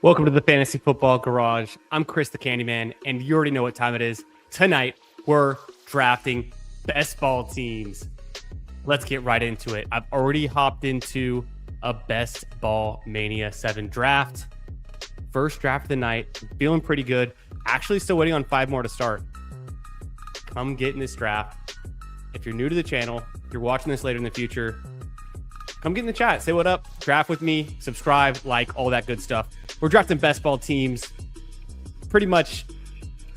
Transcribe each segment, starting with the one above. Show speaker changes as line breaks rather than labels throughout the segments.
Welcome to the Fantasy Football Garage. I'm Chris the Candyman, and you already know what time it is. Tonight, we're drafting best ball teams. Let's get right into it. I've already hopped into a Best Ball Mania 7 draft. First draft of the night. I'm feeling pretty good. Actually, still waiting on 5 more to start. Come get in this draft. If you're new to the channel, if you're watching this later in the future, come get in the chat. Say what up. Draft with me. Subscribe, like, all that good stuff. We're drafting best ball teams pretty much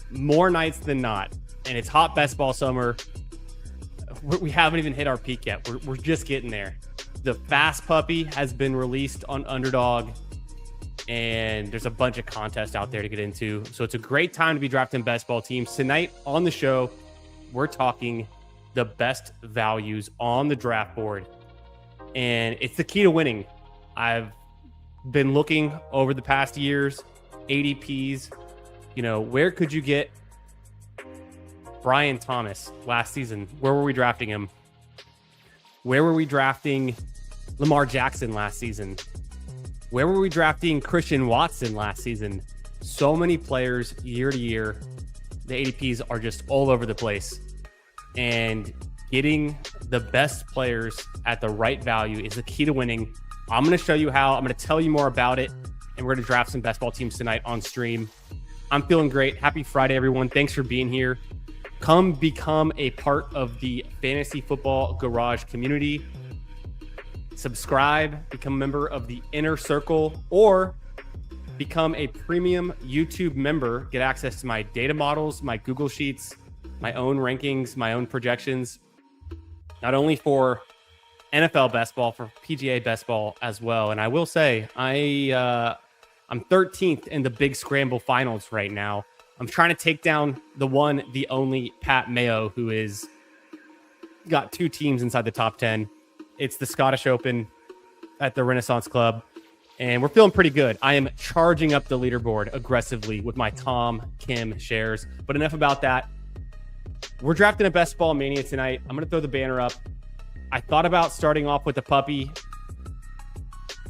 more nights than not. And it's hot best ball summer. We haven't even hit our peak yet. We're just getting there. The Fast Puppy has been released on Underdog. And there's a bunch of contests out there to get into. So it's a great time to be drafting best ball teams. Tonight on the show, we're talking the best values on the draft board. And it's the key to winning. I've been looking over the past years, ADPs, where could you get Brian Thomas last season? Where were we drafting him? Where were we drafting Lamar Jackson last season? Where were we drafting Christian Watson last season? So many players year to year. The ADPs are just all over the place. And getting the best players at the right value is the key to winning. I'm going to show you how. I'm going to tell you more about it. And we're going to draft some best ball teams tonight on stream. I'm feeling great. Happy Friday, everyone. Thanks for being here. Come become a part of the Fantasy Football Garage community. Subscribe, become a member of the Inner Circle, or become a premium YouTube member. Get access to my data models, my Google Sheets, my own rankings, my own projections. Not only for NFL best ball, for PGA best ball as well. And I will say, I'm 13th in the Big Scramble finals right now. I'm trying to take down the one, the only Pat Mayo, who is got 2 teams inside the top 10. It's the Scottish Open at the Renaissance Club, and we're feeling pretty good. I am charging up the leaderboard aggressively with my Tom Kim shares. But enough about that. We're drafting a Best Ball Mania tonight. I'm going to throw the banner up. I thought about starting off with the puppy,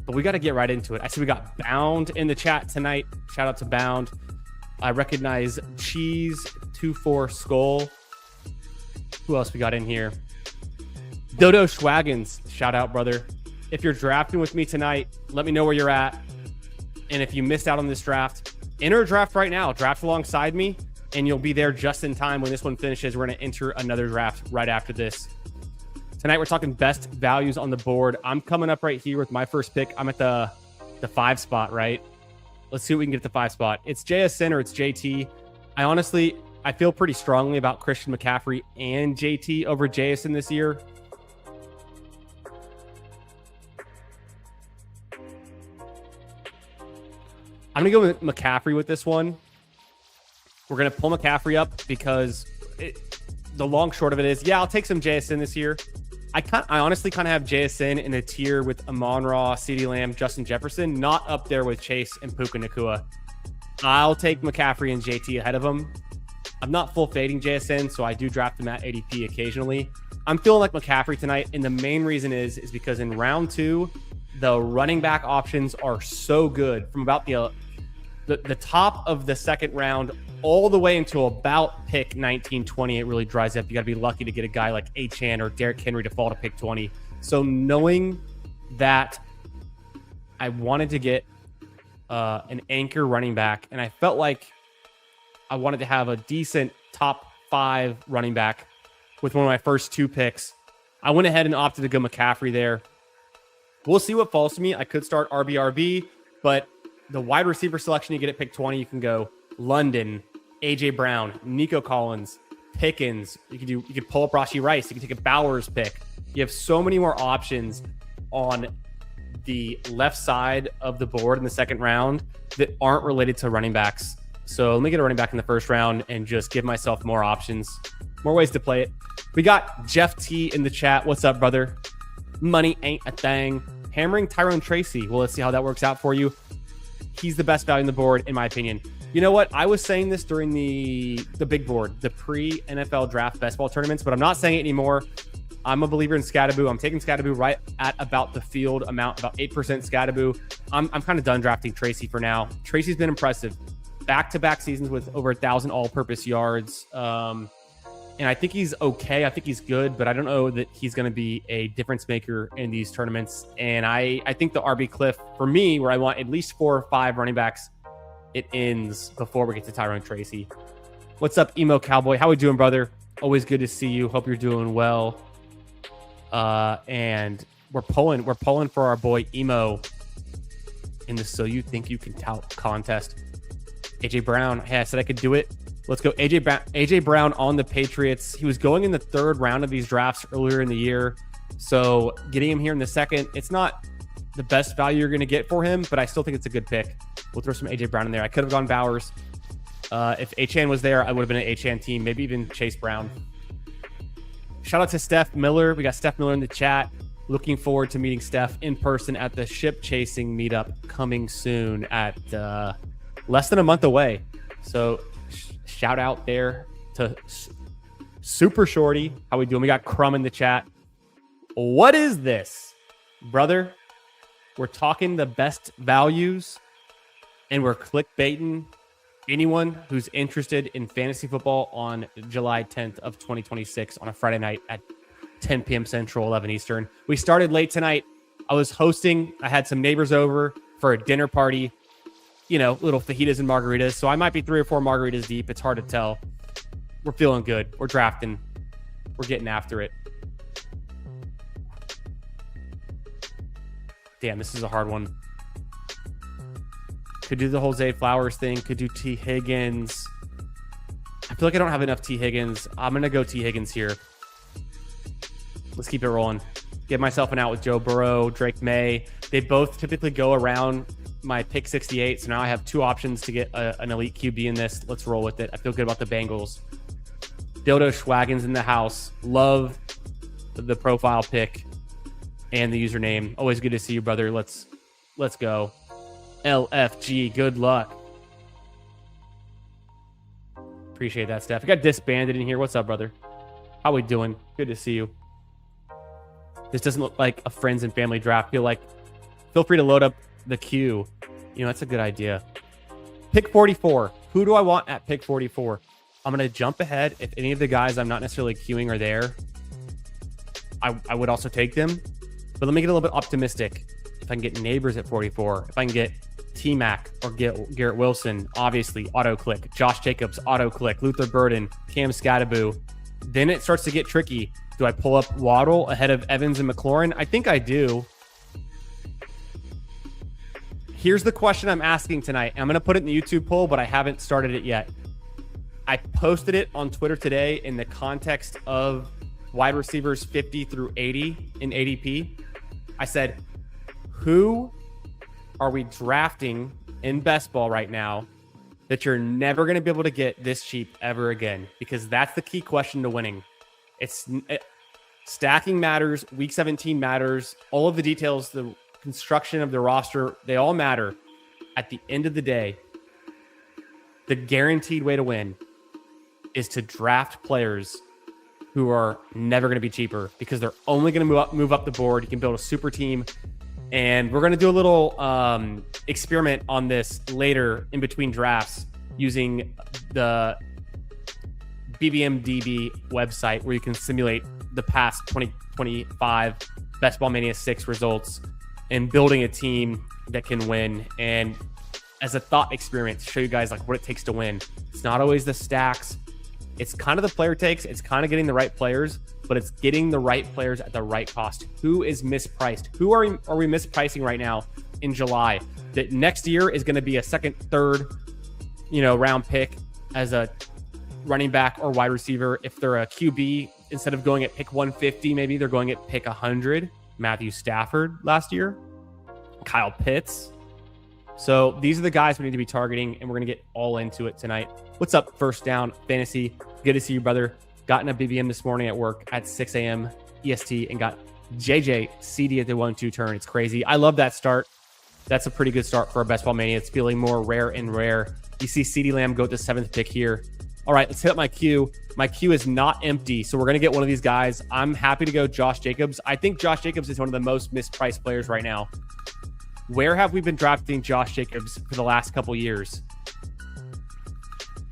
but we got to get right into it. I see we got Bound in the chat tonight. Shout out to Bound. I recognize Cheese24 Skull. Who else we got in here? Dodo Schwaggins. Shout out, brother. If you're drafting with me tonight, let me know where you're at. And if you missed out on this draft, enter a draft right now. Draft alongside me, and you'll be there just in time when this one finishes. We're going to enter another draft right after this. Tonight, we're talking best values on the board. I'm coming up right here with my first pick. I'm at the 5 spot, right? Let's see what we can get at the 5 spot. It's JSN or it's JT. I feel pretty strongly about Christian McCaffrey and JT over JSN this year. I'm going to go with McCaffrey with this one. We're going to pull McCaffrey up because the long short of it is, I'll take some JSN this year. I honestly kind of have JSN in a tier with Amon-Ra, CeeDee Lamb, Justin Jefferson, not up there with Chase and Puka Nacua. I'll take McCaffrey and JT ahead of him. I'm not full fading JSN, so I do draft them at ADP occasionally. I'm feeling like McCaffrey tonight, and the main reason is because in round 2, the running back options are so good from about the top of the second round all the way until about pick 19, 20. It really dries up. You got to be lucky to get a guy like Achane or Derrick Henry to fall to pick 20. So knowing that I wanted to get an anchor running back, and I felt like I wanted to have a decent top 5 running back with one of my first 2 picks, I went ahead and opted to go McCaffrey there. We'll see what falls to me. I could start RBRB, but the wide receiver selection you get at pick 20, you can go London, AJ Brown, Nico Collins, Pickens. You could pull up Rashee Rice. You can take a Bowers pick. You have so many more options on the left side of the board in the second round that aren't related to running backs. So let me get a running back in the first round and just give myself more options, more ways to play it. We got Jeff T in the chat. What's up, brother? Money ain't a thing. Hammering Tyrone Tracy. Well, let's see how that works out for you. He's the best value on the board, in my opinion. You know what? I was saying this during the big board, the pre-NFL draft best ball tournaments, but I'm not saying it anymore. I'm a believer in Scatterboo. I'm taking Scatterboo right at about the field amount, about 8% Scatterboo. I'm kind of done drafting Tracy for now. Tracy's been impressive. Back-to-back seasons with over 1,000 all-purpose yards. And I think he's okay. I think he's good, but I don't know that he's going to be a difference maker in these tournaments. And I think the RB cliff, for me, where I want at least 4 or 5 running backs, it ends before we get to Tyrone Tracy. What's up, Emo Cowboy? How we doing, brother? Always good to see you. Hope you're doing well. And we're pulling for our boy Emo in the So You Think You Can Tout contest. AJ Brown. Hey, I said I could do it. Let's go. AJ Brown on the Patriots. He was going in the 3rd round of these drafts earlier in the year. So getting him here in the 2nd, it's not the best value you're going to get for him, but I still think it's a good pick. We'll throw some AJ Brown in there. I could have gone Bowers. If Achane was there, I would have been an Achane team, maybe even Chase Brown. Shout out to Steph Miller. We got Steph Miller in the chat. Looking forward to meeting Steph in person at the ship chasing meetup coming soon at less than a month away. So shout out there to Super Shorty. How we doing? We got Crumb in the chat. What is this, brother? We're talking the best values and we're clickbaiting anyone who's interested in fantasy football on July 10th of 2026 on a Friday night at 10 p.m. Central, 11 Eastern. We started late tonight. I was hosting. I had some neighbors over for a dinner party. You know, little fajitas and margaritas. So I might be 3 or 4 margaritas deep. It's hard to tell. We're feeling good. We're drafting. We're getting after it. Damn, this is a hard one. Could do the whole Zay Flowers thing. Could do T. Higgins. I feel like I don't have enough T. Higgins. I'm going to go T. Higgins here. Let's keep it rolling. Get myself an out with Joe Burrow, Drake May. They both typically go around my pick 68. So now I have 2 options to get an elite QB in this. Let's roll with it. I feel good about the Bengals. Dildo Schwaggins in the house. Love the profile pick and the username. Always good to see you, brother. Let's go. LFG, good luck. Appreciate that, Steph. We got Disbanded in here. What's up, brother? How we doing? Good to see you. This doesn't look like a friends and family draft. Feel free to load up the queue. You know, that's a good idea. Pick 44. Who do I want at pick 44? I'm going to jump ahead. If any of the guys I'm not necessarily queuing are there, I would also take them. But let me get a little bit optimistic. If I can get Neighbors at 44, if I can get T-Mac or get Garrett Wilson, obviously auto-click. Josh Jacobs, auto-click. Luther Burden, Cam Scattaboo. Then it starts to get tricky. Do I pull up Waddle ahead of Evans and McLaurin? I think I do. Here's the question I'm asking tonight. I'm going to put it in the YouTube poll, but I haven't started it yet. I posted it on Twitter today in the context of wide receivers 50 through 80 in ADP. I said, who are we drafting in best ball right now that you're never going to be able to get this cheap ever again? Because that's the key question to winning. Stacking matters. Week 17 matters. All of the details, the construction of the roster, they all matter. At the end of the day, the guaranteed way to win is to draft players who are never going to be cheaper because they're only going to move up the board. You can build a super team. And we're going to do a little experiment on this later in between drafts using the BBMDB website where you can simulate the past 2025 Best Ball Mania 6 results and building a team that can win. And as a thought experiment to show you guys like what it takes to win. It's not always the stacks. It's kind of the player takes. It's kind of getting the right players, but it's getting the right players at the right cost. Who is mispriced? Who are we mispricing right now in July that next year is going to be a second, third, round pick as a running back or wide receiver? If they're a QB, instead of going at pick 150, maybe they're going at pick 100. Matthew Stafford last year, Kyle Pitts. So these are the guys we need to be targeting, and we're going to get all into it tonight. What's up, First Down Fantasy? Good to see you, brother. Got in a BBM this morning at work at 6 a.m. EST and got JJ CD at the 1-2 turn. It's crazy. I love that start. That's a pretty good start for a Best Ball Mania. It's feeling more rare and rare. You see CD Lamb go to the 7th pick here. All right, let's hit up my queue. My queue is not empty, so we're going to get one of these guys. I'm happy to go Josh Jacobs. I think Josh Jacobs is one of the most mispriced players right now. Where have we been drafting Josh Jacobs for the last couple years?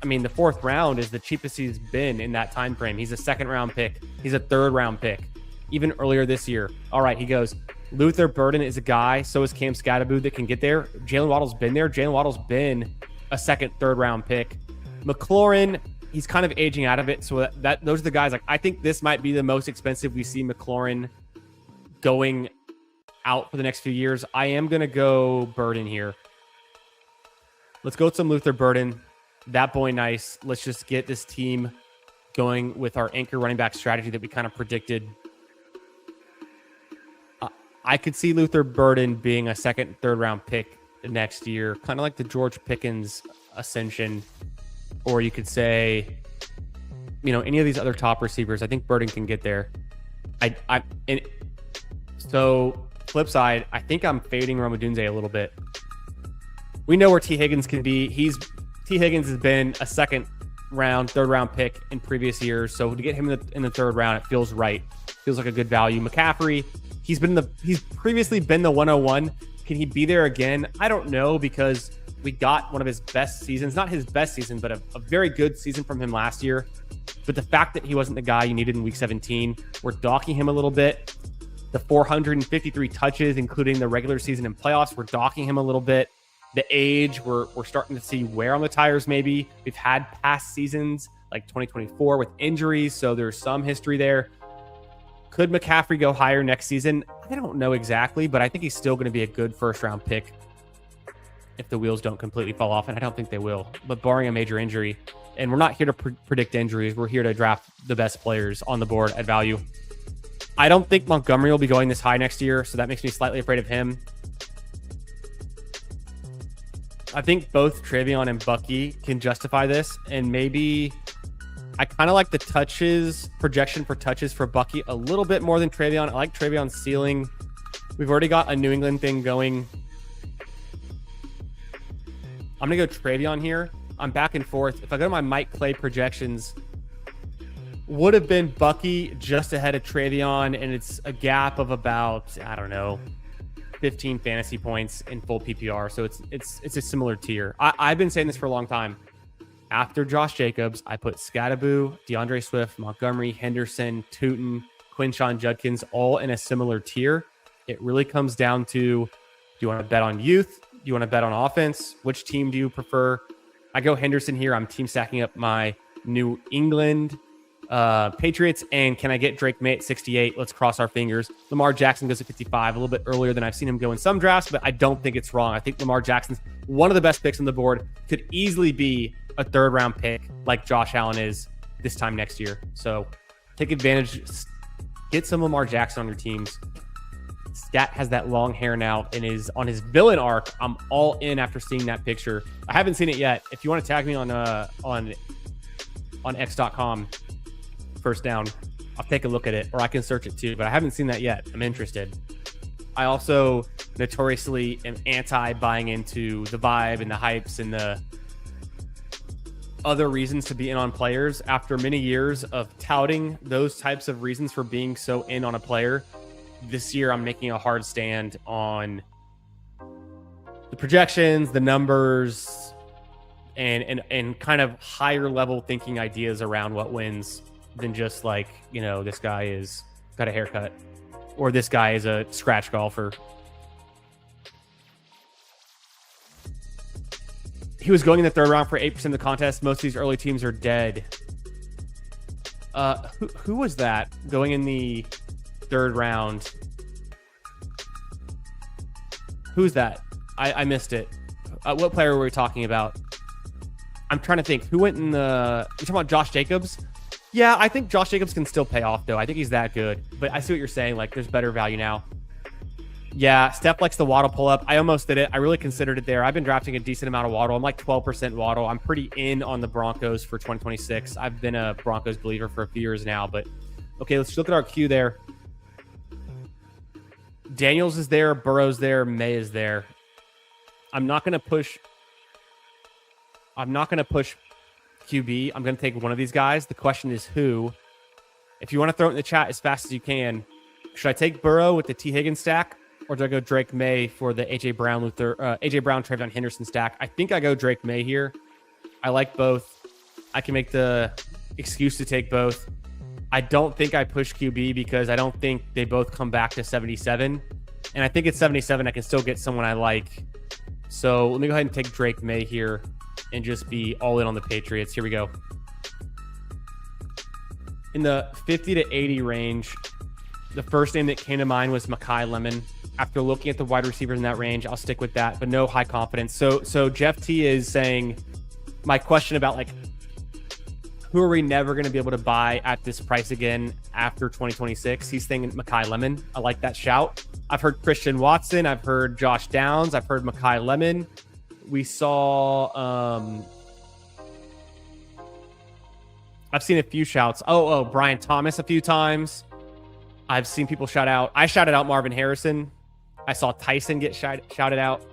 I mean, the 4th round is the cheapest he's been in that time frame. He's a 2nd round pick. He's a 3rd round pick. Even earlier this year. All right, he goes, Luther Burden is a guy. So is Cam Scatterbo that can get there. Jalen Waddle's been there. Jalen Waddle's been a 2nd, 3rd round pick. McLaurin, he's kind of aging out of it. So those are the guys. Like, I think this might be the most expensive we see McLaurin going out for the next few years. I am going to go Burden here. Let's go with some Luther Burden. That boy nice. Let's just get this team going with our anchor running back strategy that we kind of predicted. I could see Luther Burden being a 2nd, 3rd round pick next year, kind of like the George Pickens ascension. Or you could say, any of these other top receivers. I think Burden can get there. So flip side, I think I'm fading Rome Odunze a little bit. We know where T. Higgins can be. T. Higgins has been a 2nd round, 3rd round pick in previous years. So to get him in the 3rd round, it feels right. Feels like a good value. McCaffrey, he's previously been the 101. Can he be there again? I don't know, because we got one of his best seasons, not his best season, but a very good season from him last year. But the fact that he wasn't the guy you needed in week 17, we're docking him a little bit. The 453 touches, including the regular season and playoffs, we're docking him a little bit. The age, we're starting to see wear on the tires maybe. We've had past seasons like 2024 with injuries, so there's some history there. Could McCaffrey go higher next season? I don't know exactly, but I think he's still going to be a good 1st round pick if the wheels don't completely fall off, and I don't think they will. But barring a major injury, and we're not here to predict injuries, we're here to draft the best players on the board at value. I don't think Montgomery will be going this high next year, so that makes me slightly afraid of him. I think both Travion and Bucky can justify this, and maybe I kind of like the projection for touches for Bucky a little bit more than Travion. I like Travion's ceiling. We've already got a New England thing going. I'm going to go Travion here. I'm back and forth. If I go to my Mike Clay projections, would have been Bucky just ahead of Travion, and it's a gap of about, 15 fantasy points in full PPR. So it's a similar tier. I've been saying this for a long time. After Josh Jacobs, I put Scatterbo, DeAndre Swift, Montgomery, Henderson, Tootin, Quinshon Judkins, all in a similar tier. It really comes down to, do you want to bet on youth? Do you want to bet on offense? Which team do you prefer? I go Henderson here. I'm team stacking up my New England Patriots, and can I get Drake May at 68? Let's cross our fingers. Lamar Jackson goes at 55, a little bit earlier than I've seen him go in some drafts, but I don't think it's wrong. I think Lamar Jackson's one of the best picks on the board, could easily be a 3rd round pick like Josh Allen is this time next year. So take advantage, get some Lamar Jackson on your teams. Scat has that long hair now and is on his villain arc. I'm all in after seeing that picture. I haven't seen it yet. If you want to tag me on x.com, first down, I'll take a look at it, or I can search it too, but I haven't seen that yet. I'm interested. I also notoriously am anti buying into the vibe and the hypes and the other reasons to be in on players. After many years of touting those types of reasons for being so in on a player, this year I'm making a hard stand on the projections, the numbers, and kind of higher level thinking ideas around what wins than just like, this guy is got a haircut or this guy is a scratch golfer. He was going in the 3rd round for 8% of the contest. Most of these early teams are dead. Who was that going in the 3rd round? Who's that? I missed it. What player were we talking about? I'm trying to think. Who went in the... You're talking about Josh Jacobs? Yeah, I think Josh Jacobs can still pay off, though. I think he's that good. But I see what you're saying. Like, there's better value now. Yeah, Steph likes the Waddle pull-up. I almost did it. I really considered it there. I've been drafting a decent amount of Waddle. I'm like 12% Waddle. I'm pretty in on the Broncos for 2026. I've been a Broncos believer for a few years now. But, okay, let's look at our queue there. Daniels is there. Burrow's there. May is there. I'm not going to push QB. I'm going to take one of these guys. The question is who. If you want to throw it in the chat as fast as you can, should I take Burrow with the T. Higgins stack, or do I go Drake May for the AJ Brown, Travion Henderson stack? I think I go Drake May here. I like both. I can make the excuse to take both. I don't think I push QB because I don't think they both come back to 77. And I think at 77, I can still get someone I like. So let me go ahead and take Drake May here and just be all in on the Patriots. Here we go. In the 50 to 80 range, the first name that came to mind was Mekhi Lemon. After looking at the wide receivers in that range, I'll stick with that, but no high confidence. So Jeff T is saying my question about like, who are we never going to be able to buy at this price again after 2026? He's thinking Mekhi Lemon. I like that shout. I've heard Christian Watson. I've heard Josh Downs. I've heard Mekhi Lemon. We saw, I've seen a few shouts. Oh, Brian Thomas a few times. I've seen people shout out. I shouted out Marvin Harrison. I saw Tyson get shouted out.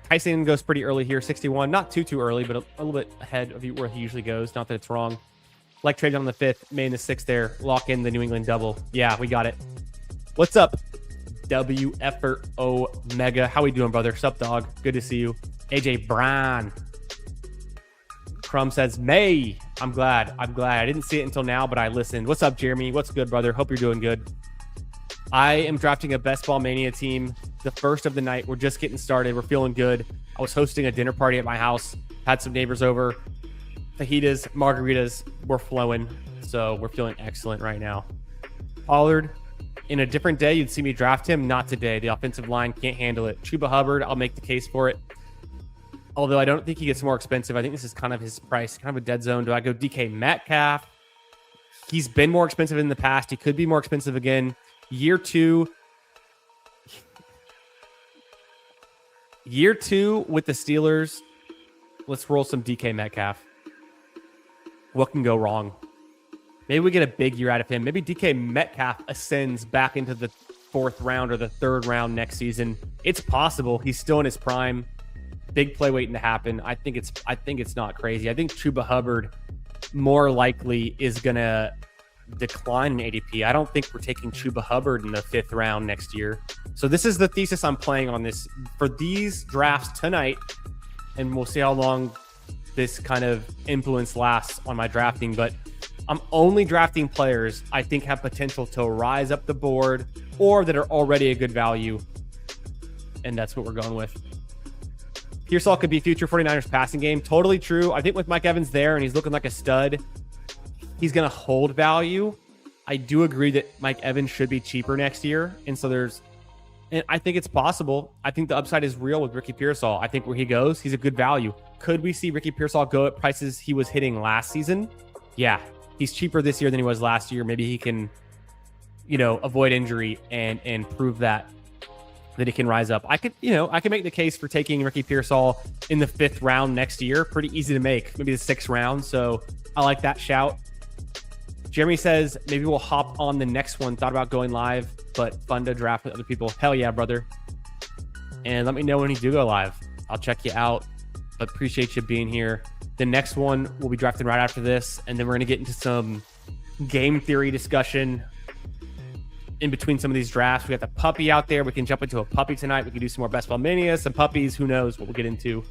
Tyson goes pretty early here, 61. Not too early, but a little bit ahead of where he usually goes. Not that it's wrong. Like trade on the 5th, May in the 6th there. Lock in the New England double. Yeah, we got it. What's up, W Effort Omega? How we doing, brother? Sup, dog? Good to see you. AJ Brown. Crumb says, May. I'm glad. I didn't see it until now, but I listened. What's up, Jeremy? What's good, brother? Hope you're doing good. I am drafting a Best Ball Mania team. The first of the night. We're just getting started. We're feeling good. I was hosting a dinner party at my house. Had some neighbors over. Fajitas, margaritas, we're flowing. So we're feeling excellent right now. Pollard, in a different day, you'd see me draft him. Not today. The offensive line can't handle it. Chuba Hubbard, I'll make the case for it. Although I don't think he gets more expensive. I think this is kind of his price, kind of a dead zone. Do I go DK Metcalf? He's been more expensive in the past. He could be more expensive again. Year two with the Steelers. Let's roll some DK Metcalf. What can go wrong? Maybe we get a big year out of him. Maybe DK Metcalf ascends back into the 4th round or the 3rd round next season. It's possible. He's still in his prime. Big play waiting to happen. I think it's not crazy. I think Chuba Hubbard more likely is gonna decline in ADP. I don't think we're taking Chuba Hubbard in the 5th round next year. So this is the thesis I'm playing on this for these drafts tonight, and we'll see how long this kind of influence lasts on my drafting. But I'm only drafting players I think have potential to rise up the board or that are already a good value, and that's what we're going with. Pearsall could be future 49ers passing game. Totally true. I think with Mike Evans there and he's looking like a stud, he's going to hold value. I do agree that Mike Evans should be cheaper next year. And I think it's possible. I think the upside is real with Ricky Pearsall. I think where he goes, he's a good value. Could we see Ricky Pearsall go at prices he was hitting last season? Yeah. He's cheaper this year than he was last year. Maybe he can, avoid injury and prove that he can rise up. I could make the case for taking Ricky Pearsall in the 5th round next year. Pretty easy to make. Maybe the 6th round. So I like that shout. Jeremy says, maybe we'll hop on the next one. Thought about going live, but fun to draft with other people. Hell yeah, brother. And let me know when you do go live. I'll check you out, but appreciate you being here. The next one will be drafted right after this, and then we're going to get into some game theory discussion in between some of these drafts. We got the puppy out there. We can jump into a puppy tonight. We can do some more Best Ball Mania, some puppies. Who knows what we'll get into.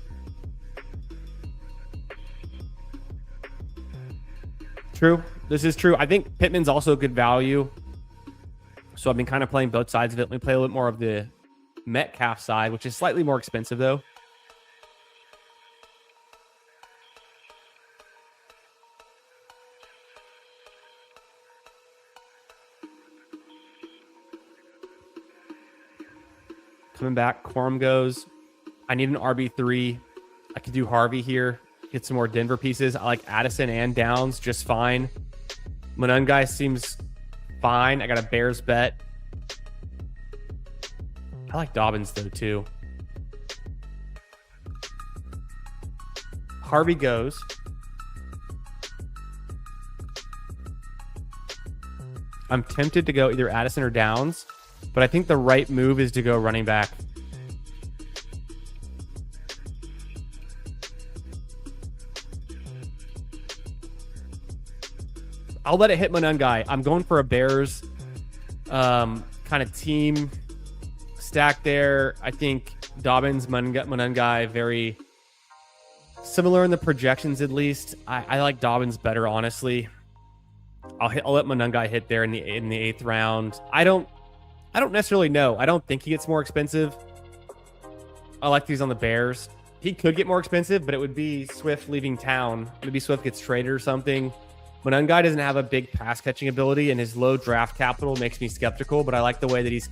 True. This is true. I think Pittman's also a good value. So I've been kind of playing both sides of it. Let me play a little bit more of the Metcalf side, which is slightly more expensive though. Coming back, Quorum goes. I need an RB3. I could do Harvey here. Get some more Denver pieces. I like Addison and Downs just fine. Monungai seems fine. I got a Bears bet. I like Dobbins though too. Harvey goes. I'm tempted to go either Addison or Downs, but I think the right move is to go running back. I'll let it hit Monungai. I'm going for a Bears kind kind of team stack there. I think Dobbins, Monangai, very similar in the projections at least. I like Dobbins better, honestly. I'll let Monangai hit there in the 8th round. I don't necessarily know. I don't think he gets more expensive. I like these on the Bears. He could get more expensive, but it would be Swift leaving town. Maybe Swift gets traded or something. Monangai doesn't have a big pass catching ability, and his low draft capital makes me skeptical, but I like the way that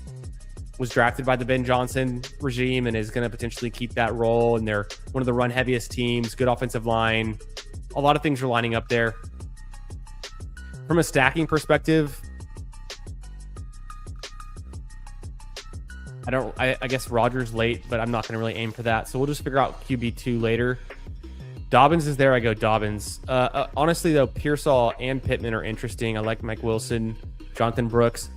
was drafted by the Ben Johnson regime and is going to potentially keep that role. And they're one of the run heaviest teams, good offensive line. A lot of things are lining up there. From a stacking perspective, I guess Rodgers late, but I'm not going to really aim for that. So we'll just figure out QB2 later. Dobbins is there. I go Dobbins. Honestly, though, Pearsall and Pittman are interesting. I like Mike Wilson, Jonathan Brooks.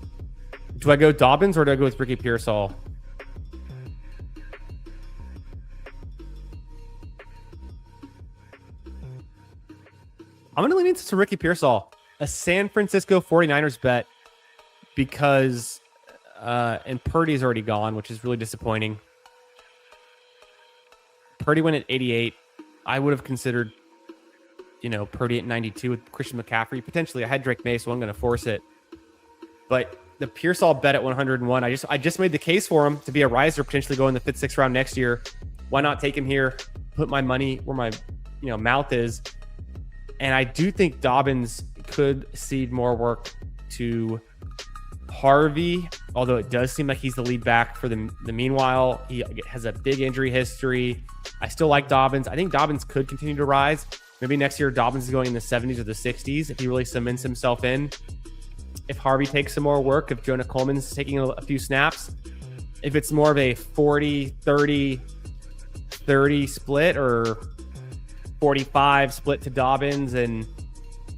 Do I go Dobbins or do I go with Ricky Pearsall? I'm going to lean into Ricky Pearsall, a San Francisco 49ers bet, because and Purdy's already gone, which is really disappointing. Purdy went at 88. I would have considered, Purdy at 92 with Christian McCaffrey. Potentially, I had Drake May, so I'm going to force it. But the Pearsall bet at 101, I just made the case for him to be a riser, potentially go in the 5th, 6th round next year. Why not take him here, put my money where my mouth is? And I do think Dobbins could cede more work to Harvey, although it does seem like he's the lead back for the meanwhile. He has a big injury history. I still like Dobbins. I think Dobbins could continue to rise. Maybe next year Dobbins is going in the 70s or the 60s if he really cements himself in. If Harvey takes some more work, if Jonah Coleman's taking a few snaps, if it's more of a 40-30 split or 45 split to Dobbins and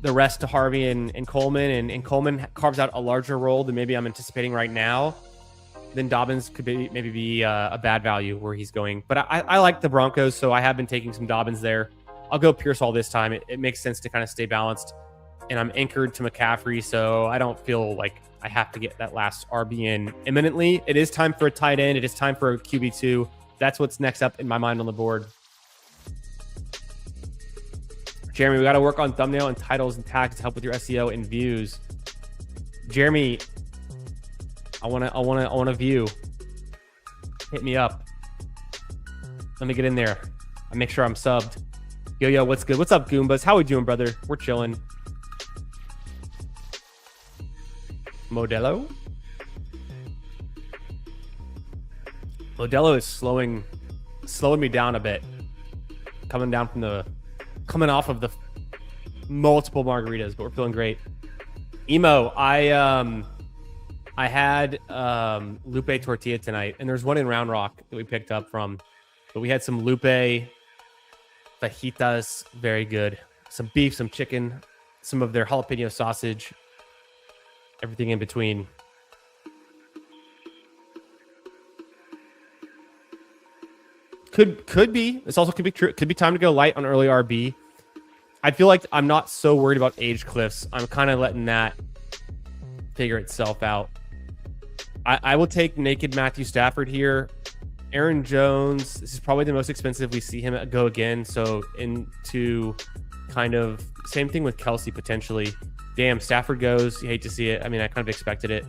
the rest to Harvey and Coleman, and Coleman carves out a larger role than maybe I'm anticipating right now, then Dobbins could maybe be a bad value where he's going. But I like the Broncos, so I have been taking some Dobbins there. I'll go Pearsall this time. It makes sense to kind of stay balanced. And I'm anchored to McCaffrey, so I don't feel like I have to get that last RB in imminently. It is time for a tight end. It is time for a QB2. That's what's next up in my mind on the board. Jeremy, we got to work on thumbnail and titles and tags to help with your SEO and views. Jeremy, I want a view. Hit me up. Let me get in there. I make sure I'm subbed. Yo, what's good? What's up, Goombas? How we doing, brother? We're chilling. Modelo is slowing me down a bit. Coming off of the multiple margaritas, but we're feeling great. Emo, I had Lupe tortilla tonight, and there's one in Round Rock that we picked up from, but we had some Lupe fajitas, very good. Some beef, some chicken, some of their jalapeno sausage, everything in between. Could be. This also could be true. Could be time to go light on early RB. I feel like I'm not so worried about age cliffs. I'm kind of letting that figure itself out. I will take naked Matthew Stafford here. Aaron Jones, this is probably the most expensive we see him go again. So into kind of same thing with Kelsey potentially. Damn, Stafford goes. You hate to see it. I mean, I kind of expected it.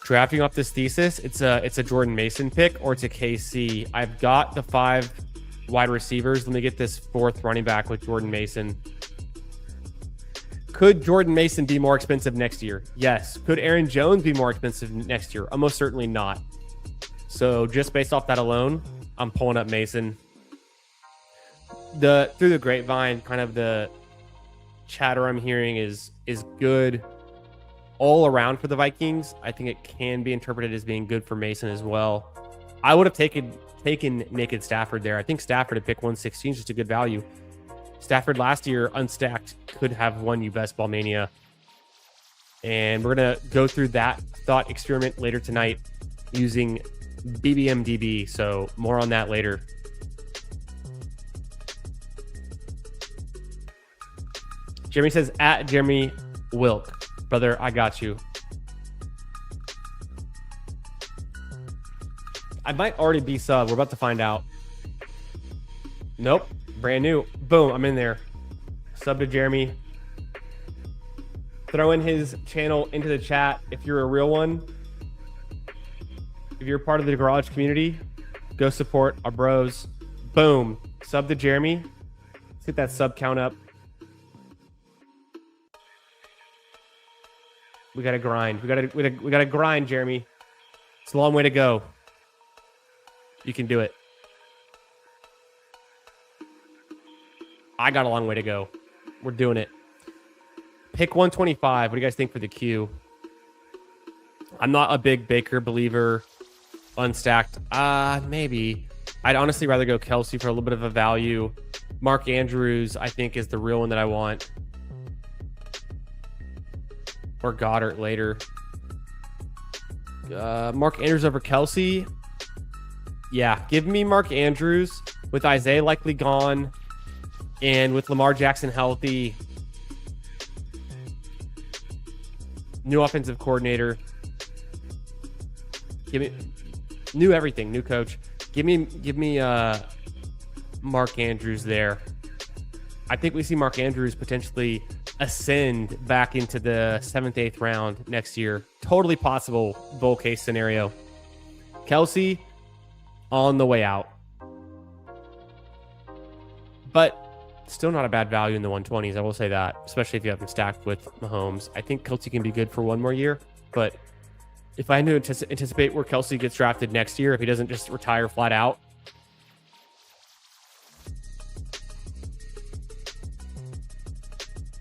Drafting off this thesis, it's a Jordan Mason pick or it's a KC. I've got the 5 wide receivers. Let me get this 4th running back with Jordan Mason. Could Jordan Mason be more expensive next year? Yes. Could Aaron Jones be more expensive next year? Almost certainly not. So just based off that alone, I'm pulling up Mason. Through the grapevine, kind of the chatter I'm hearing is good all around for the Vikings. I think it can be interpreted as being good for Mason as well. I would have taken naked Stafford there. I think Stafford at pick 116 is just a good value. Stafford last year unstacked could have won you Best Ball Mania. And we're going to go through that thought experiment later tonight using BBMDB. So more on that later. Jeremy says, at Jeremy Wilk. Brother, I got you. I might already be sub. We're about to find out. Nope. Brand new. Boom. I'm in there. Sub to Jeremy. Throw in his channel into the chat if you're a real one. If you're part of the garage community, go support our bros. Boom. Sub to Jeremy. Let's get that sub count up. We gotta grind. We gotta grind, Jeremy. It's a long way to go. You can do it. I got a long way to go. We're doing it. Pick 125. What do you guys think for the queue? I'm not a big Baker believer. Unstacked. Maybe. I'd honestly rather go Kelsey for a little bit of a value. Mark Andrews, I think, is the real one that I want. Or Goddard later. Mark Andrews over Kelsey. Yeah, give me Mark Andrews with Isaiah likely gone and with Lamar Jackson healthy. New offensive coordinator. Give me new everything, new coach. Give me Mark Andrews there. I think we see Mark Andrews potentially ascend back into the 7th, 8th round next year. Totally possible bull case scenario. Kelsey on the way out. But still not a bad value in the 120s. I will say that, especially if you have him stacked with Mahomes. I think Kelsey can be good for one more year. But if I knew to anticipate where Kelsey gets drafted next year, if he doesn't just retire flat out,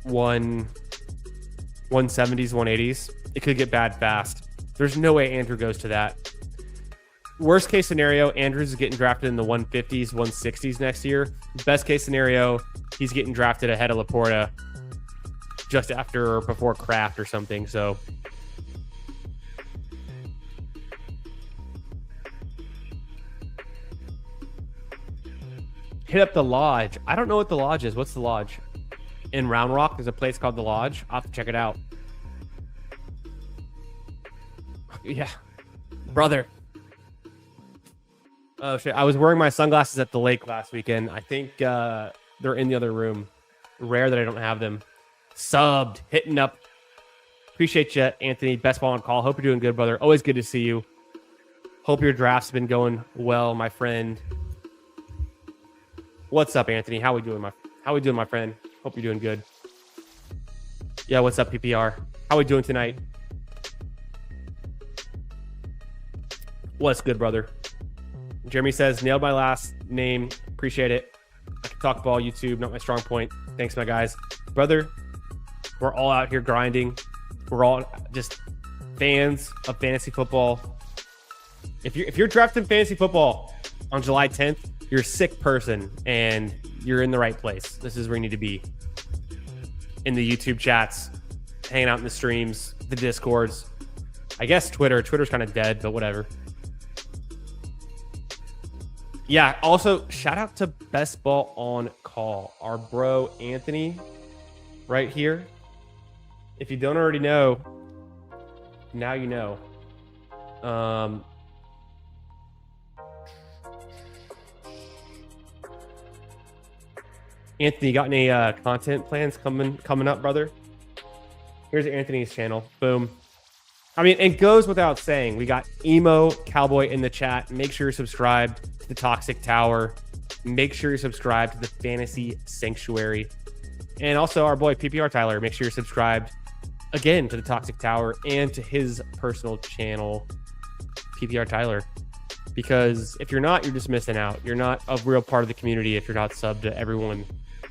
one 170s, 180s, it could get bad fast. There's no way Andrew goes to that. Worst case scenario, Andrews is getting drafted in the 150s, 160s next year. Best case scenario, he's getting drafted ahead of Laporta just after or before Kraft or something. So hit up the Lodge. I don't know what the Lodge is. What's the Lodge? In Round Rock, there's a place called the Lodge. I'll have to check it out. Yeah. Brother. Oh, shit. I was wearing my sunglasses at the lake last weekend. I think they're in the other room. Rare that I don't have them. Subbed. Hitting up. Appreciate you, Anthony. Best ball on call. Hope you're doing good, brother. Always good to see you. Hope your draft's been going well, my friend. What's up, Anthony? How we doing, my friend? Hope you're doing good. Yeah, what's up, PPR? How we doing tonight? What's good, brother? Jeremy says, nailed my last name. Appreciate it. I can talk ball, YouTube, not my strong point. Thanks, my guys. Brother, we're all out here grinding. We're all just fans of fantasy football. If you're drafting fantasy football on July 10th, you're a sick person and you're in the right place. This is where you need to be. In the YouTube chats, hanging out in the streams, the Discords. I guess Twitter. Twitter's kind of dead, but whatever. Yeah, also, shout out to Best Ball on Call. Our bro, Anthony, right here. If you don't already know, now you know. Anthony, you got any content plans coming up, brother? Here's Anthony's channel. Boom. I mean, it goes without saying. We got Emo Cowboy in the chat. Make sure you're subscribed to the Toxic Tower. Make sure you're subscribed to the Fantasy Sanctuary. And also our boy PPR Tyler. Make sure you're subscribed again to the Toxic Tower and to his personal channel, PPR Tyler. Because if you're not, you're just missing out. You're not a real part of the community if you're not subbed to everyone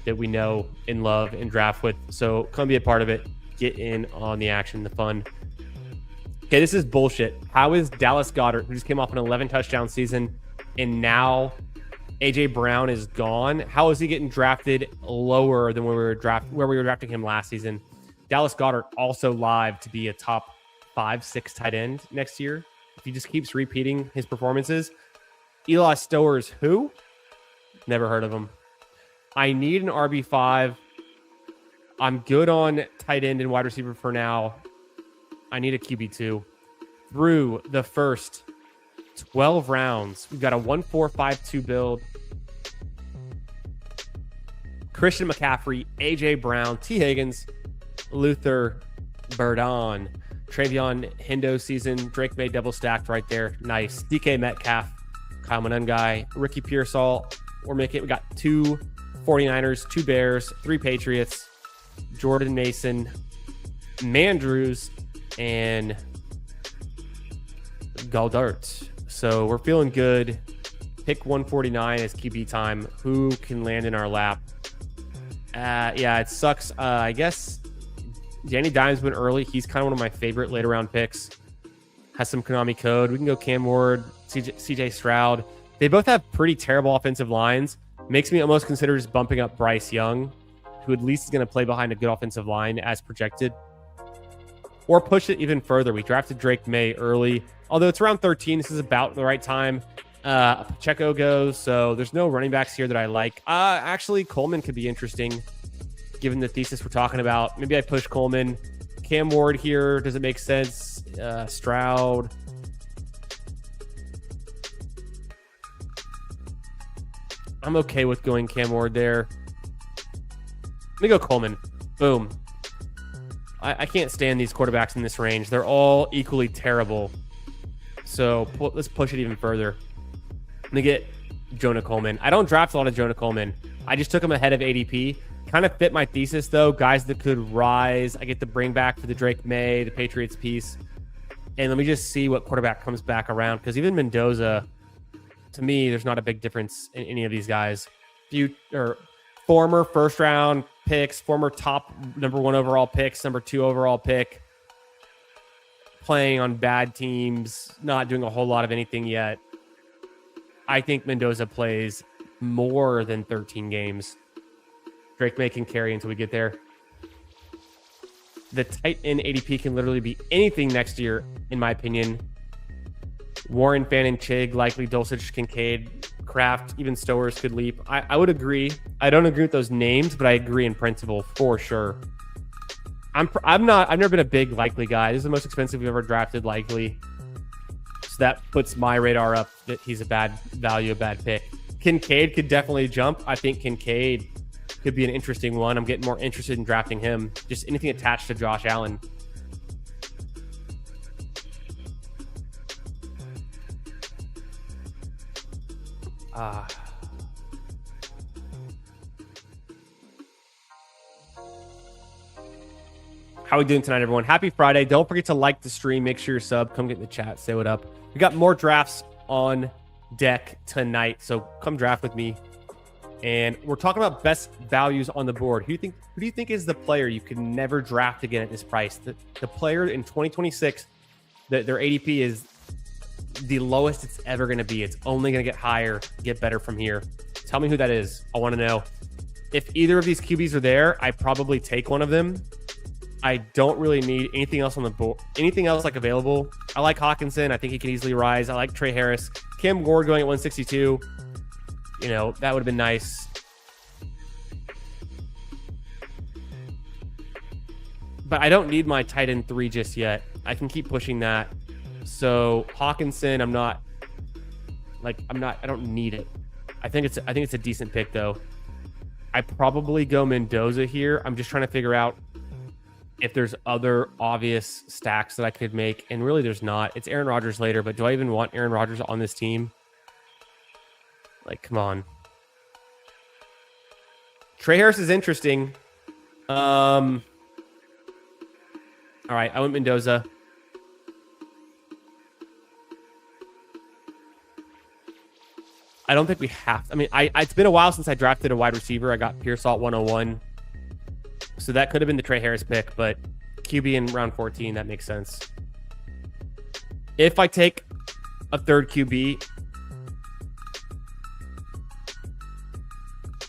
that we know and love and draft with. So come be a part of it. Get in on the action, the fun. Okay, this is bullshit. How is Dallas Goedert, who just came off an 11 touchdown season, and now AJ Brown is gone? How is he getting drafted lower than where we were drafting him last season? Dallas Goedert also live to be a top 5-6 tight end next year if he just keeps repeating his performances. Eli Stowers, who? Never heard of him. I need an RB5. I'm good on tight end and wide receiver for now. I need a QB2. Through the first 12 rounds. We've got a 1-4-5-2 build. Christian McCaffrey, A.J. Brown, T. Higgins, Luther Burden, Travion Hendo season, Drake May double stacked right there. Nice. DK Metcalf, Kyle Monungai, Ricky Pearsall. We got 2 49ers, 2 Bears, 3 Patriots, Jordan Mason, Mandrews, and Goldart. So we're feeling good. Pick 149 as QB time. Who can land in our lap? Yeah, it sucks. I guess Danny Dimes went early. He's kind of one of my favorite later round picks. Has some Konami code. We can go Cam Ward, CJ Stroud. They both have pretty terrible offensive lines. Makes me almost consider just bumping up Bryce Young, who at least is going to play behind a good offensive line as projected. Or push it even further. We drafted Drake May early. Although it's around 13, this is about the right time. Pacheco goes, so there's no running backs here that I like. Actually, Coleman could be interesting, given the thesis we're talking about. Maybe I push Coleman. Cam Ward here, does it make sense? Stroud. I'm okay with going Cam Ward there. Let me go Coleman. Boom. I can't stand these quarterbacks in this range. They're all equally terrible. So let's push it even further. Let me get Jonah Coleman. I don't draft a lot of Jonah Coleman. I just took him ahead of ADP. Kind of fit my thesis, though. Guys that could rise. I get the bring back for the Drake May, the Patriots piece. And let me just see what quarterback comes back around. Because even Mendoza, to me, there's not a big difference in any of these guys. Former first-round picks, former top number 1 overall picks, number 2 overall pick, playing on bad teams, not doing a whole lot of anything yet. I think Mendoza plays more than 13 games. Drake May can carry until we get there. The tight end ADP can literally be anything next year, in my opinion. Warren, Fannin, Chig, likely Dulcich, Kincaid, Kraft, even Stowers could leap. I would agree. I don't agree with those names, but I agree in principle for sure. I've never been a big likely guy. This is the most expensive we've ever drafted likely. So that puts my radar up that he's a bad value, a bad pick. Kincaid could definitely jump. I think Kincaid could be an interesting one. I'm getting more interested in drafting him. Just anything attached to Josh Allen. How are we doing tonight, everyone? Happy Friday. Don't forget to like the stream. Make sure you're sub. Come get in the chat. Say what up. We got more drafts on deck tonight, so come draft with me. And we're talking about best values on the board. Who do you think is the player you can never draft again at this price? The player in 2026 that their ADP is the lowest it's ever going to be. It's only going to get higher, get better from here. Tell me who that is. I want to know. If either of these QBs are there, I probably take one of them. I don't really need anything else on the board. Anything else like available. I like Hawkinson. I think he can easily rise. I like Trey Harris. Cam Ward going at 162. You know, that would have been nice. But I don't need my tight end 3 just yet. I can keep pushing that. So Hawkinson, I don't need it. I think it's a decent pick though. I probably go Mendoza here. I'm just trying to figure out if there's other obvious stacks that I could make. And really there's not. It's Aaron Rodgers later, but do I even want Aaron Rodgers on this team? Like, come on. Trey Harris is interesting. All right, I went Mendoza. I don't think we have. I mean, it's been a while since I drafted a wide receiver. I got Pearsall 101. So that could have been the Trey Harris pick, but QB in round 14, that makes sense. If I take a third QB,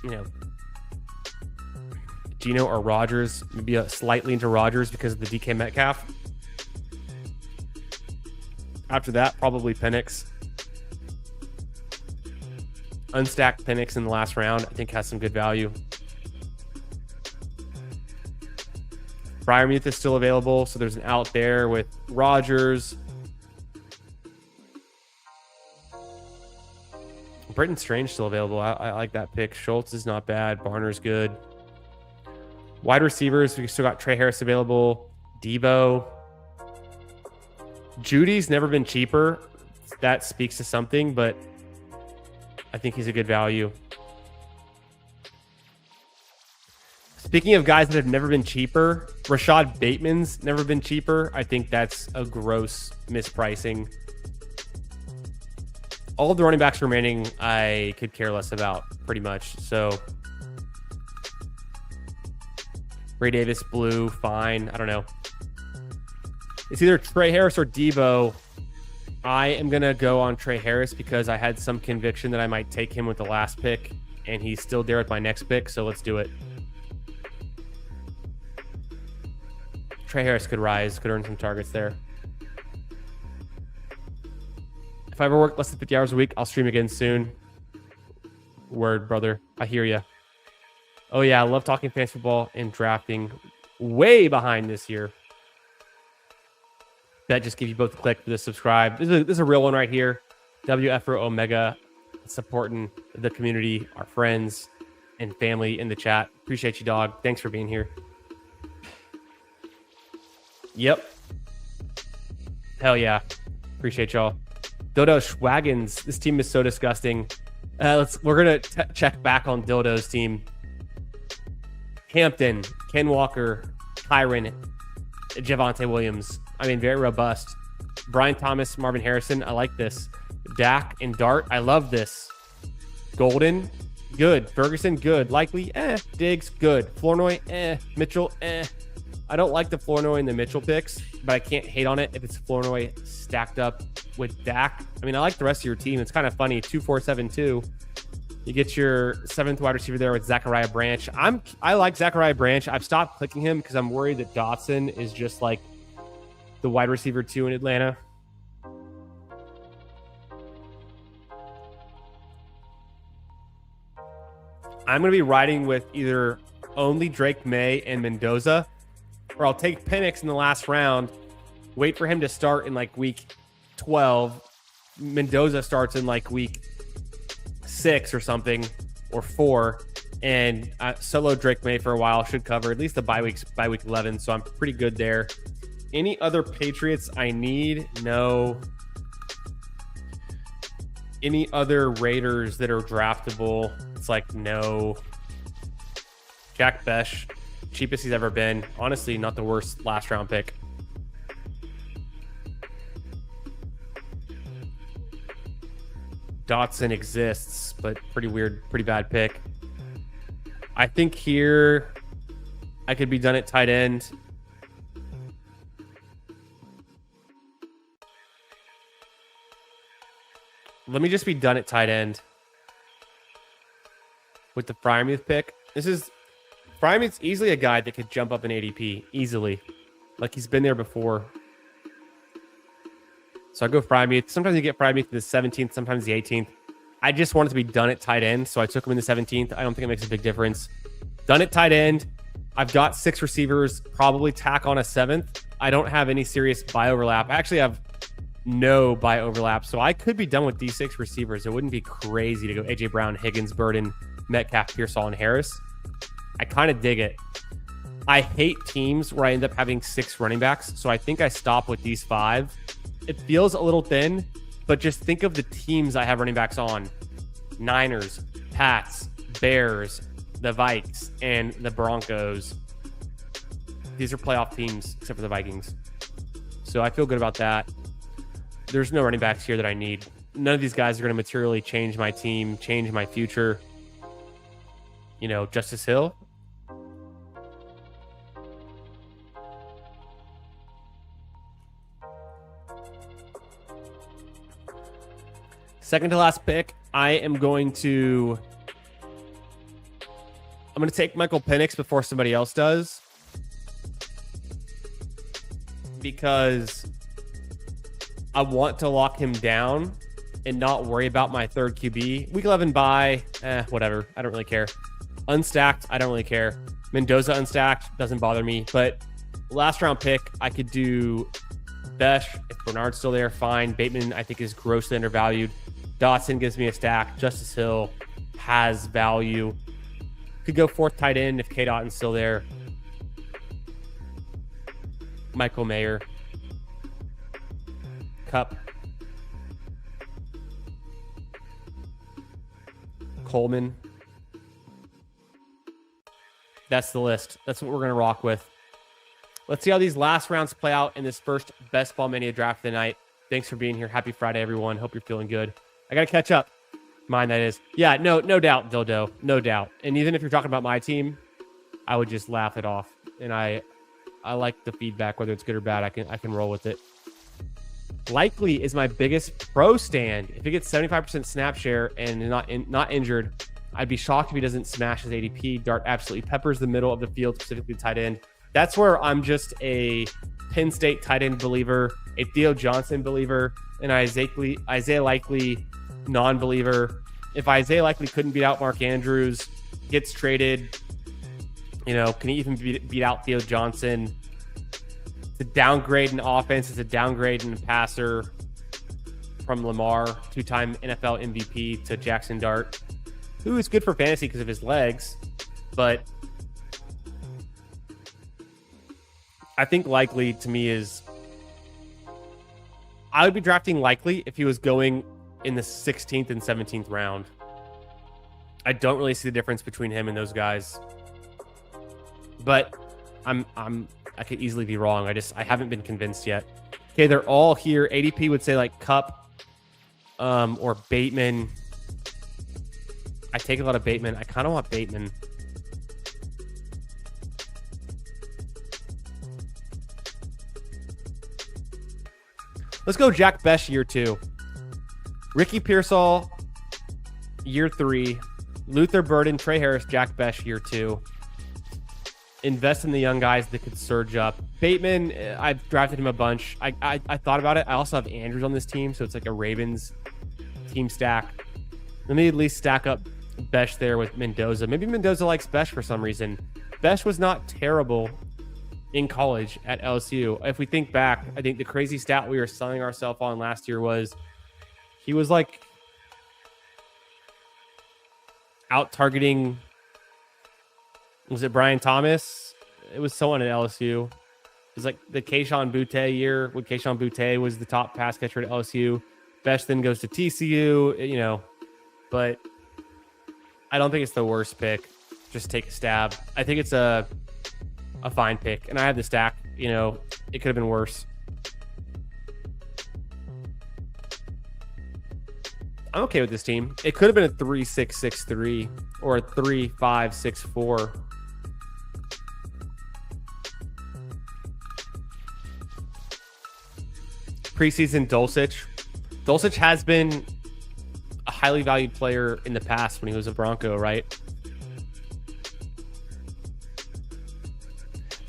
you know, Geno or Rodgers, maybe slightly into Rodgers because of the DK Metcalf. After that, probably Penix. Unstacked Penix in the last round, I think has some good value. Freiermuth is still available, so there's an out there with Rodgers. Britton Strange still available. I like that pick. Schultz is not bad. Barner's good. Wide receivers, we still got Trey Harris available. Debo. Judy's never been cheaper. That speaks to something, but I think he's a good value. Speaking of guys that have never been cheaper, Rashad Bateman's never been cheaper. I think that's a gross mispricing. All of the running backs remaining, I could care less about pretty much. So Ray Davis, blue, fine. I don't know. It's either Trey Harris or Debo. I am going to go on Trey Harris because I had some conviction that I might take him with the last pick, and he's still there with my next pick, so let's do it. Trey Harris could rise, could earn some targets there. If I ever work less than 50 hours a week, I'll stream again soon. Word, brother. I hear ya. Oh, yeah. I love talking fantasy football and drafting. Way behind this year. That just gives you both a click for the subscribe. This is a real one right here. WFRO Omega supporting the community, our friends and family in the chat. Appreciate you, dog. Thanks for being here. Yep. Hell yeah. Appreciate y'all. Dodo Schwaggins. This team is so disgusting. We're gonna check back on Dildo's team. Hampton, Ken Walker, Kyron, Javonte Williams. I mean, very robust. Brian Thomas, Marvin Harrison. I like this. Dak and Dart. I love this. Golden, good. Ferguson, good. Likely, Diggs, good. Flournoy, Mitchell, I don't like the Flournoy and the Mitchell picks, but I can't hate on it if it's Flournoy stacked up with Dak. I mean, I like the rest of your team. It's kind of funny. 2-4-7-2. You get your seventh wide receiver there with Zachariah Branch. I like Zachariah Branch. I've stopped clicking him because I'm worried that Dotson is just like the wide receiver 2 in Atlanta. I'm going to be riding with either only Drake May and Mendoza, or I'll take Penix in the last round, wait for him to start in like week 12. Mendoza starts in like week 6 or something, or 4, and solo Drake May for a while should cover at least the bye week 11, so I'm pretty good there. Any other Patriots I need? No. Any other Raiders that are draftable? It's like no. Jack Besh, cheapest he's ever been. Honestly, not the worst last round pick. Dotson exists, but pretty weird, pretty bad pick. I think here I could be done at tight end. Let me just be done at tight end with the Freiermuth pick. Freiermuth's easily a guy that could jump up in ADP easily. Like he's been there before. So I go Freiermuth. Sometimes you get Freiermuth the 17th, sometimes the 18th. I just wanted to be done at tight end, so I took him in the 17th. I don't think it makes a big difference. Done at tight end. I've got 6 receivers, probably tack on a 7th. I don't have any serious buy overlap. I actually have no buy overlap, so I could be done with these 6 receivers. It wouldn't be crazy to go AJ Brown, Higgins, Burden, Metcalf, Pearsall, and Harris. I kind of dig it. I hate teams where I end up having 6 running backs, so I think I stop with these 5. It feels a little thin, but just think of the teams I have running backs on. Niners, Pats, Bears, the Vikes, and the Broncos. These are playoff teams, except for the Vikings. So I feel good about that. There's no running backs here that I need. None of these guys are going to materially change my team, change my future. You know, Justice Hill. Second to last pick, I am going to take Michael Penix before somebody else does, because I want to lock him down and not worry about my third QB. Week 11 bye, whatever. I don't really care. Unstacked, I don't really care. Mendoza unstacked, doesn't bother me. But last round pick, I could do Besh. If Bernard's still there, fine. Bateman, I think, is grossly undervalued. Dotson gives me a stack. Justice Hill has value. Could go fourth tight end if K. Dotton's still there. Michael Mayer. Cup. Coleman. That's the list. That's what we're going to rock with. Let's see how these last rounds play out in this first Best Ball Mania draft of the night. Thanks for being here. Happy Friday, everyone. Hope you're feeling good. I got to catch up. Mine, that is. Yeah, no doubt, Dildo. No doubt. And even if you're talking about my team, I would just laugh it off. And I like the feedback, whether it's good or bad. I can roll with it. Likely is my biggest pro stand. If he gets 75% snap share and not injured, I'd be shocked if he doesn't smash his ADP. Dart absolutely peppers the middle of the field, specifically tight end. That's where I'm just a Penn State tight end believer, a Theo Johnson believer, and Isaiah Likely non-believer. If Isaiah Likely couldn't beat out Mark Andrews, gets traded, can he even beat out Theo Johnson? It's a downgrade in offense. It's a downgrade in passer from Lamar, two-time NFL MVP, to Jackson Dart, who is good for fantasy because of his legs, but I think Likely to me is, I would be drafting Likely if he was going in the 16th and 17th round. I don't really see the difference between him and those guys, but I could easily be wrong. I haven't been convinced yet. Okay, they're all here. ADP would say like Cup or Bateman. I take a lot of Bateman. I kind of want Bateman. Let's go Jack Bech year 2. Ricky Pearsall year 3. Luther Burden, Trey Harris, Jack Bech year 2. Invest in the young guys that could surge up. Bateman, I've drafted him a bunch. I thought about it. I also have Andrews on this team, so it's like a Ravens team stack. Let me at least stack up Bech there with Mendoza. Maybe Mendoza likes Bech for some reason. Bech was not terrible in college at LSU. If we think back, I think the crazy stat we were selling ourselves on last year was he was like out targeting, was it Brian Thomas? It was someone at LSU. It was like the Kayshon Boutte year when Kayshon Boutte was the top pass catcher at LSU. Bech then goes to TCU, but I don't think it's the worst pick. Just take a stab. I think it's a fine pick, and I have the stack. It could have been worse. I'm okay with this team. It could have been a 3-6-6-3 or a 3-5-6-4. Preseason Dulcich. Dulcich has been a highly valued player in the past when he was a Bronco, right?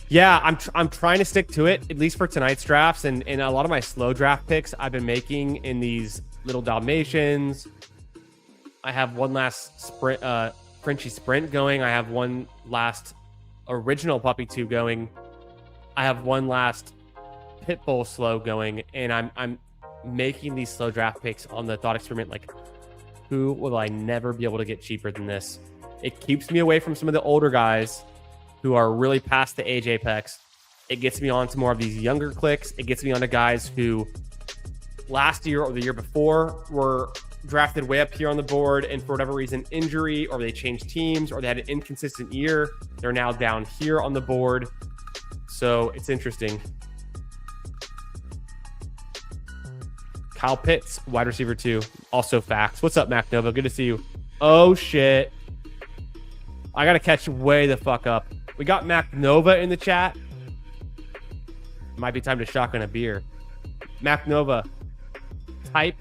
Yeah, I'm trying to stick to it, at least for tonight's drafts. And a lot of my slow draft picks I've been making in these little Dalmatians. I have one last sprint, Frenchie Sprint going. I have one last original Puppy 2 going. I have one last Pitbull slow going. And I'm making these slow draft picks on the thought experiment, like, who will I never be able to get cheaper than this? It keeps me away from some of the older guys who are really past the age apex. It gets me onto more of these younger clicks. It gets me onto guys who last year or the year before were drafted way up here on the board, and for whatever reason, injury, or they changed teams, or they had an inconsistent year, they're now down here on the board. So it's interesting. Kyle Pitts, wide receiver 2, also facts. What's up, Mac Nova? Good to see you. Oh shit, I gotta catch way the fuck up. We got Mac Nova in the chat. Might be time to shotgun a beer. Mac Nova, type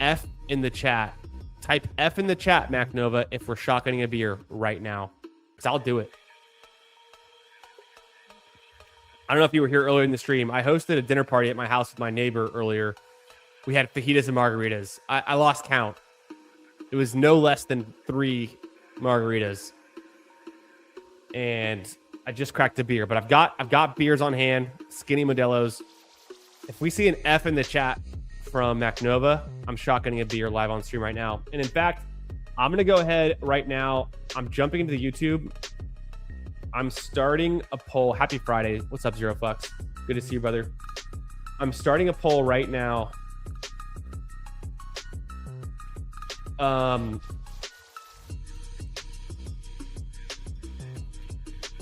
F in the chat. Type F in the chat, Mac Nova, if we're shotgunning a beer right now, because I'll do it. I don't know if you were here earlier in the stream. I hosted a dinner party at my house with my neighbor earlier. We had fajitas and margaritas. I lost count. It was no less than 3 margaritas. And I just cracked a beer, but I've got beers on hand, skinny Modelo's. If we see an F in the chat from MacNova. I'm shotgunning a beer live on stream right now. And in fact, I'm going to go ahead right now. I'm jumping into the YouTube. I'm starting a poll. Happy Friday. What's up, Zero Fucks? Good to see you, brother. I'm starting a poll right now.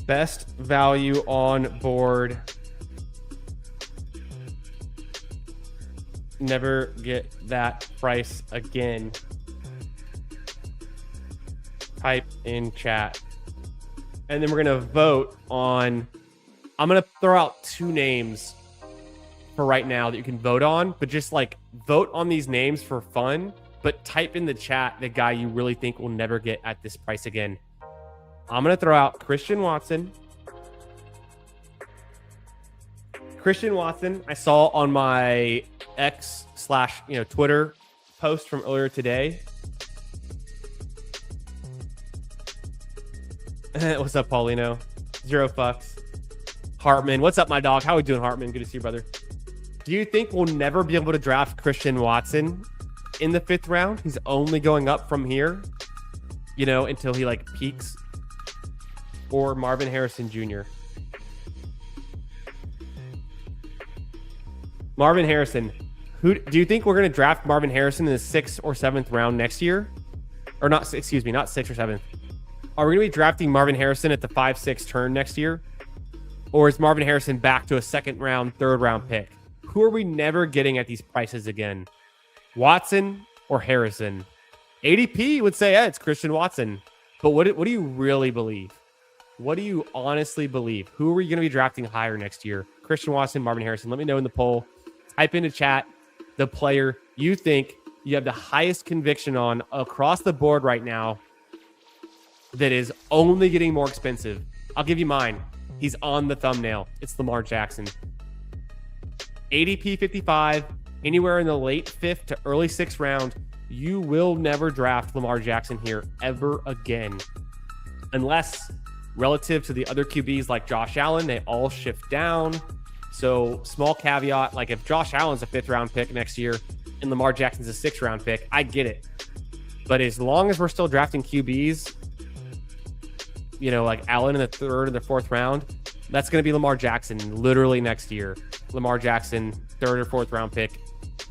Best value on board. Never get that price again. Type in chat. And then we're going to vote on... I'm going to throw out 2 names for right now that you can vote on. But just like vote on these names for fun. But type in the chat the guy you really think will never get at this price again. I'm going to throw out Christian Watson. Christian Watson, I saw on my X/Twitter post from earlier today. What's up, Paulino? Zero Fucks. Hartman, what's up, my dog? How are we doing, Hartman? Good to see you, brother. Do you think we'll never be able to draft Christian Watson in the 5th round? He's only going up from here, until he like peaks. Or Marvin Harrison Jr. Marvin Harrison. Who do you think we're going to draft Marvin Harrison in the 6th or 7th round next year? Or not, excuse me, not 6th or 7th. Are we going to be drafting Marvin Harrison at the 5-6 turn next year? Or is Marvin Harrison back to a 2nd round, 3rd round pick? Who are we never getting at these prices again? Watson or Harrison? ADP would say, it's Christian Watson. But what do you really believe? What do you honestly believe? Who are we going to be drafting higher next year? Christian Watson, Marvin Harrison. Let me know in the poll. Type into chat the player you think you have the highest conviction on across the board right now that is only getting more expensive. I'll give you mine. He's on the thumbnail. It's Lamar Jackson. ADP 55, anywhere in the late 5th to early 6th round. You will never draft Lamar Jackson here ever again. Unless, relative to the other QBs like Josh Allen, they all shift down. So small caveat, like if Josh Allen's a 5th round pick next year and Lamar Jackson's a 6th round pick, I get it. But as long as we're still drafting QBs, like Allen in the 3rd or the 4th round, that's going to be Lamar Jackson literally next year. Lamar Jackson, 3rd or 4th round pick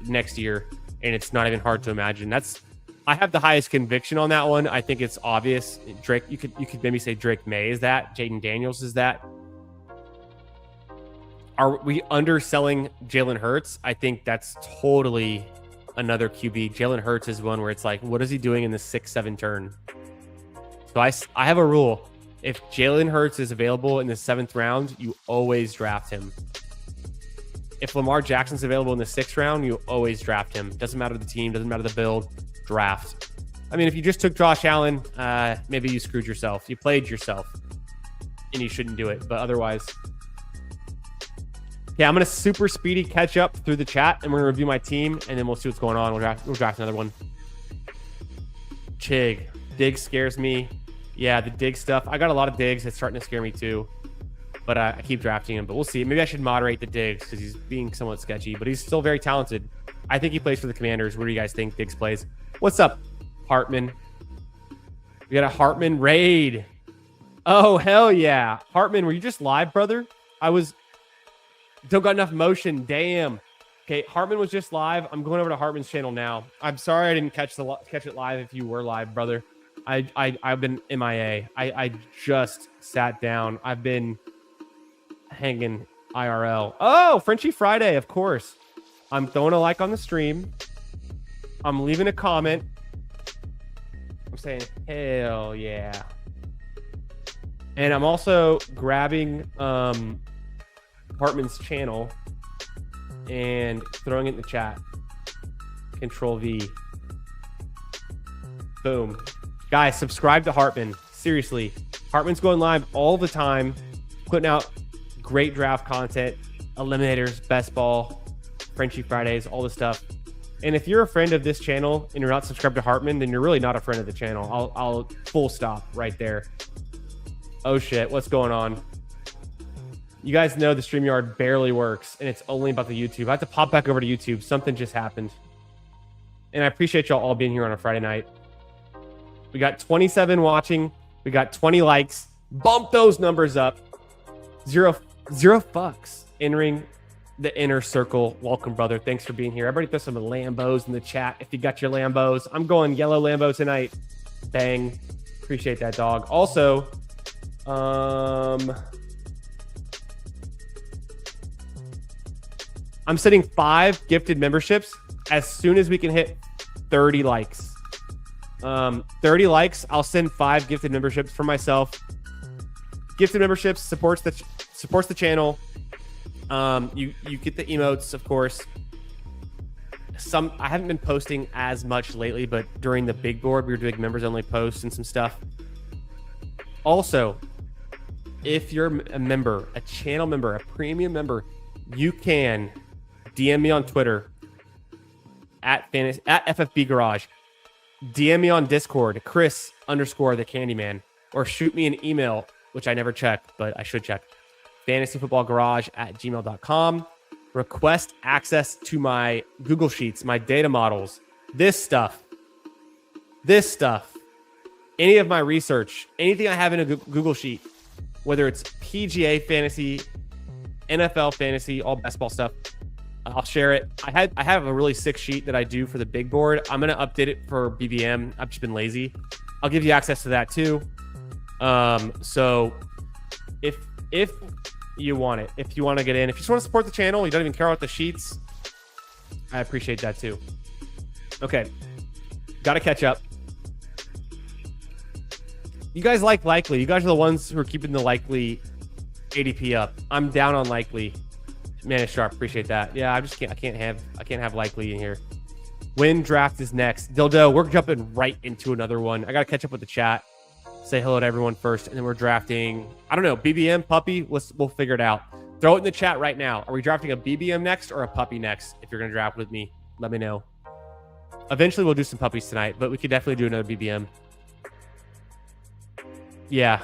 next year. And it's not even hard to imagine. I have the highest conviction on that one. I think it's obvious. Drake, you could maybe say Drake May is that. Jaden Daniels is that. Are we underselling Jalen Hurts? I think that's totally another QB. Jalen Hurts is one where it's like, what is he doing in the 6-7 turn? So I have a rule. If Jalen Hurts is available in the 7th round, you always draft him. If Lamar Jackson's available in the 6th round, you always draft him. Doesn't matter the team, doesn't matter the build, draft. I mean, if you just took Josh Allen, maybe you screwed yourself. You played yourself, and you shouldn't do it. But otherwise, yeah, I'm going to super speedy catch up through the chat, and we're going to review my team, and then we'll see what's going on. We'll draft another one. Chig. Diggs scares me. Yeah, the Diggs stuff. I got a lot of Diggs. It's starting to scare me too. But I keep drafting him. But we'll see. Maybe I should moderate the Diggs because he's being somewhat sketchy. But he's still very talented. I think he plays for the Commanders. Where do you guys think Diggs plays? What's up, Hartman? We got a Hartman raid. Oh, hell yeah. Hartman, were you just live, brother? Don't got enough motion. Damn. Okay, Hartman was just live. I'm going over to Hartman's channel now. I'm sorry I didn't catch it live if you were live, brother. I've been MIA. I just sat down. I've been hanging IRL. Oh, Frenchie Friday, of course. I'm throwing a like on the stream. I'm leaving a comment. I'm saying, hell yeah. And I'm also grabbing Hartman's channel and throwing it in the chat. Control V. Boom. Guys, subscribe to Hartman. Seriously. Hartman's going live all the time, putting out great draft content, eliminators, best ball, Frenchie Fridays, all this stuff. And if you're a friend of this channel and you're not subscribed to Hartman, then you're really not a friend of the channel. I'll full stop right there. Oh shit, what's going on? You guys know the StreamYard barely works, and it's only about the YouTube. I have to pop back over to YouTube. Something just happened. And I appreciate y'all all being here on a Friday night. We got 27 watching. We got 20 likes. Bump those numbers up. Zero fucks entering the inner circle. Welcome, brother. Thanks for being here. Everybody throw some Lambos in the chat if you got your Lambos. I'm going yellow Lambo tonight. Bang. Appreciate that, dog. Also, I'm setting 5 gifted memberships as soon as we can hit 30 likes. 30 likes, I'll send 5 gifted memberships for myself. Gifted memberships supports the channel. You get the emotes, of course. I haven't been posting as much lately, but during the big board, we were doing members only posts and some stuff. Also, if you're a member, a channel member, a premium member, you can DM me on Twitter at FFB Garage. DM me on Discord, Chris_the Candyman, or shoot me an email, which I never check, but I should check. fantasyfootballgarage@gmail.com. Request access to my Google Sheets, my data models, this stuff, any of my research, anything I have in a Google Sheet, whether it's PGA fantasy, NFL fantasy, all basketball stuff, I'll share it. I have a really sick sheet that I do for the big board. I'm going to update it for BBM. I've just been lazy. I'll give you access to that too. So if you want it, if you want to get in, if you just want to support the channel, you don't even care about the sheets, I appreciate that too. Okay. Got to catch up. You guys like Likely. You guys are the ones who are keeping the Likely ADP up. I'm down on Likely. Man, it's sharp. Appreciate that. Yeah, I can't have Likely in here. When draft is next, Dildo, we're jumping right into another one. I gotta catch up with the chat. Say hello to everyone first, and then we're drafting. I don't know, BBM, puppy. We'll figure it out. Throw it in the chat right now. Are we drafting a BBM next or a puppy next? If you're gonna draft with me, let me know. Eventually, we'll do some puppies tonight, but we could definitely do another BBM. Yeah.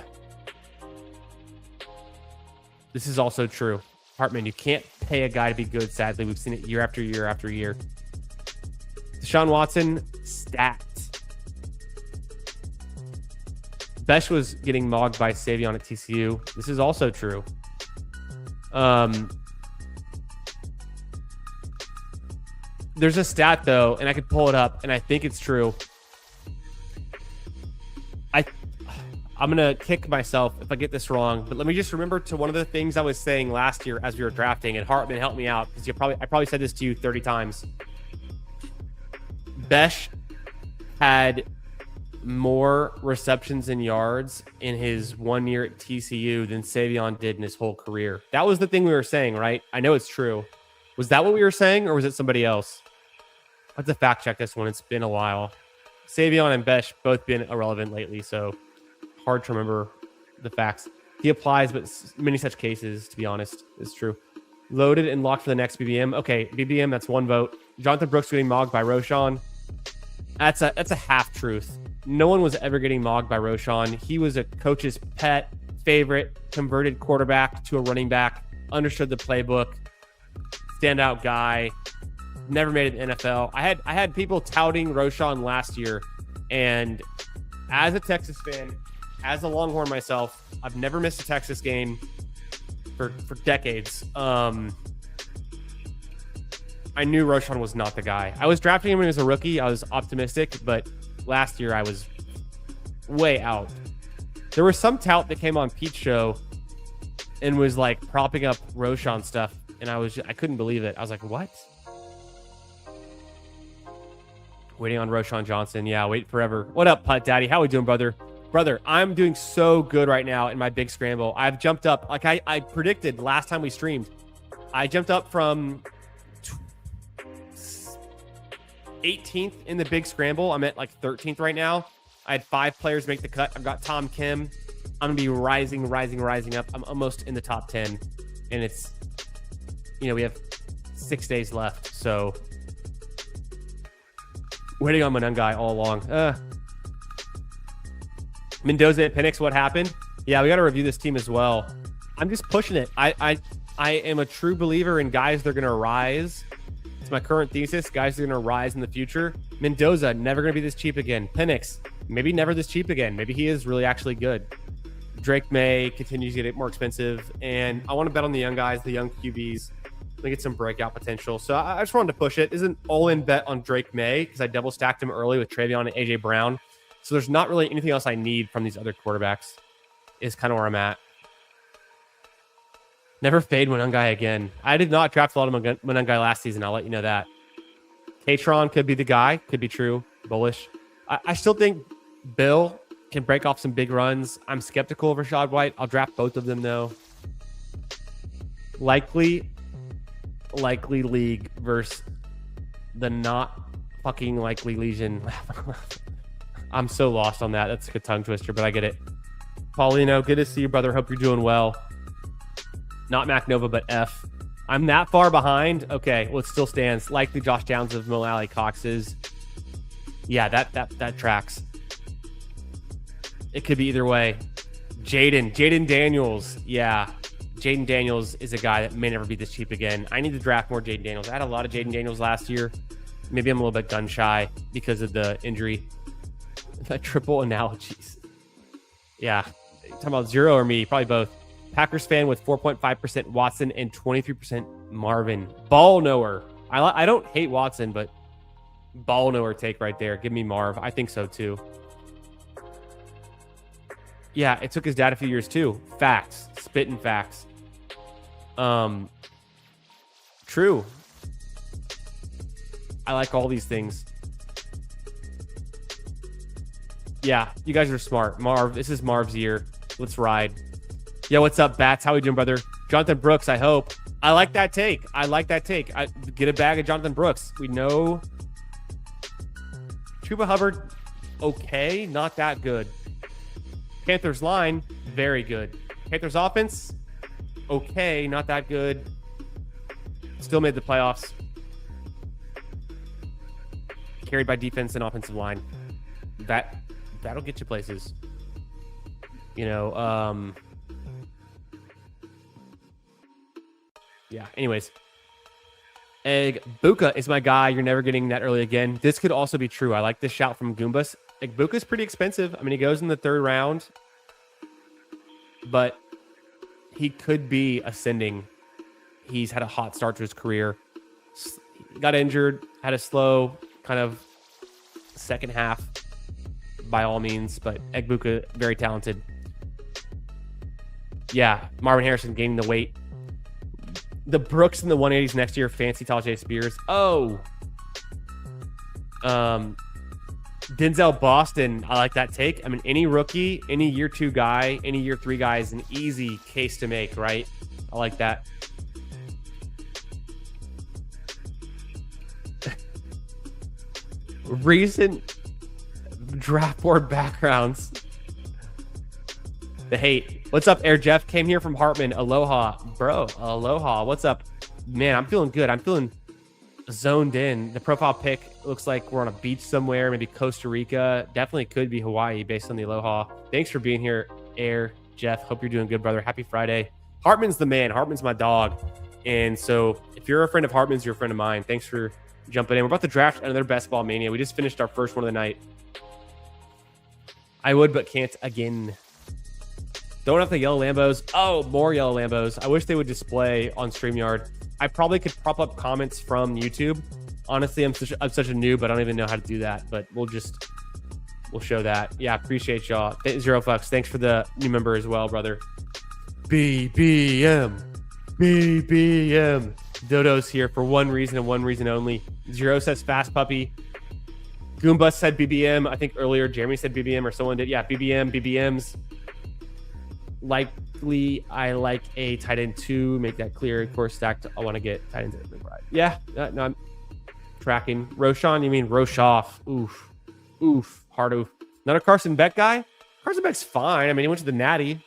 This is also true. Hartman, you can't pay a guy to be good, sadly. We've seen it year after year after year. Deshaun Watson, stat. Besh was getting mogged by Savion at TCU. This is also true. There's a stat, though, and I could pull it up, and I think it's true. I'm going to kick myself if I get this wrong, but let me just remember to one of the things I was saying last year as we were drafting, and Hartman helped me out because I probably said this to you 30 times. Besh had more receptions and yards in his 1 year at TCU than Savion did in his whole career. That was the thing we were saying, right? I know it's true. Was that what we were saying, or was it somebody else? I have to fact check this one. It's been a while. Savion and Besh both been irrelevant lately, so hard to remember the facts. He applies, but many such cases, to be honest, is true. Loaded and locked for the next BBM. Okay, BBM, that's 1 vote. Jonathan Brooks getting mogged by Roschon. That's a half truth. No one was ever getting mogged by Roschon. He was a coach's pet, favorite, converted quarterback to a running back, understood the playbook, standout guy, never made an NFL. I had people touting Roschon last year, and as a Texas fan, as a Longhorn myself, I've never missed a Texas game for decades. I knew Roschon was not the guy. I was drafting him when he was a rookie. I was optimistic, but last year I was way out. There was some tout that came on Pete's show and was like propping up Roschon stuff, and I couldn't believe it. I was like, what? Waiting on Roschon Johnson. Yeah, wait forever. What up, Putt Daddy? How we doing, brother? Brother, I'm doing so good right now in my big scramble. I've jumped up, like I predicted last time we streamed. I jumped up from 18th in the big scramble. I'm at like 13th right now. I had 5 players make the cut. I've got Tom Kim. I'm going to be rising up. I'm almost in the top 10. And it's, we have 6 days left. So waiting on Monungai all along. Mendoza at Penix, what happened? Yeah, we got to review this team as well. I'm just pushing it. I am a true believer in guys that are going to rise. It's my current thesis. Guys are going to rise in the future. Mendoza, never going to be this cheap again. Penix, maybe never this cheap again. Maybe he is really actually good. Drake May continues to get more expensive. And I want to bet on the young guys, the young QBs. I think it's some breakout potential. So I just wanted to push it. Isn't all-in bet on Drake May because I double stacked him early with Travion and AJ Brown. So there's not really anything else I need from these other quarterbacks is kind of where I'm at. Never fade Monangai again. I did not draft a lot of Monangai last season. I'll let you know that. Katron could be the guy. Could be true. Bullish. I still think Bill can break off some big runs. I'm skeptical of Rachaad White. I'll draft both of them, though. Likely league versus the not fucking likely Legion. I'm so lost on that. That's a good tongue twister, but I get it. Paulino, good to see you, brother. Hope you're doing well. Not Mac Nova, but F. I'm that far behind. Okay, well, it still stands. Likely Josh Downs of Mo Cox's. Yeah, that tracks. It could be either way. Jaden Daniels. Yeah, Jaden Daniels is a guy that may never be this cheap again. I need to draft more Jaden Daniels. I had a lot of Jaden Daniels last year. Maybe I'm a little bit gun shy because of the injury. The triple analogies. Yeah, talking about Zero or me, probably both. Packers fan with 4.5% Watson and 23% Marvin. Ball knower. I don't hate Watson, but ball knower take right there. Give me Marv. I think so too. Yeah, it took his dad a few years too. Facts. Spitting facts. True. I like all these things. Yeah, you guys are smart. Marv, this is Marv's year. Let's ride. Yeah, what's up, Bats? How we doing, brother? Jonathan Brooks, I hope. I like that take. Get a bag of Jonathan Brooks. We know Chuba Hubbard, okay, not that good. Panthers line, very good. Panthers offense, okay, not that good. Still made the playoffs. Carried by defense and offensive line. That'll get you places. You know, yeah, anyways. Egbuka is my guy. You're never getting that early again. This could also be true. I like this shout from Goombas. Egbuka's pretty expensive. I mean, he goes in the third round, but he could be ascending. He's had a hot start to his career. Got injured, had a slow kind of second half by all means, but Egbuka, very talented. Yeah, Marvin Harrison gaining the weight. The Brooks in the 180s next year. Fancy Tajay Spears. Oh. Denzel Boston. I like that take. I mean, any rookie, any year 2 guy, any year 3 guy is an easy case to make, right? I like that. Recent draft board backgrounds. The hate. What's up, Air Jeff? Came here from Hartman. Aloha. Bro, aloha. What's up? Man, I'm feeling good. I'm feeling zoned in. The profile pic looks like we're on a beach somewhere, maybe Costa Rica. Definitely could be Hawaii based on the aloha. Thanks for being here, Air Jeff. Hope you're doing good, brother. Happy Friday. Hartman's the man. Hartman's my dog. And so if you're a friend of Hartman's, you're a friend of mine. Thanks for jumping in. We're about to draft another Best Ball Mania. We just finished our first one of the night. I would, but can't again. Don't have the yellow Lambos. Oh, more yellow Lambos. I wish they would display on StreamYard. I probably could prop up comments from YouTube. Honestly, I'm such a noob. I don't even know how to do that, but we'll show that. Yeah, appreciate y'all. Zero Fucks. Thanks for the new member as well, brother. BBM. Dodo's here for one reason and one reason only. Zero says Fast Puppy. Goombus said BBM. I think earlier Jeremy said BBM or someone did. Yeah, BBMs. Likely, I like a tight end 2. Make that clear. Of course, stacked. I want to get tight ends. Yeah, no, I'm tracking. Roshan, you mean Roshoff? Oof, hard oof. Not a Carson Beck guy? Carson Beck's fine. I mean, he went to the Natty.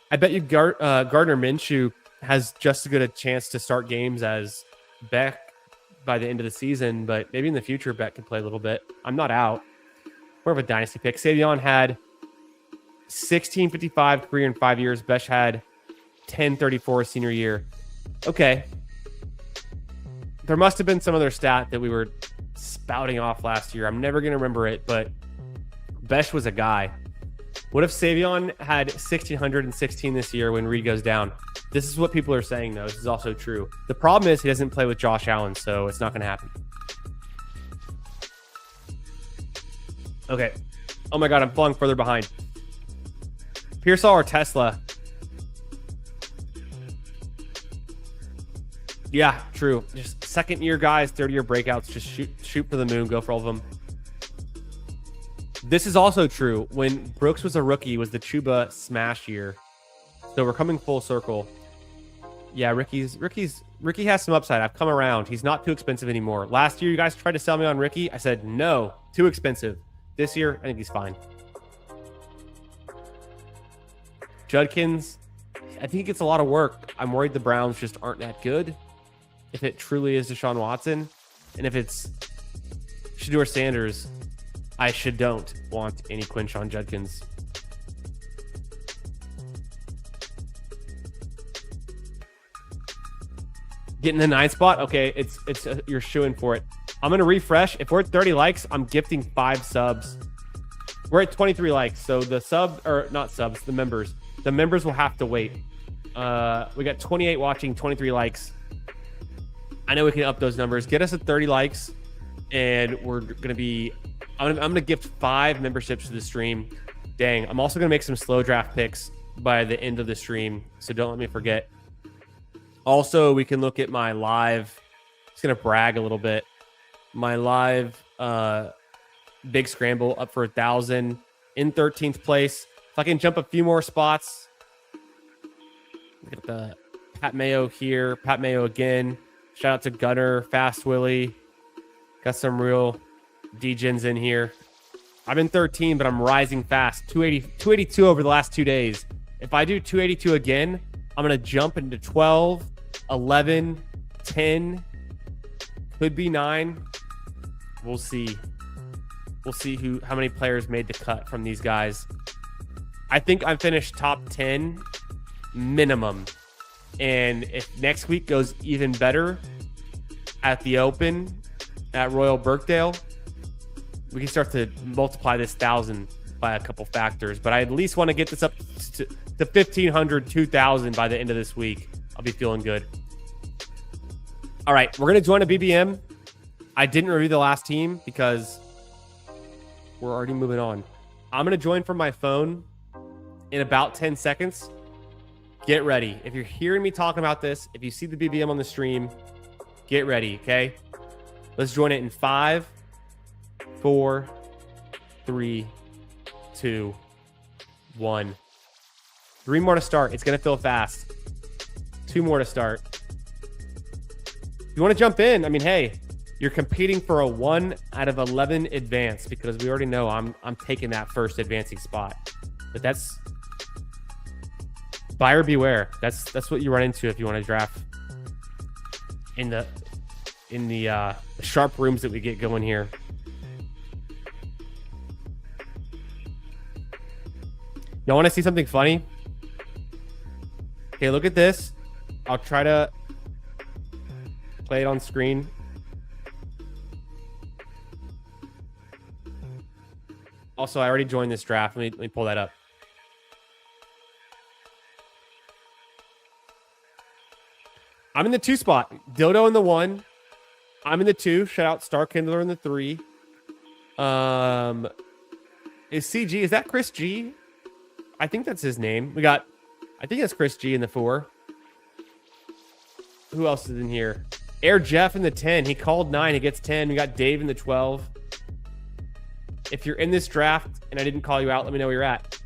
I bet you Gardner Minshew has just as good a chance to start games as Beck by the end of the season, but maybe in the future Beck can play a little bit. I'm not out. More of a dynasty pick. Savion had 1655 career in 5 years. Besh had 10.34 senior year. Okay. There must have been some other stat that we were spouting off last year. I'm never going to remember it, but Besh was a guy. What if Savion had 1,616 this year when Reed goes down? This is what people are saying, though. This is also true. The problem is he doesn't play with Josh Allen, so it's not going to happen. Okay. Oh my God, I'm falling further behind. Pearsall or Tesla? Yeah, true. Just second-year guys, third-year breakouts. Just shoot for the moon. Go for all of them. This is also true. When Brooks was a rookie, was the Chuba smash year. So we're coming full circle. Yeah, Ricky has some upside. I've come around. He's not too expensive anymore. Last year, you guys tried to sell me on Ricky. I said, no, too expensive. This year, I think he's fine. Judkins, I think he gets a lot of work. I'm worried the Browns just aren't that good. If it truly is Deshaun Watson, and if it's Shedeur Sanders, I don't want any Quinshon Judkins. Getting the 9 spot? Okay, it's you're shooing for it. I'm going to refresh. If we're at 30 likes, I'm gifting 5 subs. We're at 23 likes, so the the members. The members will have to wait. We got 28 watching, 23 likes. I know we can up those numbers. Get us at 30 likes, and we're going to be... I'm going to gift 5 memberships to the stream. Dang, I'm also going to make some slow draft picks by the end of the stream, so don't let me forget. Also, we can look at my live. Just going to brag a little bit. My live big scramble up for 1,000 in 13th place. If I can jump a few more spots. Look at the Pat Mayo here. Pat Mayo again. Shout out to Gunner, Fast Willie. Got some real D-gens in here. I'm in 13, but I'm rising fast. 282 over the last 2 days. If I do 282 again, I'm going to jump into 12, 11, 10. Could be 9. We'll see. We'll see how many players made the cut from these guys. I think I finished top 10 minimum. And if next week goes even better at the Open at Royal Birkdale, we can start to multiply this 1,000 by a couple factors. But I at least want to get this up to 1,500, 2,000 by the end of this week. I'll be feeling good. All right, we're going to join a BBM. I didn't review the last team because we're already moving on. I'm going to join from my phone in about 10 seconds. Get ready. If you're hearing me talking about this, if you see the BBM on the stream, get ready, okay? Let's join it in 5, 4, 3, 2, 1. 3 more to start. It's going to feel fast. 2 more to start. If you want to jump in, I mean, hey, you're competing for a 1 out of 11 advance because we already know I'm taking that first advancing spot. But that's buyer beware. That's what you run into if you want to draft in the sharp rooms that we get going here. Y'all want to see something funny? Okay, look at this. I'll try to play it on screen. Also, I already joined this draft. Let me pull that up. I'm in the 2 spot. Dodo in the 1. I'm in the 2. Shout out Star Kindler in the 3. Is CG? Is that Chris G? I think that's his name. I think that's Chris G in the 4. Who else is in here? Air Jeff in the 10. He called 9. He gets 10. We got Dave in the 12. If you're in this draft and I didn't call you out, let me know where you're at.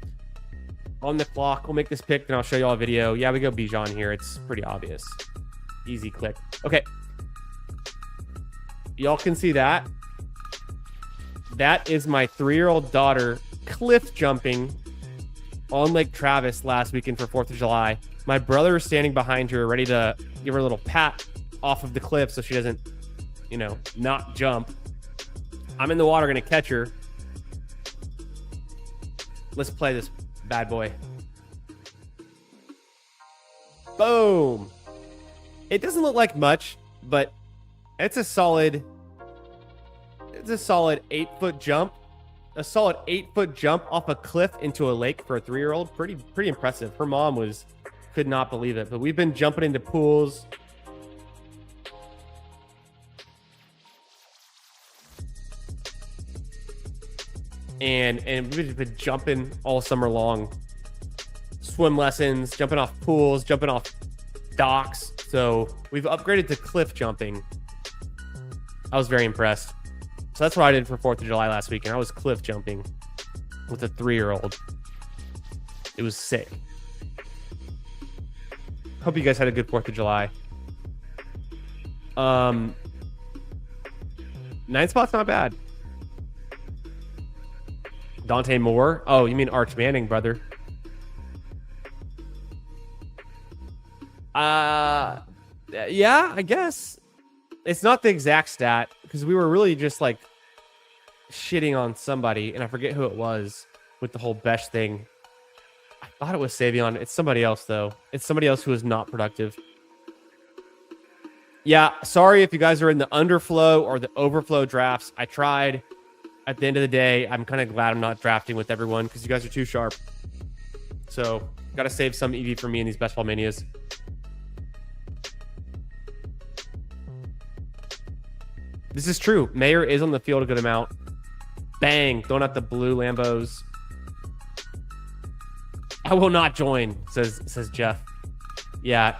On the clock, we'll make this pick, then I'll show you all a video. Yeah, we go Bijan here. It's pretty obvious. Easy click. Okay. Y'all can see that. That is my 3-year-old daughter cliff jumping on Lake Travis last weekend for 4th of July. My brother is standing behind her, ready to give her a little pat off of the cliff so she doesn't, not jump. I'm in the water, going to catch her. Let's play this bad boy. Boom. It doesn't look like much, but it's a solid 8-foot jump. A solid 8-foot jump off a cliff into a lake for a 3-year-old. Pretty impressive. Her mom could not believe it. But we've been jumping into pools. And we've been jumping all summer long. Swim lessons, jumping off pools, jumping off docks. So we've upgraded to cliff jumping. I was very impressed. So that's what I did for 4th of July last weekend. I was cliff jumping with a 3-year-old. It was sick. Hope you guys had a good 4th of July. 9 spot's not bad. Dante Moore. Oh, you mean Arch Manning, brother. Yeah, I guess. It's not the exact stat because we were really just like shitting on somebody, and I forget who it was with the whole Besh thing. I thought it was Savion. It's somebody else, though. It's somebody else who is not productive. Yeah, sorry if you guys are in the underflow or the overflow drafts. I tried. At the end of the day, I'm kind of glad I'm not drafting with everyone because you guys are too sharp. So, got to save some EV for me in these Best Ball Manias. This is true. Mayer is on the field a good amount. Bang. Throwing out the blue Lambos. I will not join, says Jeff. Yeah.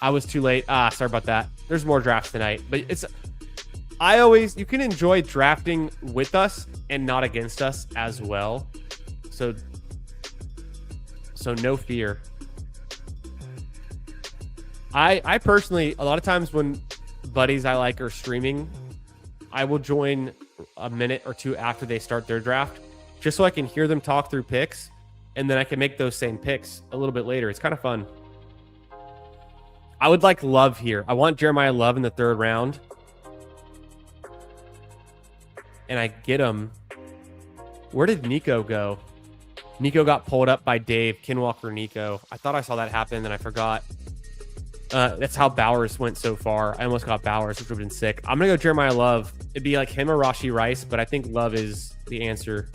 I was too late. Sorry about that. There's more drafts tonight. But you can enjoy drafting with us and not against us as well. So no fear. I personally, a lot of times when buddies I like are streaming, I will join a minute or two after they start their draft just so I can hear them talk through picks, and then I can make those same picks a little bit later. It's kind of fun. I would like Love here. I want Jeremiah Love in the 3rd round. And I get him. Where did Nico go? Nico got pulled up by Dave. Kinwalker Nico. I thought I saw that happen, and I forgot. That's how Bowers went so far. I almost got Bowers, which would have been sick. I'm going to go Jeremiah Love. It'd be like him or Rashee Rice, but I think Love is the answer.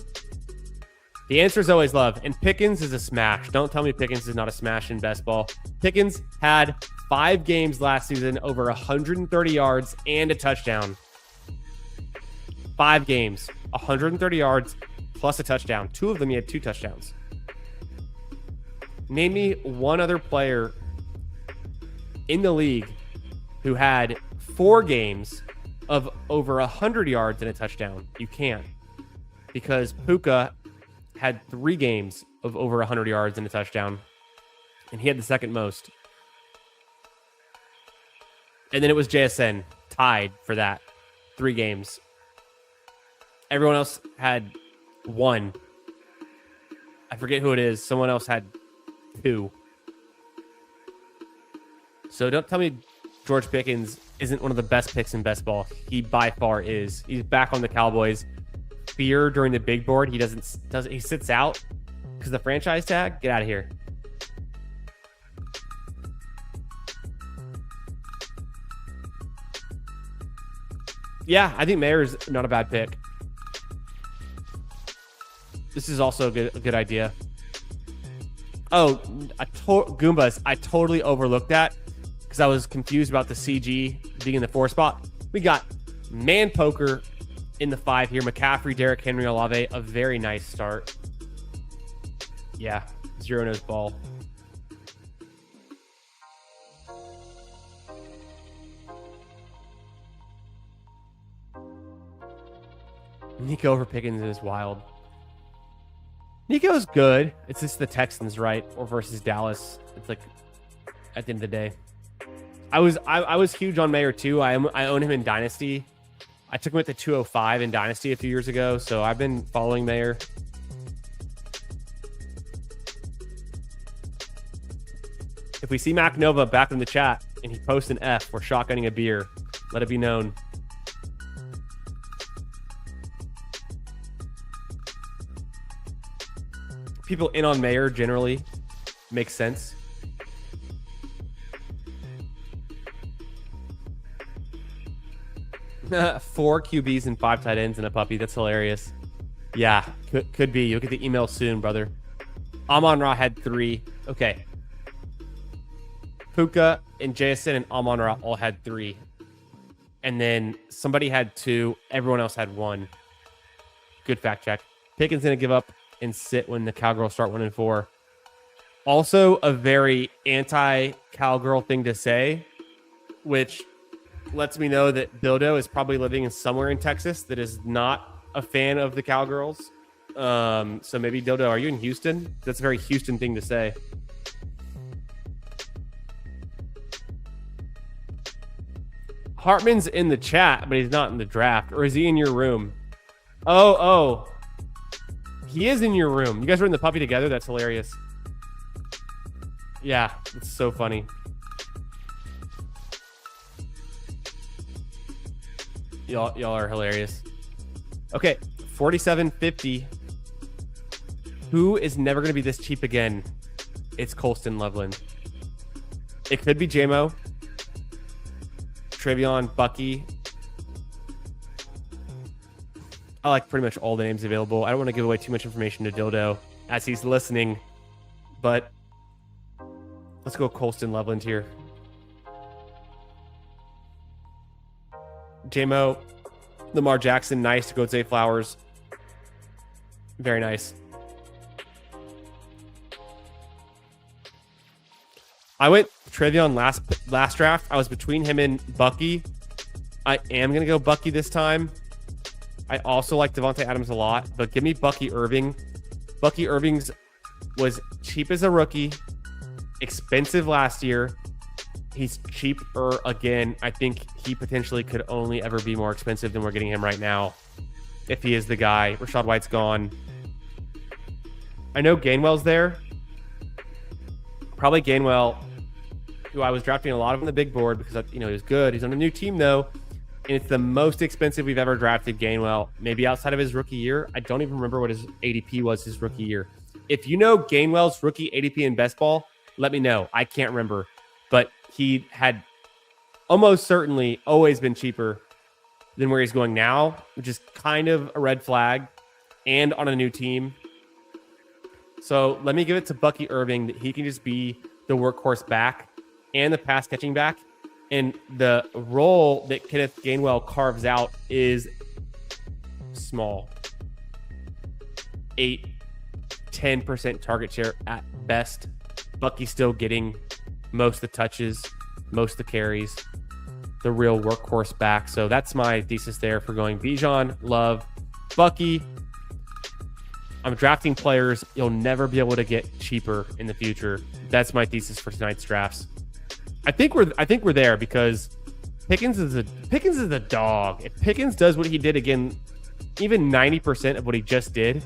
The answer is always Love. And Pickens is a smash. Don't tell me Pickens is not a smash in best ball. Pickens had 5 games last season, over 130 yards and a touchdown. 5 games, 130 yards plus a touchdown. 2 of them, he had 2 touchdowns. Name me one other player in the league who had 4 games of over 100 yards and a touchdown. You can't, because Puka had 3 games of over 100 yards and a touchdown, and he had the second most. And then it was JSN tied for that. 3 games. Everyone else had 1. I forget who it is. Someone else had 2. So don't tell me George Pickens isn't one of the best picks in best ball. He by far is. He's back on the Cowboys. Fear during the big board. He sits out because the franchise tag. Get out of here. Yeah, I think Mayer's not a bad pick. This is also a good idea. Oh, Goombas, I totally overlooked that because I was confused about the CG being in the 4 spot. We got Man Poker in the 5 here. McCaffrey, Derrick Henry, Olave. A very nice start. Yeah, 0-nose ball. Nico over Pickens is wild. Nico's good. It's just the Texans, right? Or versus Dallas. It's like at the end of the day. I was huge on Mayer too. I own him in Dynasty. I took him at the 205 in Dynasty a few years ago, so I've been following Mayer. If we see Mac Nova back in the chat and he posts an F, we're shotgunning a beer. Let it be known. People in on Mayer generally makes sense. 4 QBs and 5 tight ends and a puppy. That's hilarious. Yeah, could be. You'll get the email soon, brother. Amon-Ra had 3. Okay. Puka and JSN and Amon-Ra all had 3. And then somebody had 2. Everyone else had 1. Good fact check. Pickens going to give up and sit when the Cowgirls start 1-4. Also, a very anti-Cowgirl thing to say, which lets me know that Dildo is probably living in somewhere in Texas that is not a fan of the Cowgirls. So maybe, Dildo, are you in Houston? That's a very Houston thing to say. Hartman's in the chat, but he's not in the draft. Or is he in your room? Oh. He is in your room. You guys were in the puppy together? That's hilarious. Yeah, it's so funny. Y'all are hilarious. Okay, 47.50. Who is never going to be this cheap again? It's Colston Loveland. It could be JMO, Trevion, Bucky. I like pretty much all the names available. I don't want to give away too much information to Dildo as he's listening, but let's go Colston Loveland here. JMO, Lamar Jackson, nice. To go Zay Flowers, very nice. I went Trevion last draft. I was between him and Bucky. I am going to go Bucky this time. I also like Devontae Adams a lot, but give me Bucky Irving. Bucky Irving's was cheap as a rookie, expensive last year. He's cheaper again. I think he potentially could only ever be more expensive than we're getting him right now, if he is the guy. Rachaad White's gone. I know Gainwell's there. Probably Gainwell, who I was drafting a lot of on the big board because, he was good. He's on a new team, though. And it's the most expensive we've ever drafted Gainwell, maybe outside of his rookie year. I don't even remember what his ADP was his rookie year. If you know Gainwell's rookie ADP in best ball, let me know. I can't remember. But he had almost certainly always been cheaper than where he's going now, which is kind of a red flag, and on a new team. So let me give it to Bucky Irving that he can just be the workhorse back and the pass catching back. And the role that Kenneth Gainwell carves out is small. 8-10% target share at best. Bucky's still getting most of the touches, most of the carries, the real workhorse back. So that's my thesis there for going Bijan, Love, Bucky. I'm drafting players you'll never be able to get cheaper in the future. That's my thesis for tonight's drafts. I think we're there because Pickens is a dog. If Pickens does what he did again, even 90% of what he just did,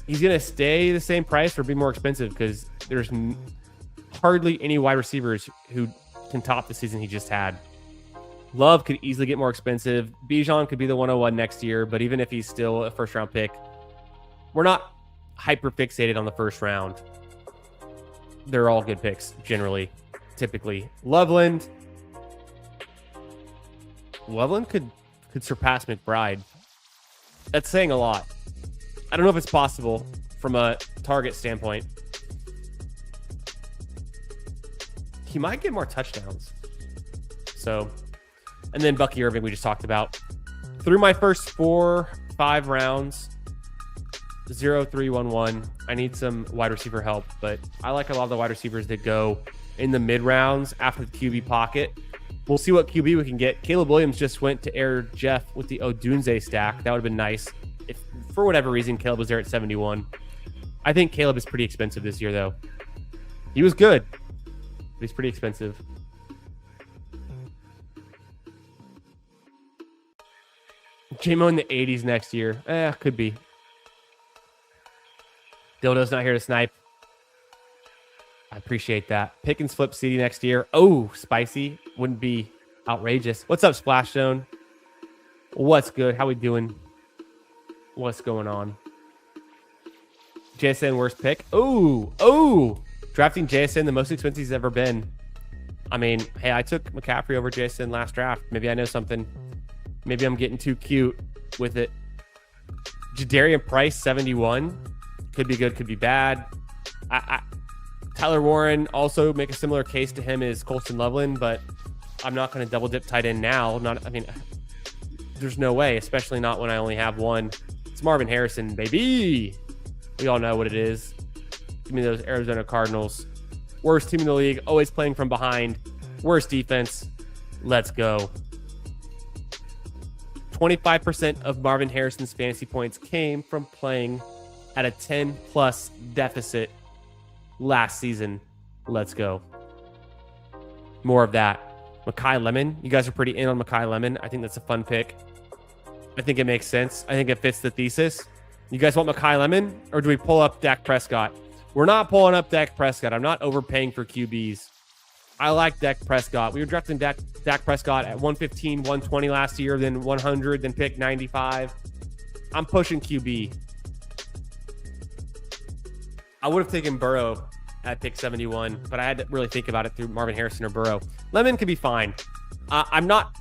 he's gonna stay the same price or be more expensive because there's hardly any wide receivers who can top the season he just had. Love could easily get more expensive. Bijan could be the 101 next year, but even if he's still a first round pick, we're not hyper fixated on the first round. They're all good picks, generally, typically. Loveland could surpass McBride. That's saying a lot. I don't know if it's possible from a target standpoint. He might get more touchdowns. So, and then Bucky Irving, we just talked about. Through my first 4-5 rounds, 0-3-1-1. I need some wide receiver help, but I like a lot of the wide receivers that go in the mid rounds after the QB pocket. We'll see what QB we can get. Caleb Williams just went to Air Jeff with the Odunze stack. That would have been nice. If for whatever reason Caleb was there at 71. I think Caleb is pretty expensive this year, though. He was good, but he's pretty expensive. JMO in the 80s next year. Could be. Dildo's not here to snipe. I appreciate that. Pickens flip CD next year. Oh, spicy. Wouldn't be outrageous. What's up, Splash Zone? What's good? How we doing? What's going on? JSN worst pick. Oh. Drafting JSN, the most expensive he's ever been. I mean, hey, I took McCaffrey over Jason last draft. Maybe I know something. Maybe I'm getting too cute with it. Jadarian Price, 71. Could be good, could be bad. Tyler Warren, also make a similar case to him as Colston Loveland, but I'm not going to double dip tight end now. There's no way, especially not when I only have one. It's Marvin Harrison, baby. We all know what it is. Give me those Arizona Cardinals. Worst team in the league, always playing from behind. Worst defense. Let's go. 25% of Marvin Harrison's fantasy points came from playing at a 10-plus deficit last season. Let's go. More of that. Makai Lemon. You guys are pretty in on Makai Lemon. I think that's a fun pick. I think it makes sense. I think it fits the thesis. You guys want Makai Lemon, or do we pull up Dak Prescott? We're not pulling up Dak Prescott. I'm not overpaying for QBs. I like Dak Prescott. We were drafting Dak Prescott at 115, 120 last year, then 100, then pick 95. I'm pushing QB. I would have taken Burrow at pick 71, but I had to really think about it through Marvin Harrison or Burrow. Lemon could be fine. I'm not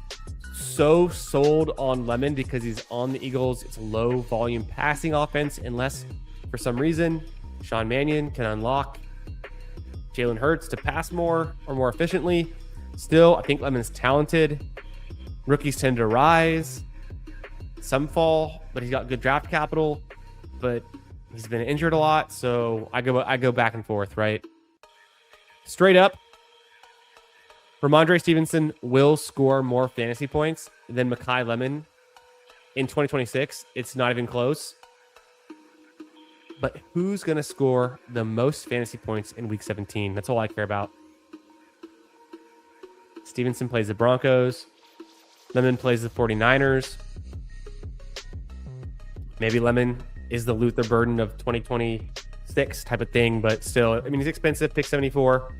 so sold on Lemon because he's on the Eagles. It's a low volume passing offense, unless for some reason Sean Mannion can unlock Jalen Hurts to pass more or more efficiently. Still, I think Lemon's talented. Rookies tend to rise. Some fall, but he's got good draft capital. But he's been injured a lot, so I go back and forth, right? Straight up, Ramondre Stevenson will score more fantasy points than Makai Lemon in 2026. It's not even close. But who's going to score the most fantasy points in Week 17? That's all I care about. Stevenson plays the Broncos. Lemon plays the 49ers. Maybe Lemon is the Luther Burden of 2026 type of thing, but still, I mean, he's expensive, pick 74.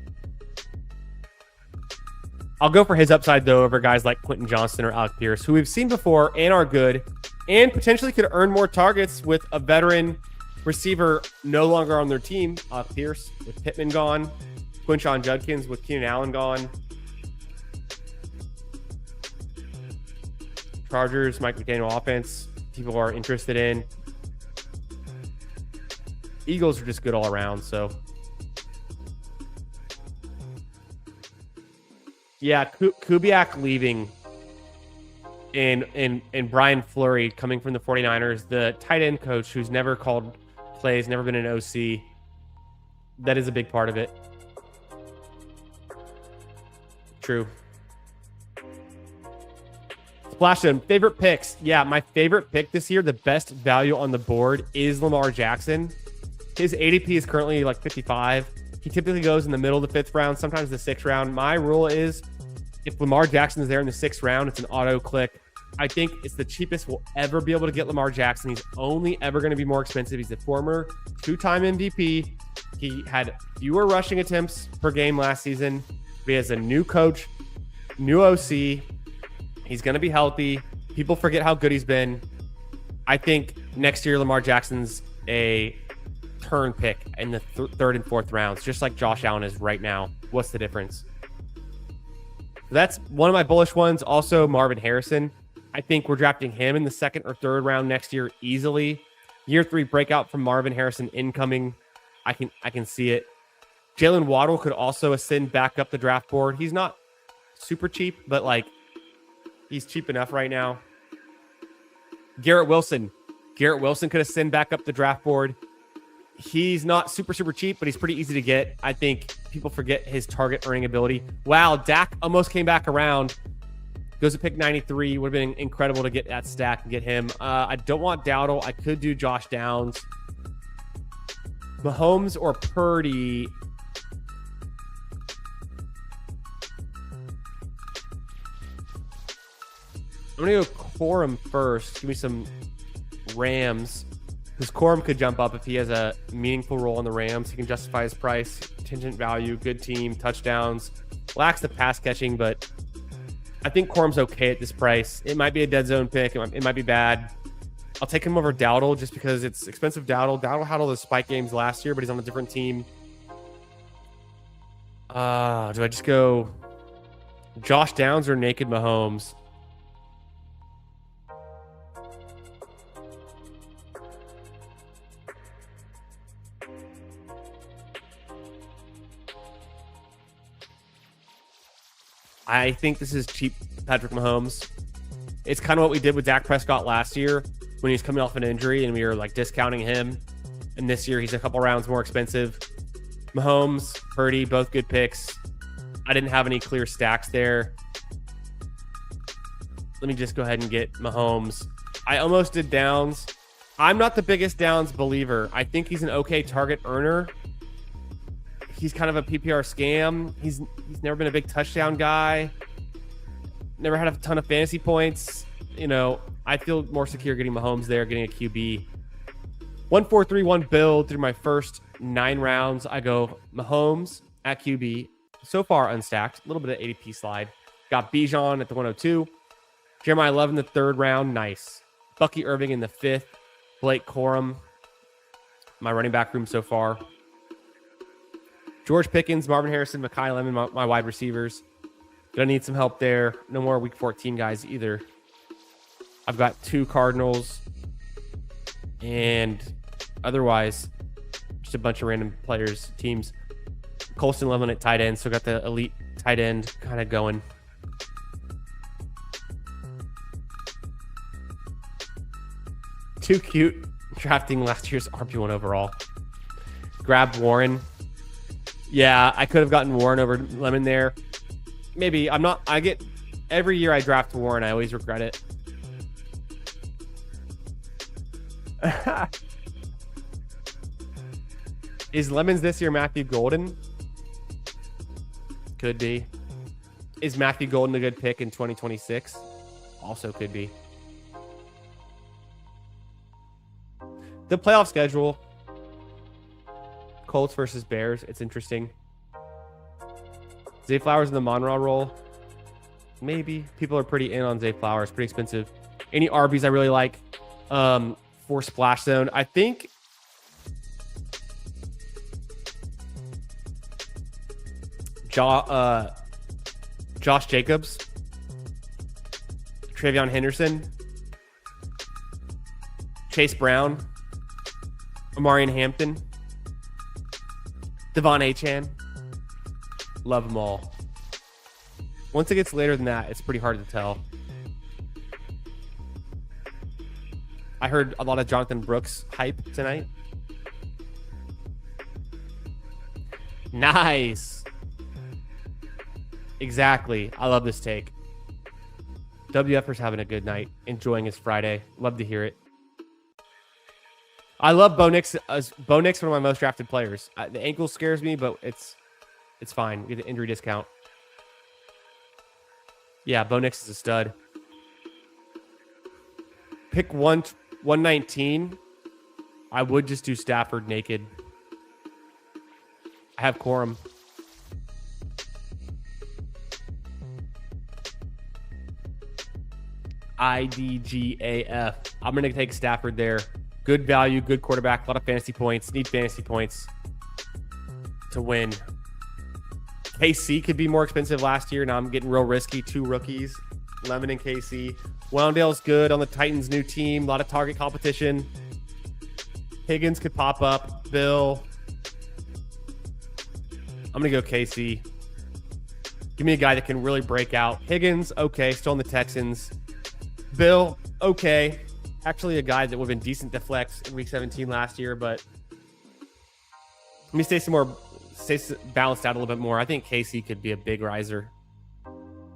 I'll go for his upside, though, over guys like Quentin Johnston or Alec Pierce, who we've seen before and are good, and potentially could earn more targets with a veteran receiver no longer on their team. Alec Pierce with Pittman gone. Quinshon Judkins with Keenan Allen gone. Chargers, Mike McDaniel offense, people are interested in. Eagles are just good all around, so. Yeah, Kubiak leaving and Brian Fleury coming from the 49ers, the tight end coach who's never called plays, never been an OC. That is a big part of it. True. Splash them. Favorite picks. Yeah, my favorite pick this year, the best value on the board, is Lamar Jackson. His ADP is currently like 55. He typically goes in the middle of the 5th round, sometimes the 6th round. My rule is if Lamar Jackson is there in the 6th round, it's an auto click. I think it's the cheapest we'll ever be able to get Lamar Jackson. He's only ever going to be more expensive. He's a former 2-time MVP. He had fewer rushing attempts per game last season. He has a new coach, new OC. He's going to be healthy. People forget how good he's been. I think next year Lamar Jackson's a turn pick in the 3rd and 4th rounds, just like Josh Allen is right now. What's the difference? That's one of my bullish ones. Also, Marvin Harrison. I think we're drafting him in the 2nd or 3rd round next year easily. Year 3 breakout from Marvin Harrison incoming. I can see it. Jalen Waddle could also ascend back up the draft board. He's not super cheap, but like he's cheap enough right now. Garrett Wilson. Garrett Wilson could ascend back up the draft board. He's not super cheap, but he's pretty easy to get. I think people forget his target earning ability. Wow, Dak almost came back around. Goes to pick 93. Would have been incredible to get that stack and get him. I don't want Dowdle. I could do Josh Downs. Mahomes or Purdy. I'm going to go Corum first. Give me some Rams. Because Corum could jump up if he has a meaningful role in the Rams. He can justify his price, contingent value, good team, touchdowns. Lacks the pass catching, but I think Corum's okay at this price. It might be a dead zone pick. It might be bad. I'll take him over Dowdle just because it's expensive Dowdle. Dowdle had all those spike games last year, but he's on a different team. Do I just go Josh Downs or naked Mahomes? I think this is cheap Patrick Mahomes. It's kind of what we did with Dak Prescott last year when he was coming off an injury and we were like discounting him. And this year he's a couple rounds more expensive. Mahomes, Purdy, both good picks. I didn't have any clear stacks there. Let me just go ahead and get Mahomes. I almost did Downs. I'm not the biggest Downs believer. I think he's an okay target earner. He's kind of a PPR scam. He's never been a big touchdown guy. Never had a ton of fantasy points. You know, I feel more secure getting Mahomes there, getting a QB. 1-4-3-1 build through my first 9 rounds. I go Mahomes at QB. So far unstacked. A little bit of ADP slide. Got Bijan at the 102. Jeremiah Love in the 3rd round. Nice. Bucky Irving in the 5th. Blake Corum. My running back room so far. George Pickens, Marvin Harrison, Mekhi Lemon, my wide receivers. Gonna need some help there. No more week 14 guys either. I've got 2 Cardinals. And otherwise, just a bunch of random players, teams. Colston Lemon at tight end. So got the elite tight end kind of going. Too cute drafting last year's RB1 overall. Grabbed Warren. Yeah, I could have gotten Warren over Lemon there. Maybe. Every year I draft Warren, I always regret it. Is Lemons this year Matthew Golden? Could be. Is Matthew Golden a good pick in 2026? Also could be. The playoff schedule. Colts versus Bears. It's interesting. Zay Flowers in the Monroe role. Maybe. People are pretty in on Zay Flowers. Pretty expensive. Any RBs I really like for Splash Zone. I think Josh Jacobs, Travion Henderson, Chase Brown, Amarian Hampton, Devon Achane. Love them all. Once it gets later than that, it's pretty hard to tell. I heard a lot of Jonathan Brooks hype tonight. Nice. Exactly. I love this take. WFer's having a good night, enjoying his Friday. Love to hear it. I love Bo Nix. Bo Nix, one of my most drafted players. The ankle scares me, but it's fine. We get the injury discount. Yeah, Bo Nix is a stud. Pick 119. I would just do Stafford naked. I have Corum. IDGAF. I'm going to take Stafford there. Good value, good quarterback, a lot of fantasy points. Need fantasy points to win. KC could be more expensive last year. Now I'm getting real risky. 2 rookies, Lemon and KC. Wandale's good on the Titans' new team. A lot of target competition. Higgins could pop up. Bill. I'm going to go KC. Give me a guy that can really break out. Higgins, okay, still in the Texans. Bill, okay. Actually a guy that would have been decent to flex in week 17 last year, but let me stay balanced out a little bit more. I think KC could be a big riser.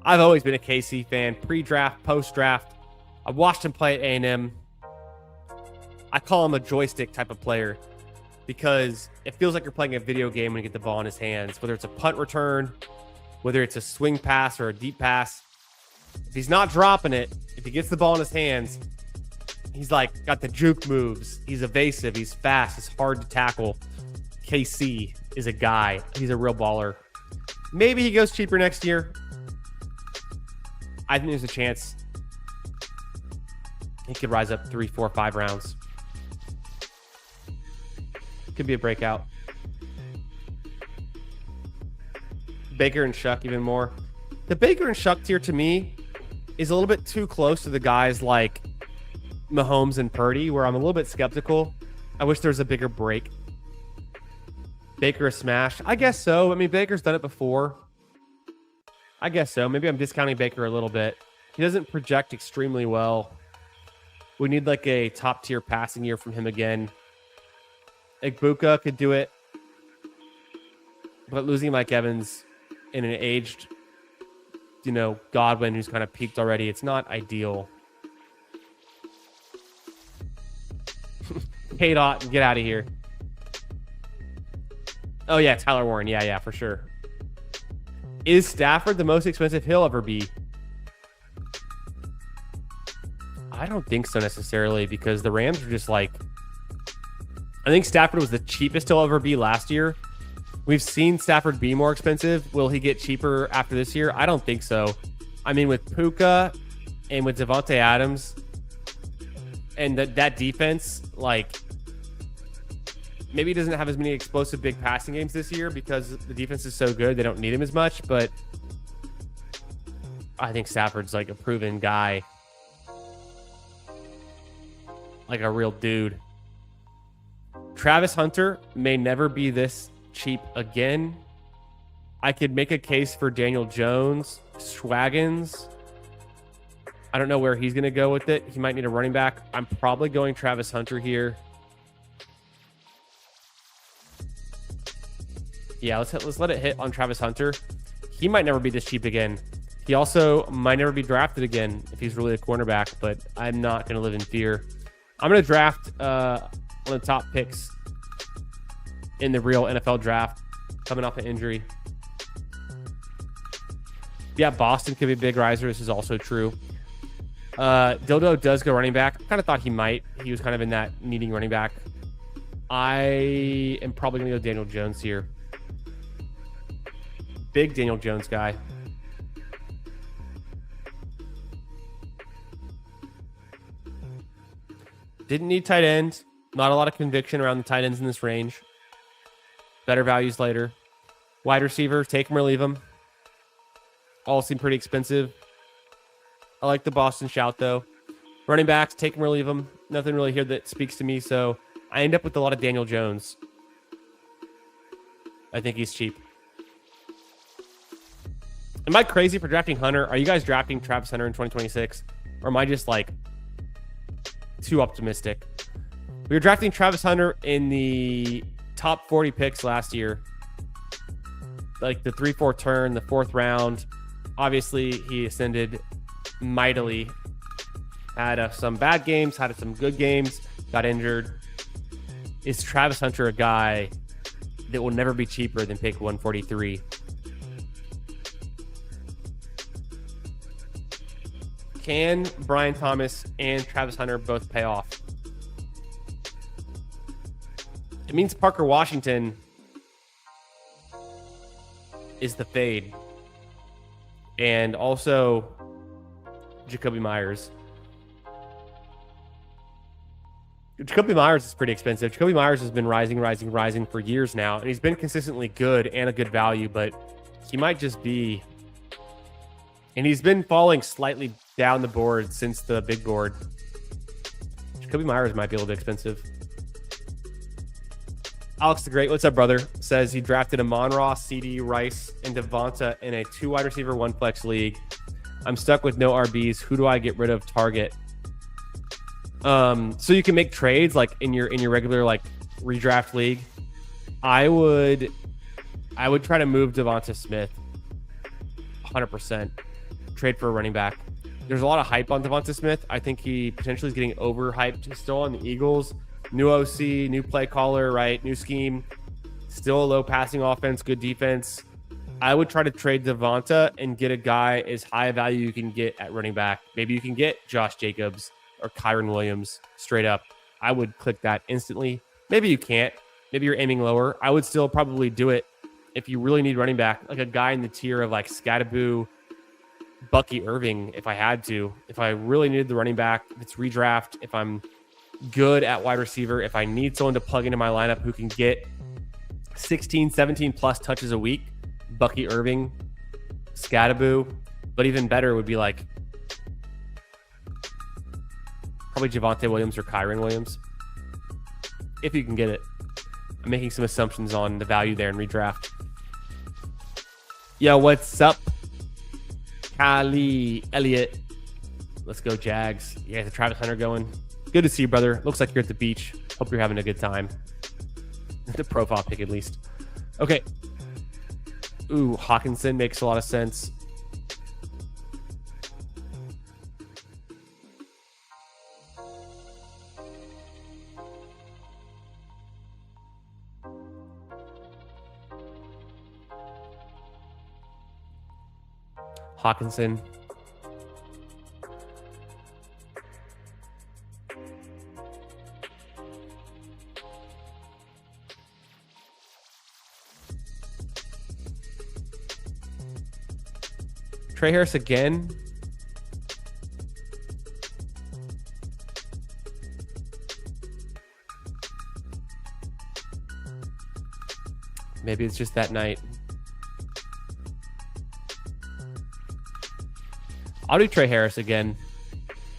I've always been a KC fan, pre-draft, post-draft. I've watched him play at A&M. I call him a joystick type of player because it feels like you're playing a video game when you get the ball in his hands, whether it's a punt return, whether it's a swing pass or a deep pass. If he's not dropping it, if he gets the ball in his hands, he's like got the juke moves. He's evasive. He's fast. He's hard to tackle. KC is a guy. He's a real baller. Maybe he goes cheaper next year. I think there's a chance he could rise up 3, 4, 5 rounds. Could be a breakout. Baker and Shuck even more. The Baker and Shuck tier to me is a little bit too close to the guys like Mahomes and Purdy, where I'm a little bit skeptical. I wish there was a bigger break. Baker a smash? I guess so. I mean, Baker's done it before. I guess so. Maybe I'm discounting Baker a little bit. He doesn't project extremely well. We need like a top tier passing year from him again. Igbuka could do it. But losing Mike Evans in an aged, Godwin who's kind of peaked already, it's not ideal. K-Dot, get out of here. Oh, yeah, Tyler Warren. Yeah, for sure. Is Stafford the most expensive he'll ever be? I don't think so necessarily, because the Rams are just like... I think Stafford was the cheapest he'll ever be last year. We've seen Stafford be more expensive. Will he get cheaper after this year? I don't think so. I mean, with Puka and with Devontae Adams and that defense, like... Maybe he doesn't have as many explosive big passing games this year because the defense is so good. They don't need him as much, but I think Stafford's like a proven guy. Like a real dude. Travis Hunter may never be this cheap again. I could make a case for Daniel Jones, Swaggins. I don't know where he's going to go with it. He might need a running back. I'm probably going Travis Hunter here. Yeah, let's let it hit on Travis Hunter. He might never be this cheap again. He also might never be drafted again if he's really a cornerback, but I'm not going to live in fear. I'm going to draft one of the top picks in the real NFL draft coming off an injury. Yeah, Boston could be a big riser. This is also true. Dildo does go running back. I kind of thought he might. He was kind of in that needing running back. I am probably going to go Daniel Jones here. Big Daniel Jones guy. Didn't need tight ends. Not a lot of conviction around the tight ends in this range. Better values later. Wide receiver, take him or leave him. All seem pretty expensive. I like the Boston shout, though. Running backs, take him or leave him. Nothing really here that speaks to me, so I end up with a lot of Daniel Jones. I think he's cheap. Am I crazy for drafting Hunter? Are you guys drafting Travis Hunter in 2026? Or am I just like too optimistic? We were drafting Travis Hunter in the top 40 picks last year. Like the 3-4 turn, the 4th round. Obviously, he ascended mightily. Had some bad games, had some good games, got injured. Is Travis Hunter a guy that will never be cheaper than pick 143? Can Brian Thomas and Travis Hunter both pay off? It means Parker Washington is the fade. And also Jacoby Myers. Jacoby Myers is pretty expensive. Jacoby Myers has been rising for years now. And he's been consistently good and a good value, but he might just be... And he's been falling slightly down the board since the big board. Jacoby Myers might be a little bit expensive. Alex the Great, what's up, brother? Says he drafted Amon Ross, CD, Rice, and Devonta in a 2 wide receiver, 1 flex league. I'm stuck with no RBs. Who do I get rid of? Target. So you can make trades like in your regular like redraft league. I would try to move Devonta Smith 100%. Trade for a running back. There's a lot of hype on Devonta Smith. I think he potentially is getting overhyped still on the Eagles. New OC, new play caller, right? New scheme. Still a low passing offense, good defense. I would try to trade Devonta and get a guy as high a value you can get at running back. Maybe you can get Josh Jacobs or Kyron Williams straight up. I would click that instantly. Maybe you can't. Maybe you're aiming lower. I would still probably do it if you really need running back, like a guy in the tier of like Scattaboo, Bucky Irving, if I had to. If I really needed the running back, if it's redraft, if I'm good at wide receiver, if I need someone to plug into my lineup who can get 16, 17 plus touches a week, Bucky Irving Scadaboo, but even better would be like probably Javonte Williams or Kyron Williams, if you can get it. I'm making some assumptions on the value there in redraft. Yo, what's up, Kali Elliott? Let's go, Jags. You guys have Travis Hunter going. Good to see you, brother. Looks like you're at the beach. Hope you're having a good time. The profile pick, at least. Okay. Ooh, Hawkinson makes a lot of sense. Hawkinson. Trey Harris again. Maybe it's just that night. I'll do Trey Harris again.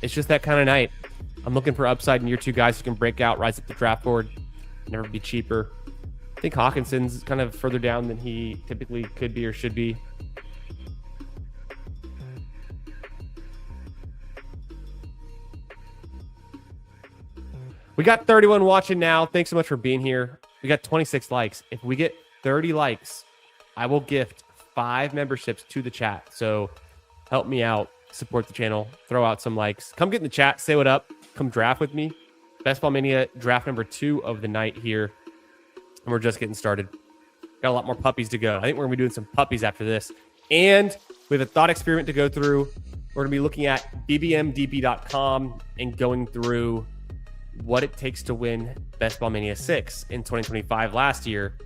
It's just that kind of night. I'm looking for upside in year two guys who can break out, rise up the draft board, never be cheaper. I think Hawkinson's kind of further down than he typically could be or should be. We got 31 watching now. Thanks so much for being here. We got 26 likes. If we get 30 likes, I will gift 5 memberships to the chat. So help me out, support the channel, throw out some likes. Come get in the chat, say what up, come draft with me. Best Ball Mania draft number 2 of the night here. And we're just getting started. Got a lot more puppies to go. I think we're going to be doing some puppies after this. And we have a thought experiment to go through. We're going to be looking at bbmdb.com and going through what it takes to win Best Ball Mania 6 in 2025 last year,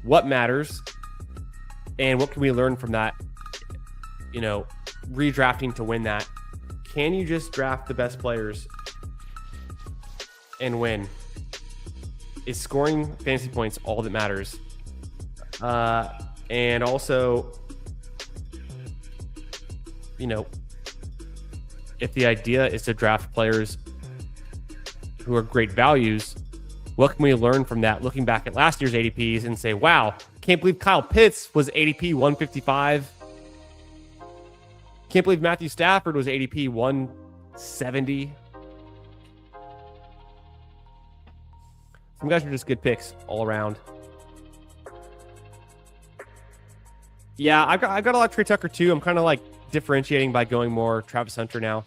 what matters, and what can we learn from that, you know, redrafting to win that. Can you just draft the best players and win? Is scoring fantasy points all that matters? And also, you know, if the idea is to draft players who are great values, what can we learn from that? Looking back at last year's ADPs and say, wow, can't believe Kyle Pitts was ADP 155. Can't believe Matthew Stafford was ADP 170. Some guys are just good picks all around. Yeah, I've got a lot of Trey Tucker too. I'm kind of like differentiating by going more Travis Hunter now.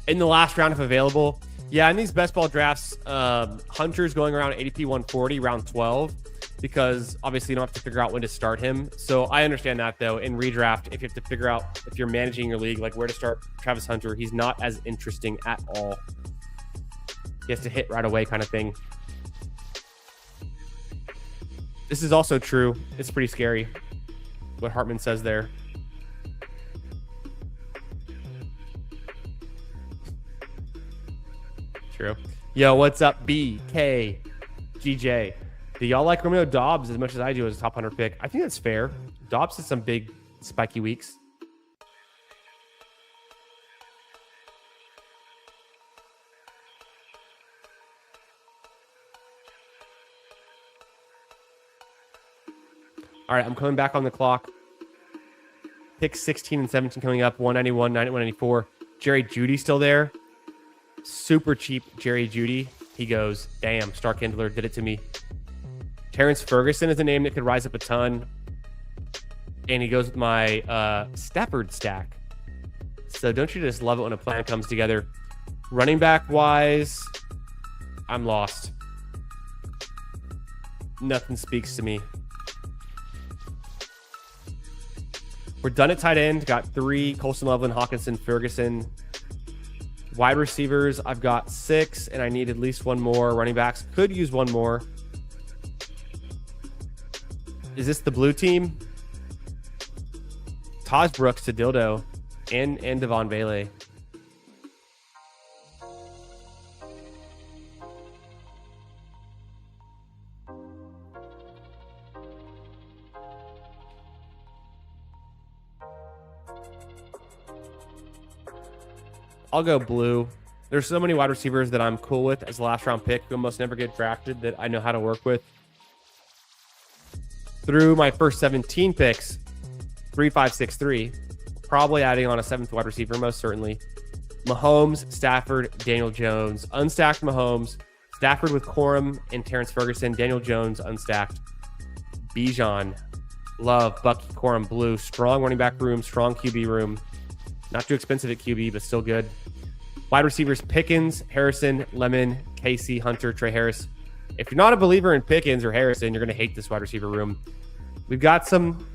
In the last round, if available. Yeah, in these best ball drafts, Hunter's going around ADP 140, round 12, because obviously you don't have to figure out when to start him. So I understand that, though. In redraft, if you have to figure out, if you're managing your league, like where to start Travis Hunter, he's not as interesting at all. He has to hit right away kind of thing. This is also true. It's pretty scary what Hartman says there. True. Yo, what's up, BKGJ? Do y'all like Romeo Doubs as much as I do as a top 100 pick? I think that's fair. Doubs has some big spiky weeks. All right, I'm coming back on the clock. Pick 16 and 17 coming up. 191, 194. Jerry Jeudy still there. Super cheap Jerry Jeudy. He goes, damn, Star Kindler did it to me. Terrence Ferguson is a name that could rise up a ton. And he goes with my Stafford stack. So don't you just love it when a plan comes together? Running back wise, I'm lost. Nothing speaks to me. We're done at tight end. Got 3, Colston, Loveland, Hawkinson, Ferguson. Wide receivers, I've got 6, and I need at least 1 more. Running backs, could use 1 more. Is this the blue team? Taj Brooks to Dildo and Devon Bailey. I'll go blue. There's so many wide receivers that I'm cool with as a last round pick who almost never get drafted that I know how to work with. Through my first 17 picks, 3, 5, 6, 3, probably adding on a 7th wide receiver, most certainly. Mahomes, Stafford, Daniel Jones. Unstacked Mahomes, Stafford with Corum and Terrence Ferguson. Daniel Jones, unstacked. Bijan, Love, Bucky, Corum, blue. Strong running back room, strong QB room. Not too expensive at QB, but still good. Wide receivers, Pickens, Harrison, Lemon, Casey, Hunter, Trey Harris. If you're not a believer in Pickens or Harrison, you're going to hate this wide receiver room. We've got some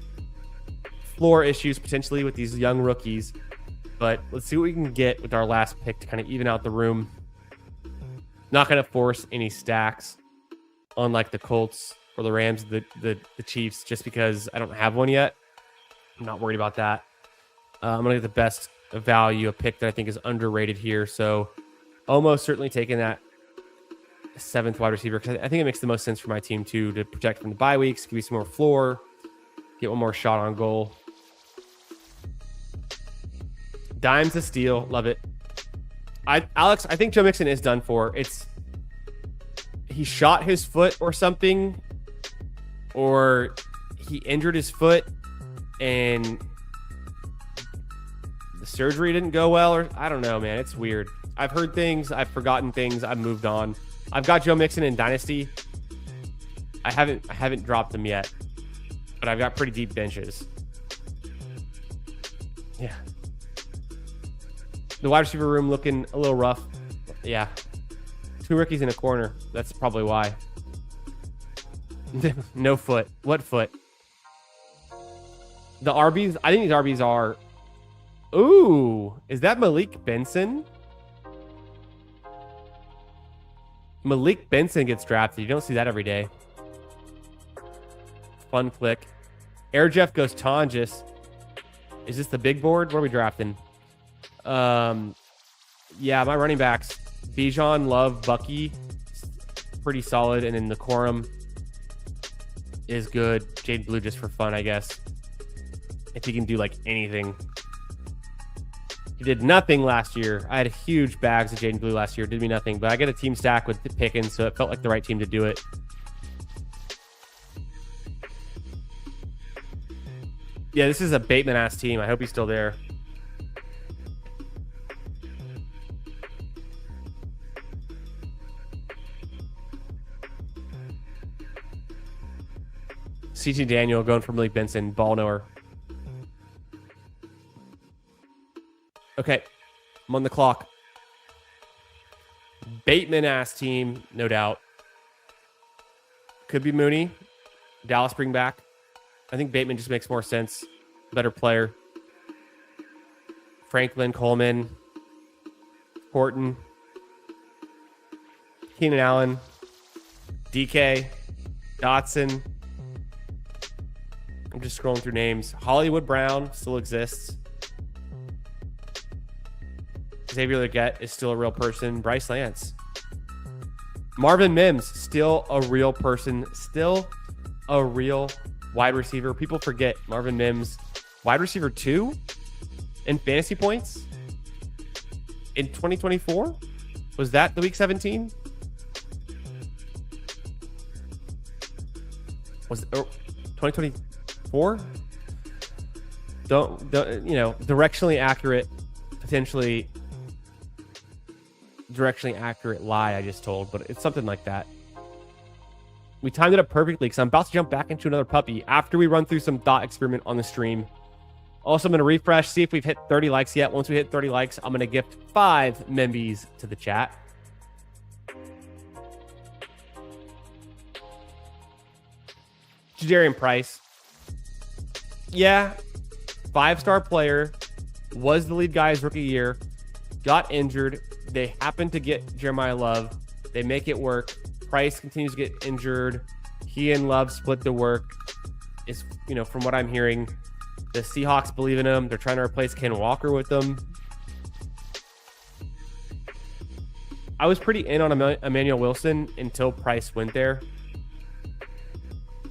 floor issues potentially with these young rookies, but let's see what we can get with our last pick to kind of even out the room. Not going to force any stacks, unlike the Colts or the Rams, the Chiefs, just because I don't have one yet. I'm not worried about that. I'm going to get the best value, a pick that I think is underrated here. So almost certainly taking that 7th wide receiver because I think it makes the most sense for my team too, to protect from the bye weeks, give you some more floor, get one more shot on goal. Dimes a steal, love it. Alex, I think Joe Mixon is done for. He shot his foot or something, or he injured his foot and the surgery didn't go well, or I don't know, man. It's weird. I've heard things, I've forgotten things, I've moved on. I've got Joe Mixon in Dynasty. I haven't dropped him yet, but I've got pretty deep benches. Yeah. The wide receiver room looking a little rough. Yeah. 2 rookies in a corner. That's probably why. No foot. What foot? The RBs, I think these RBs are... Ooh, is that Malik Benson? Malik Benson gets drafted. You don't see that every day. Fun flick. Air Jeff goes Tonjes. Is this the big board? What are we drafting? Yeah, my running backs. Bijan, Love, Bucky. Pretty solid. And then the Corum is good. Jade Blue just for fun, I guess. If he can do like anything. He did nothing last year. I had huge bags of Jaden Blue last year. Did me nothing. But I get a team stack with Pickens, so it felt like the right team to do it. Yeah, this is a Bateman-ass team. I hope he's still there. CT Daniel going for Malik Benson, ball knower. Okay, I'm on the clock. Bateman-ass team, no doubt. Could be Mooney. Dallas bring back. I think Bateman just makes more sense. Better player. Franklin, Coleman, Horton, Keenan Allen, DK, Dotson. I'm just scrolling through names. Hollywood Brown still exists. Xavier Legette is still a real person. Bryce Lance. Marvin Mims, still a real person. Still a real wide receiver. People forget Marvin Mims, wide receiver 2 in fantasy points in 2024. Was that the week 17? Was it 2024? Don't directionally accurate, potentially directionally accurate lie I just told, but it's something like that. We timed it up perfectly because I'm about to jump back into another puppy after we run through some thought experiment on the stream. Also, I'm going to refresh, see if we've hit 30 likes yet. Once we hit 30 likes, I'm going to gift 5 Membies to the chat. Jadarian Price. Yeah, 5-star player, was the lead guy his rookie year, got injured. They happen to get Jeremiah Love. They make it work. Price continues to get injured. He and Love split the work. Is, from what I'm hearing, the Seahawks believe in him. They're trying to replace Ken Walker with him. I was pretty in on Emmanuel Wilson until Price went there.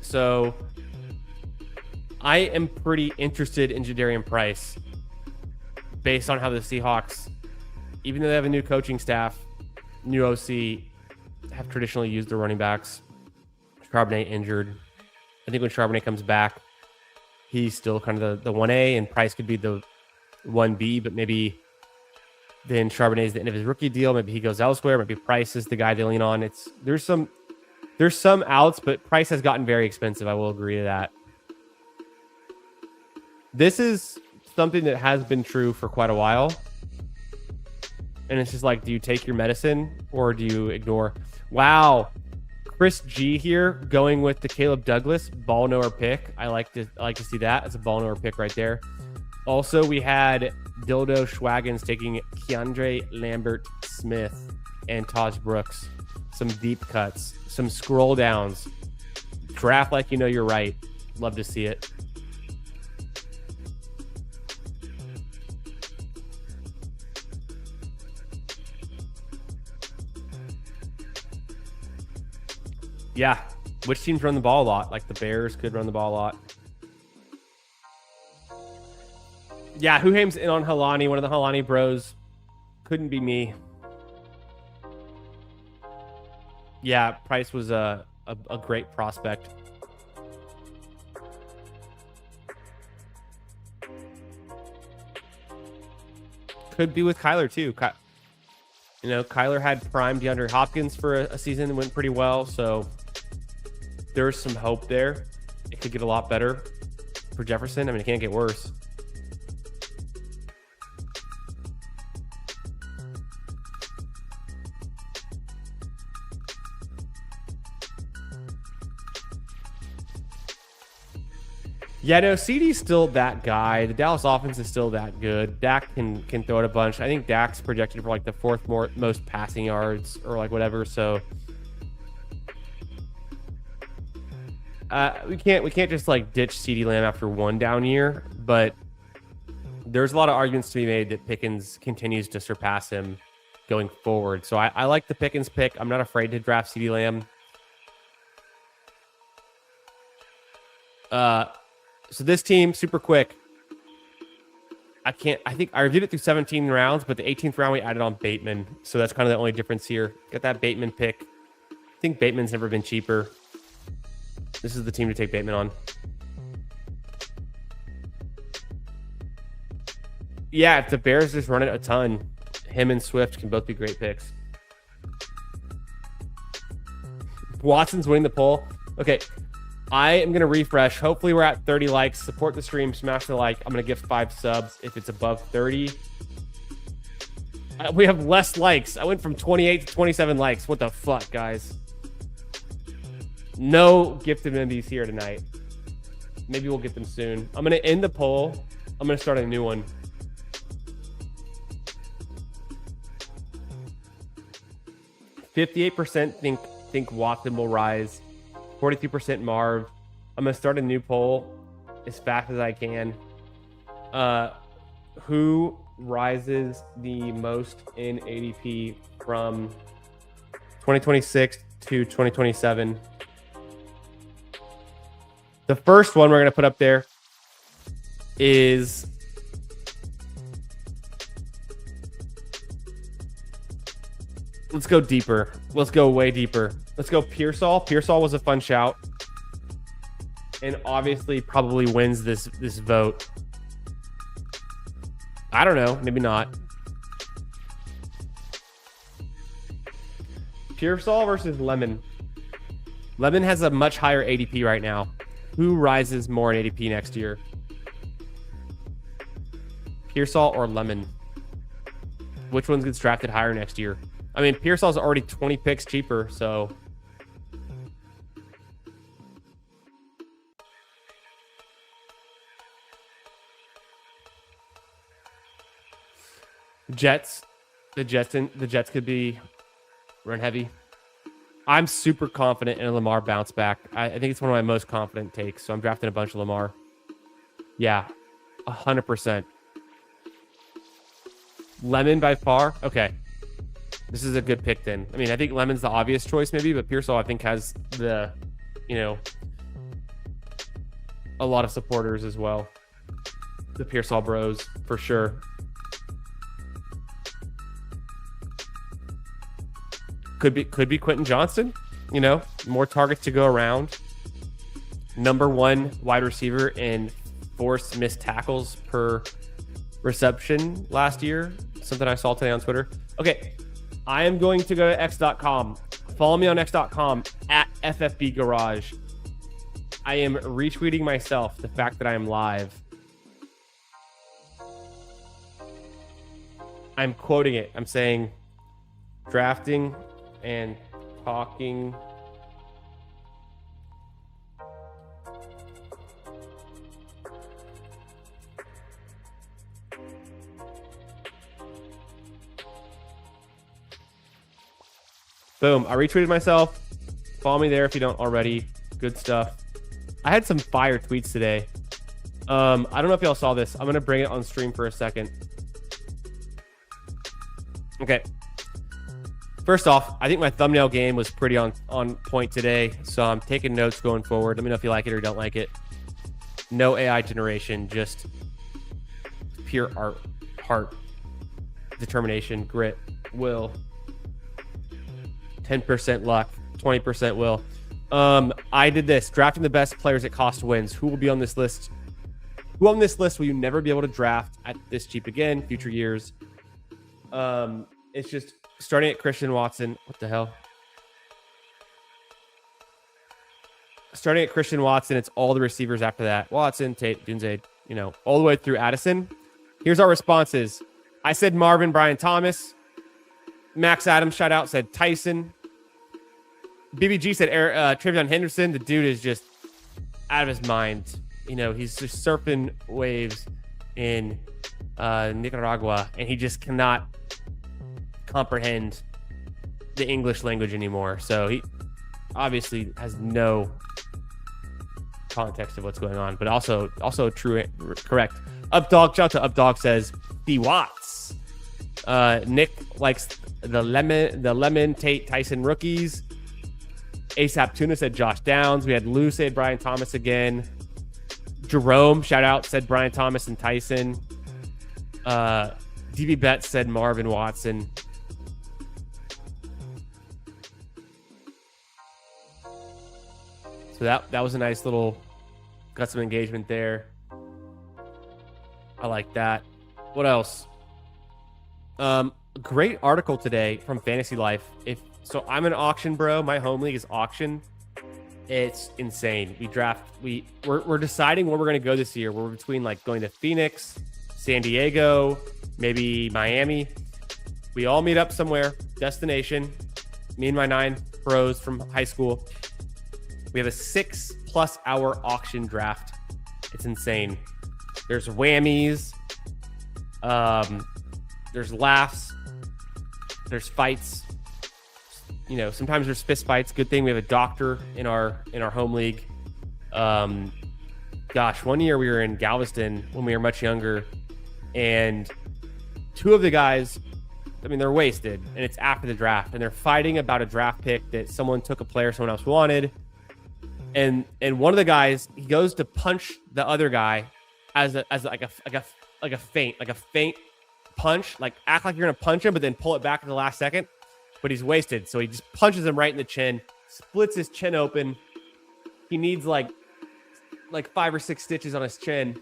So I am pretty interested in Jadarian Price based on how the Seahawks even though they have a new coaching staff, new OC, have traditionally used their running backs. Charbonnet injured. I think when Charbonnet comes back, he's still kind of the 1A, and Price could be the 1B, but maybe then Charbonnet is the end of his rookie deal. Maybe he goes elsewhere. Maybe Price is the guy to lean on. There's some outs, but Price has gotten very expensive. I will agree to that. This is something that has been true for quite a while. And it's just like, do you take your medicine or do you ignore? Wow. Chris G here going with the Caleb Douglas ball knower pick. I like to see that as a ball knower pick right there. Also, we had Dildo Schwaggins taking Keandre Lambert Smith and Taj Brooks. Some deep cuts, some scroll downs. Draft like you know you're right. Love to see it. Yeah. Which teams run the ball a lot? Like the Bears could run the ball a lot. Yeah, Huhame's in on Helani, one of the Helani bros. Couldn't be me. Yeah, Price was a great prospect. Could be with Kyler too. Kyler had prime DeAndre Hopkins for a season that went pretty well, so there's some hope there. It could get a lot better for Jefferson. I mean, it can't get worse. Yeah, no, CD's still that guy. The Dallas offense is still that good. Dak can throw it a bunch. I think Dak's projected for like the fourth most passing yards or like whatever. So we can't just like ditch CeeDee Lamb after one down year. But there's a lot of arguments to be made that Pickens continues to surpass him going forward. So I like the Pickens pick. I'm not afraid to draft CeeDee Lamb. So this team, super quick. I think I reviewed it through 17 rounds, but the 18th round we added on Bateman. So that's kind of the only difference here. Got that Bateman pick. I think Bateman's never been cheaper. This is the team to take Bateman on. Yeah, if the Bears just run it a ton, him and Swift can both be great picks. Watson's winning the poll. Okay. I am going to refresh. Hopefully we're at 30 likes. Support the stream. Smash the like. I'm going to give 5 subs if it's above 30. We have less likes. I went from 28 to 27 likes. What the fuck, guys? No gifted MVs here tonight. Maybe we'll get them soon. I'm going to end the poll. I'm going to start a new one. %58% think Watson will rise. 42% Marv. I'm going to start a new poll as fast as I can. Who rises the most in ADP from 2026 to 2027? The first one we're going to put up there is let's go deeper. Let's go way deeper. Let's go Pearsall. Pearsall was a fun shout. And obviously probably wins this vote. I don't know. Maybe not. Pearsall versus Lemon. Lemon has a much higher ADP right now. Who rises more in ADP next year? Pearsall or Lemon? Which one gets drafted higher next year? I mean, Pearsall's already 20 picks cheaper, so... Jets. The Jets could be run heavy. I'm super confident in a Lamar bounce back. I think it's one of my most confident takes, so I'm drafting a bunch of Lamar. Yeah, 100%. Lemon by far? Okay. This is a good pick then. I mean, I think Lemon's the obvious choice maybe, but Pearsall I think has the, a lot of supporters as well. The Pearsall bros, for sure.
Could be Quentin Johnston. You know, more targets to go around. Number 1 wide receiver in forced missed tackles per reception last year. Something I saw today on Twitter. Okay, I am going to go to x.com. Follow me on x.com at FFB Garage. I am retweeting myself the fact that I am live. I'm quoting it. I'm saying drafting and talking boom. I retweeted myself. Follow me there if you don't already. Good stuff. I had some fire tweets today. I don't know if y'all saw this. I'm going to bring it on stream for a second. Okay. First off, I think my thumbnail game was pretty on point today, so I'm taking notes going forward. Let me know if you like it or don't like it. No AI generation, just pure art, heart, determination, grit, will. 10% luck, 20% will. I did this, drafting the best players at cost wins. Who will be on this list? Who on this list will you never be able to draft at this cheap again, future years? It's just starting at Christian Watson. What the hell? Starting at Christian Watson, it's all the receivers after that. Watson, Tate, Dunze, you know, all the way through Addison. Here's our responses. I said Marvin, Brian Thomas. Max Adams, shout out, said Tyson. BBG said Travion Henderson. The dude is just out of his mind. You know, he's just surfing waves in Nicaragua, and he just cannot comprehend the English language anymore. So he obviously has no context of what's going on, but also true, correct. Updog, shout out to Updog, says D Watts. Nick likes the lemon Tate Tyson rookies. ASAP Tuna said Josh Downs. We had Lou say Brian Thomas again. Jerome, shout out, said Brian Thomas and Tyson. DB Bet said Marvin Watson. So that was a nice little, got some engagement there. I like that. What else? Great article today from Fantasy Life. So I'm an auction bro. My home league is auction. It's insane. We're deciding where we're going to go this year. We're between like going to Phoenix, San Diego, maybe Miami. We all meet up somewhere, destination. Me and my 9 bros from high school. We have a 6+ hour auction draft. It's insane. There's whammies. There's laughs. There's fights. You know, sometimes there's fist fights. Good thing we have a doctor in our home league. Gosh, one year we were in Galveston when we were much younger, and 2 of the guys, I mean, they're wasted, and it's after the draft, and they're fighting about a draft pick that someone took a player someone else wanted. And one of the guys, he goes to punch the other guy as a feint punch, like act like you're gonna punch him, but then pull it back in the last second. But he's wasted, so he just punches him right in the chin, splits his chin open. He needs like 5 or 6 stitches on his chin.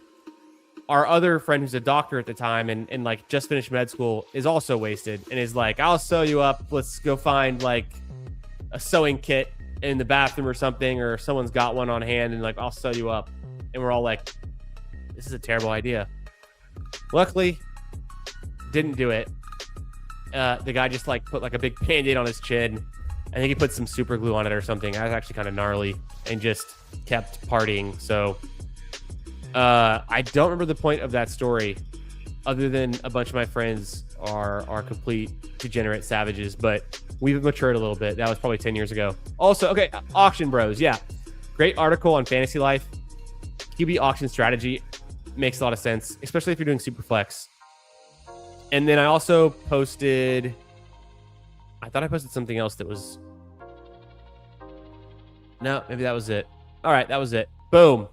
Our other friend, who's a doctor at the time and like just finished med school, is also wasted and is like, I'll sew you up. Let's go find like a sewing kit in the bathroom or something, or someone's got one on hand, and like, I'll sew you up. And we're all like, this is a terrible idea. Luckily, didn't do it. The guy just like put like a big Band-Aid on his chin. I think he put some super glue on it or something. That was actually kind of gnarly, and just kept partying. So I don't remember the point of that story, other than a bunch of my friends are complete degenerate savages, but we've matured a little bit. That was probably 10 years ago. Also, okay, Auction Bros. Yeah. Great article on Fantasy Life. QB auction strategy makes a lot of sense, especially if you're doing Superflex. And then I also posted, I thought I posted something else that was, no, maybe that was it. All right, that was it. Boom.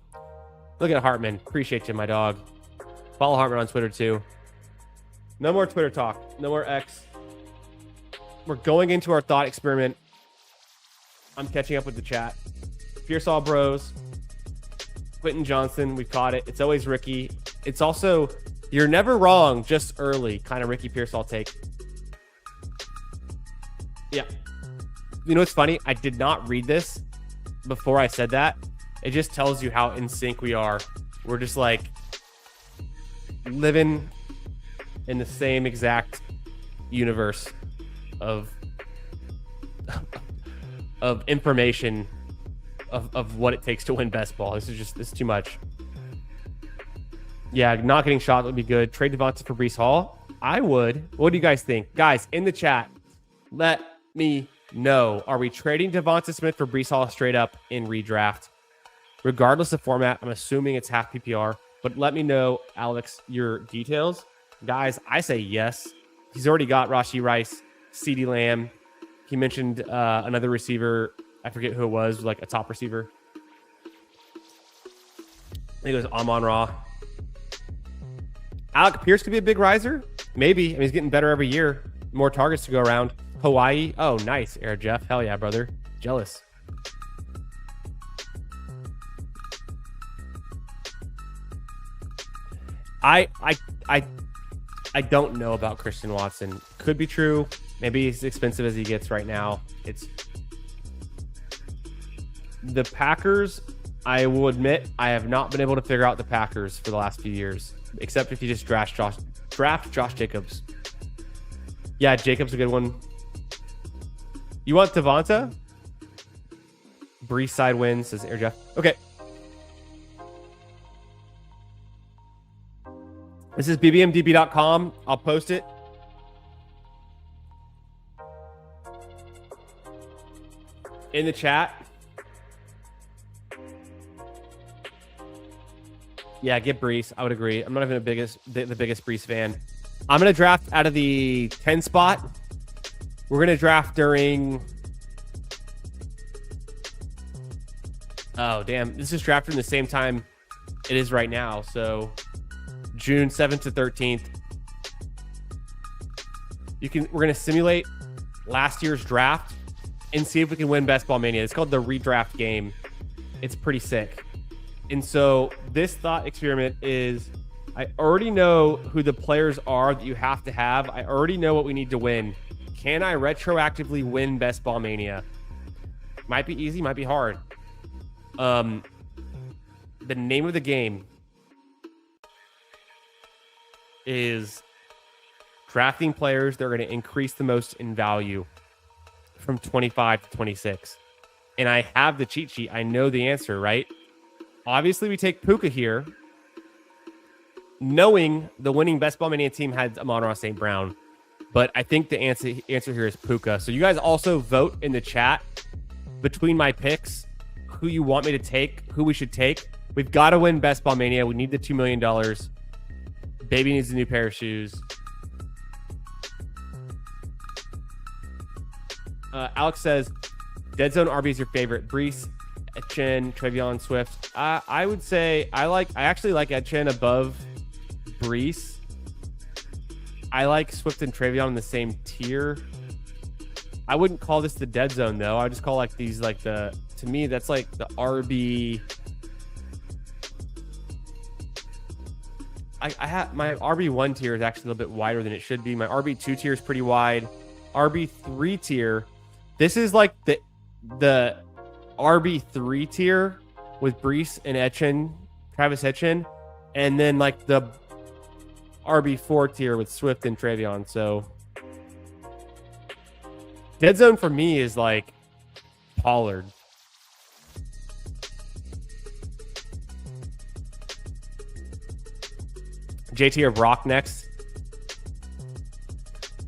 Look at Hartman. Appreciate you, my dog. Follow Hartman on Twitter too. No more Twitter talk. No more X. we're going into our thought experiment. I'm catching up with the chat. Pearsall Bros, Quentin Johnson, we caught it. It's always Ricky. It's also, you're never wrong, just early, kind of Ricky Pearsall take. Yeah. You know what's funny? I did not read this before I said that. It just tells you how in sync we are. We're just like living in the same exact universe of information of what it takes to win best ball. This is too much. Yeah, not getting shot would be good. Trade Devonta for Breece Hall. I would. What do you guys think? Guys, in the chat, let me know. Are we trading Devonta Smith for Breece Hall straight up in redraft? Regardless of format, I'm assuming it's half PPR. But let me know, Alex, your details. Guys, I say yes. He's already got Rashee Rice, CeeDee Lamb. He mentioned another receiver. I forget who it was, like a top receiver. I think it was Amon-Ra. Alec Pierce could be a big riser. Maybe. I mean, he's getting better every year. More targets to go around. Hawaii. Oh, nice, Air Jeff. Hell yeah, brother. Jealous. I don't know about Christian Watson. Could be true. Maybe he's expensive as he gets right now. It's the Packers. I will admit I have not been able to figure out the Packers for the last few years, except if you just draft Josh Jacobs. Yeah, Jacobs a good one. You want Devonta? Breece side wins, says Air Jeff. Okay. This is bbmdb.com. I'll post it. In the chat. Yeah, get Breece. I would agree. I'm not even the biggest Breece fan. I'm going to draft out of the 10 spot. We're going to draft during... Oh, damn. This is drafted in the same time it is right now. So June 7th to 13th. We're going to simulate last year's draft and see if we can win Best Ball Mania. It's called the redraft game. It's pretty sick. And so this thought experiment is, I already know who the players are that you have to have. I already know what we need to win. Can I retroactively win Best Ball Mania? Might be easy, might be hard. The name of the game is drafting players that are going to increase the most in value from 25 to 26. And I have the cheat sheet. I know the answer, right? Obviously, we take Puka here, knowing the winning Best Ball Mania team had Amon-Ra St. Brown. But I think the answer here is Puka. So you guys also vote in the chat between my picks, who you want me to take, who we should take. We've got to win Best Ball Mania. We need the $2 million. Baby needs a new pair of shoes. Alex says, Dead Zone RB is your favorite. Breece, Etchen, Trevion, Swift. I would say I actually like Etchen above Breece. I like Swift and Trevion in the same tier. I wouldn't call this the Dead Zone though. I would just call like these like to me that's like the RB. I have my RB1 tier is actually a little bit wider than it should be. My RB2 tier is pretty wide. RB3 tier. This is like the RB3 tier with Breece and Etchen, Travis Etchen, and then like the RB4 tier with Swift and Trevion. So Dead Zone for me is like Pollard. JT or Brock next?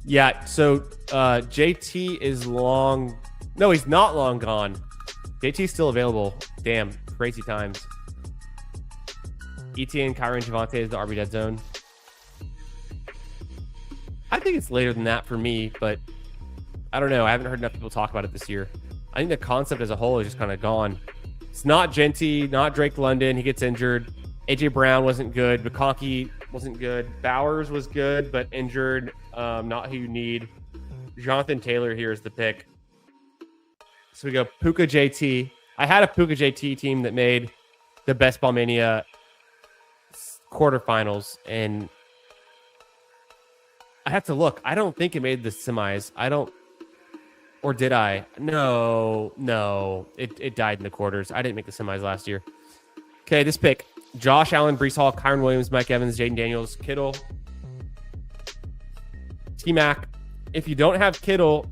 Yeah, so JT is long. No, he's not long gone. JT's still available. Damn, crazy times. ETN, Kyrie, and Javonte is the RB Dead Zone. I think it's later than that for me, but I don't know. I haven't heard enough people talk about it this year. I think the concept as a whole is just kind of gone. It's not Genty, not Drake London. He gets injured. AJ Brown wasn't good. McConkey wasn't good. Bowers was good, but injured. Not who you need. Jonathan Taylor here is the pick. So we go Puka JT. I had a Puka JT team that made the Best Ball Mania quarterfinals, and I have to look. I don't think it made the semis. Or did I? No. It died in the quarters. I didn't make the semis last year. Okay, this pick. Josh Allen, Breece Hall, Kyron Williams, Mike Evans, Jaden Daniels, Kittle, T-Mac. If you don't have Kittle,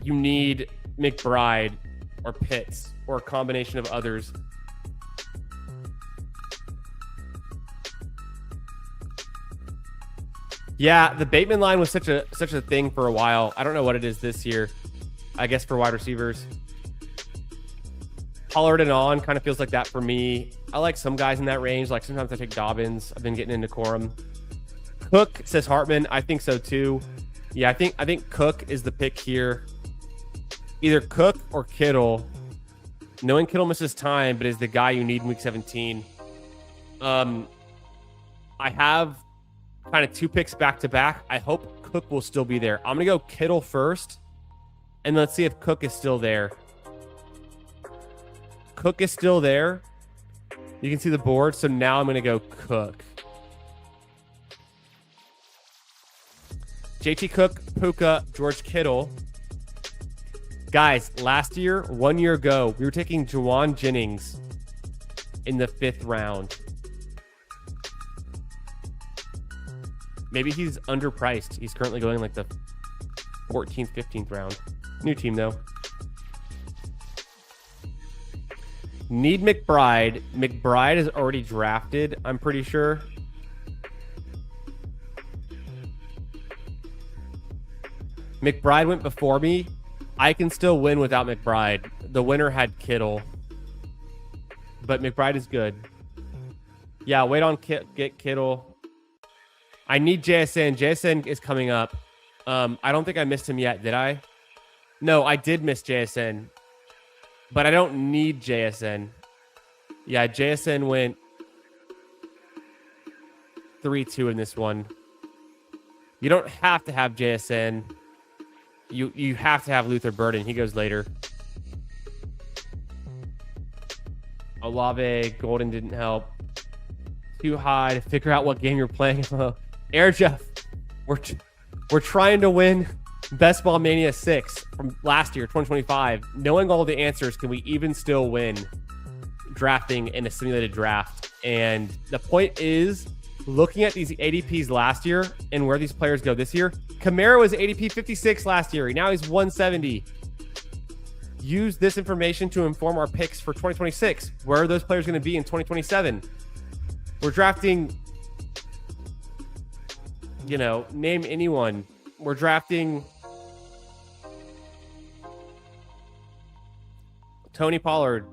you need McBride or Pitts or a combination of others. Yeah, the Bateman line was such a thing for a while. I don't know what it is this year. I guess for wide receivers. Pollard and on kind of feels like that for me. I like some guys in that range. Like sometimes I take Dobbins. I've been getting into Corum. Cook, says Hartman. I think so too. Yeah, I think Cook is the pick here. Either Cook or Kittle. Knowing Kittle misses time, but is the guy you need in week 17. I have kind of two picks back to back. I hope Cook will still be there. I'm going to go Kittle first, and let's see if Cook is still there. Cook is still there. You can see the board. So now I'm going to go Cook. JT Cook, Puka, George Kittle. Guys, last year, 1 year ago, we were taking Juwan Jennings in the 5th round. Maybe he's underpriced. He's currently going like the 14th, 15th round. New team, though. Need McBride. McBride is already drafted, I'm pretty sure. McBride went before me. I can still win without McBride. The winner had Kittle. But McBride is good. Yeah, wait on get Kittle. I need JSN. JSN is coming up. I don't think I missed him yet, did I? No, I did miss JSN. But I don't need JSN. Yeah, JSN went 3-2 in this one. You don't have to have JSN. You have to have Luther Burden. He goes later. Olave, Golden didn't help. Too high to figure out what game you're playing. Air Jeff, we're trying to win Best Ball Mania 6 from last year, 2025. Knowing all the answers, can we even still win drafting in a simulated draft? And the point is, looking at these ADPs last year and where these players go this year, Kamara was ADP 56 last year. Now he's 170. Use this information to inform our picks for 2026. Where are those players going to be in 2027? We're drafting, name anyone. We're drafting Tony Pollard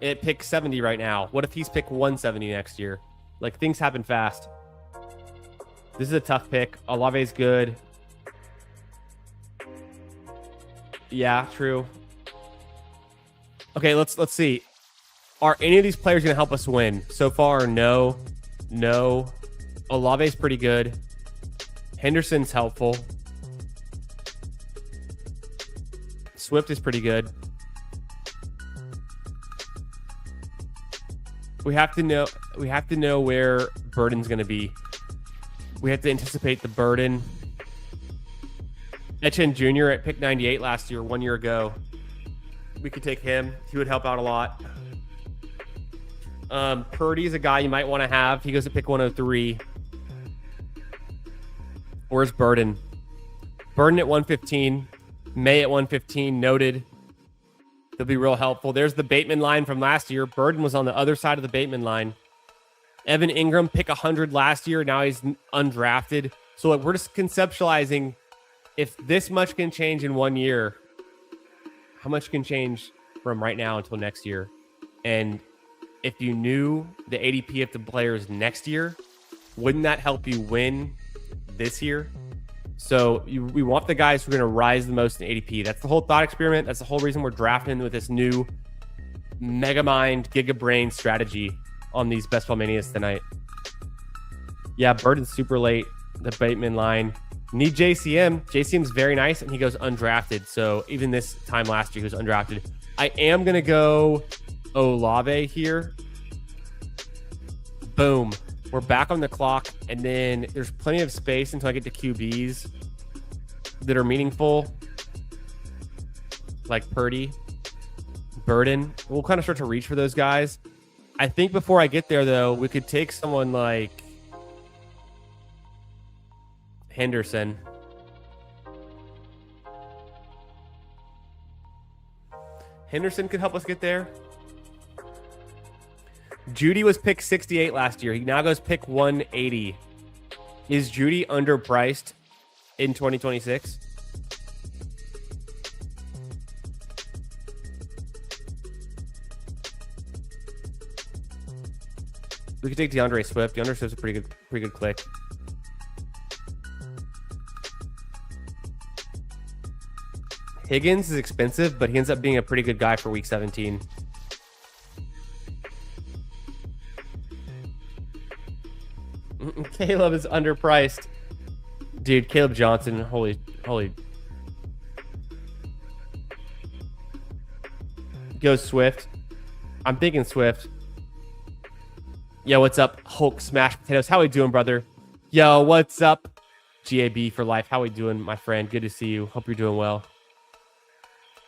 at pick 70 right now. What if he's pick 170 next year? Like, things happen fast. This is a tough pick. Olave's good. Yeah, true. Okay, let's see. Are any of these players going to help us win? So far, no. Olave's pretty good. Henderson's helpful. Swift is pretty good. We have to know where Burden's going to be. We have to anticipate the Burden. Etienne Jr. at pick 98 last year, 1 year ago. We could take him. He would help out a lot. Purdy's a guy you might want to have. He goes to pick 103. Where's Burden? Burden at 115. May at 115. Noted. They'll be real helpful. There's the Bateman line from last year. Burden was on the other side of the Bateman line. Evan Ingram, pick 100 last year. Now he's undrafted. So we're just conceptualizing, if this much can change in 1 year, how much can change from right now until next year? And if you knew the ADP of the players next year, wouldn't that help you win this year? So we want the guys who are going to rise the most in ADP. That's the whole thought experiment. That's the whole reason we're drafting with this new Megamind Gigabrain strategy on these Best Ball Manias tonight. Yeah, Burden's super late. The Bateman line. Need JCM. JCM's very nice, and he goes undrafted. So even this time last year, he was undrafted. I am going to go Olave here. Boom. We're back on the clock, and then there's plenty of space until I get to QBs that are meaningful, like Purdy, Burden. We'll kind of start to reach for those guys. I think before I get there, though, we could take someone like Henderson. Henderson could help us get there. Judy was pick 68 last year. He now goes pick 180. Is Judy underpriced in 2026? We could take DeAndre Swift. DeAndre Swift's a pretty good click. Higgins is expensive, but he ends up being a pretty good guy for week 17. Caleb is underpriced. Dude, Caleb Johnson, holy. Goes Swift. I'm thinking Swift. Yo, what's up? Hulk Smash Potatoes. How we doing, brother? Yo, what's up? GAB for life. How we doing, my friend? Good to see you. Hope you're doing well.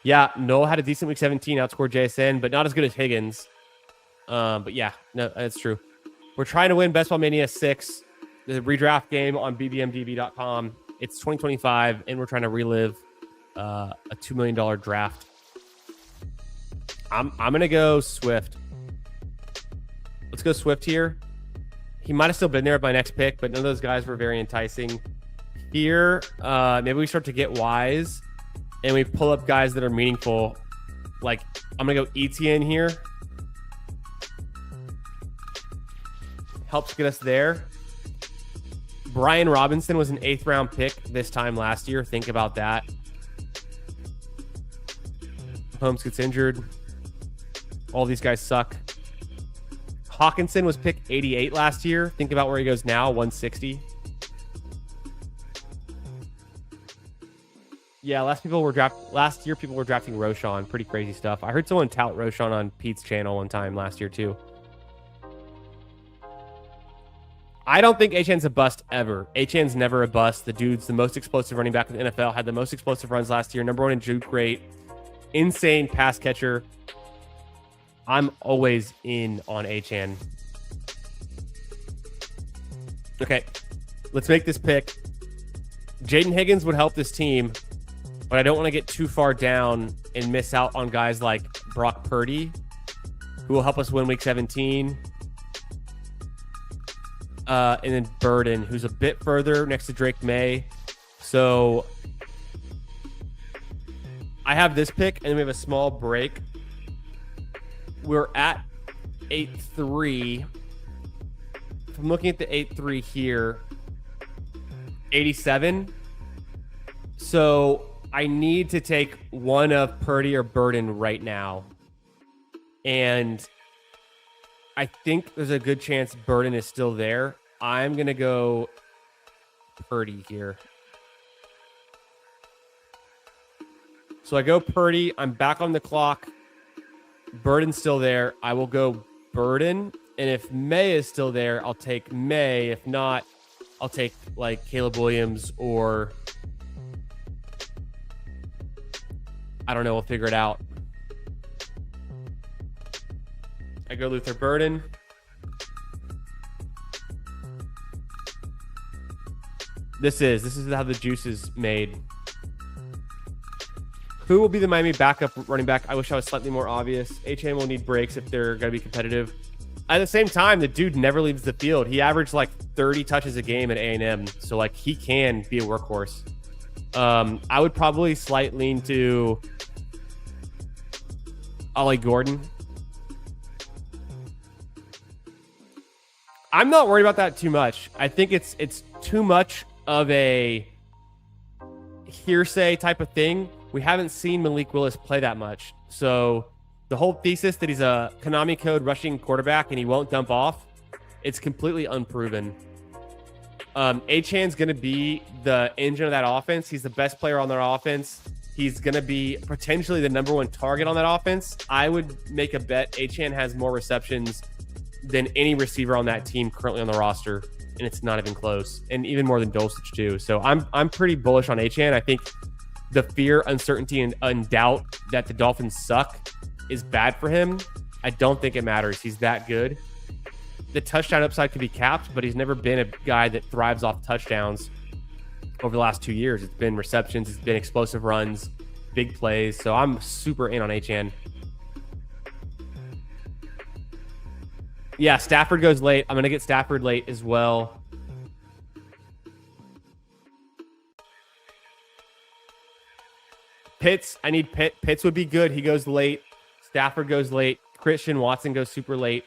Yeah, Noah had a decent week 17, outscored JSN, but not as good as Higgins. But yeah, no, that's true. We're trying to win Best Ball Mania 6, the redraft game on bbmdb.com. It's 2025, and we're trying to relive a $2 million draft. I'm going to go Swift. Let's go Swift here. He might have still been there at my next pick, but none of those guys were very enticing. Here, maybe we start to get wise, and we pull up guys that are meaningful. Like, I'm going to go ETN here. Helps get us there. Brian Robinson was an 8th round pick this time last year. Think about that. Holmes gets injured. All these guys suck. Hawkinson was picked 88 last year. Think about where he goes now, 160. Yeah, last year people were drafting Roschon. Pretty crazy stuff. I heard someone tout Roschon on Pete's channel one time last year too. I don't think Achane's a bust ever. Achane's never a bust. The dude's the most explosive running back in the NFL. Had the most explosive runs last year. Number 1 in juke rate. Insane pass catcher. I'm always in on Achane. Okay, let's make this pick. Jaden Higgins would help this team, but I don't want to get too far down and miss out on guys like Brock Purdy, who will help us win week 17. And then Burden, who's a bit further next to Drake May. So I have this pick, and then we have a small break. We're at 8-3. If I'm looking at the 8-3 here, 87. So I need to take one of Purdy or Burden right now. And I think there's a good chance Burden is still there. I'm going to go Purdy here. So I go Purdy. I'm back on the clock. Burden's still there. I will go Burden. And if May is still there, I'll take May. If not, I'll take like Caleb Williams or I don't know. We'll figure it out. I go Luther Burden. This is how the juice is made. Who will be the Miami backup running back? I wish I was slightly more obvious. HM will need breaks if they're going to be competitive. At the same time, the dude never leaves the field. He averaged like 30 touches a game at A&M. So like he can be a workhorse. I would probably slight lean to Ollie Gordon. I'm not worried about that too much. I think it's too much of a hearsay type of thing. We haven't seen Malik Willis play that much. So the whole thesis that he's a Konami code rushing quarterback and he won't dump off, it's completely unproven. Achan's going to be the engine of that offense. He's the best player on their offense. He's going to be potentially the number one target on that offense. I would make a bet Achan has more receptions than any receiver on that team currently on the roster, and it's not even close, and even more than Dulcich too. So I'm pretty bullish on Achan. I think the fear, uncertainty, and doubt that the Dolphins suck is bad for him. I don't think it matters. He's that good. The touchdown upside could be capped, but he's never been a guy that thrives off touchdowns over the last 2 years. It's been receptions, it's been explosive runs, big plays. So I'm super in on Achan. Yeah, Stafford goes late. I'm going to get Stafford late as well. Pitts, I need Pitt. Pitts would be good. He goes late. Stafford goes late. Christian Watson goes super late.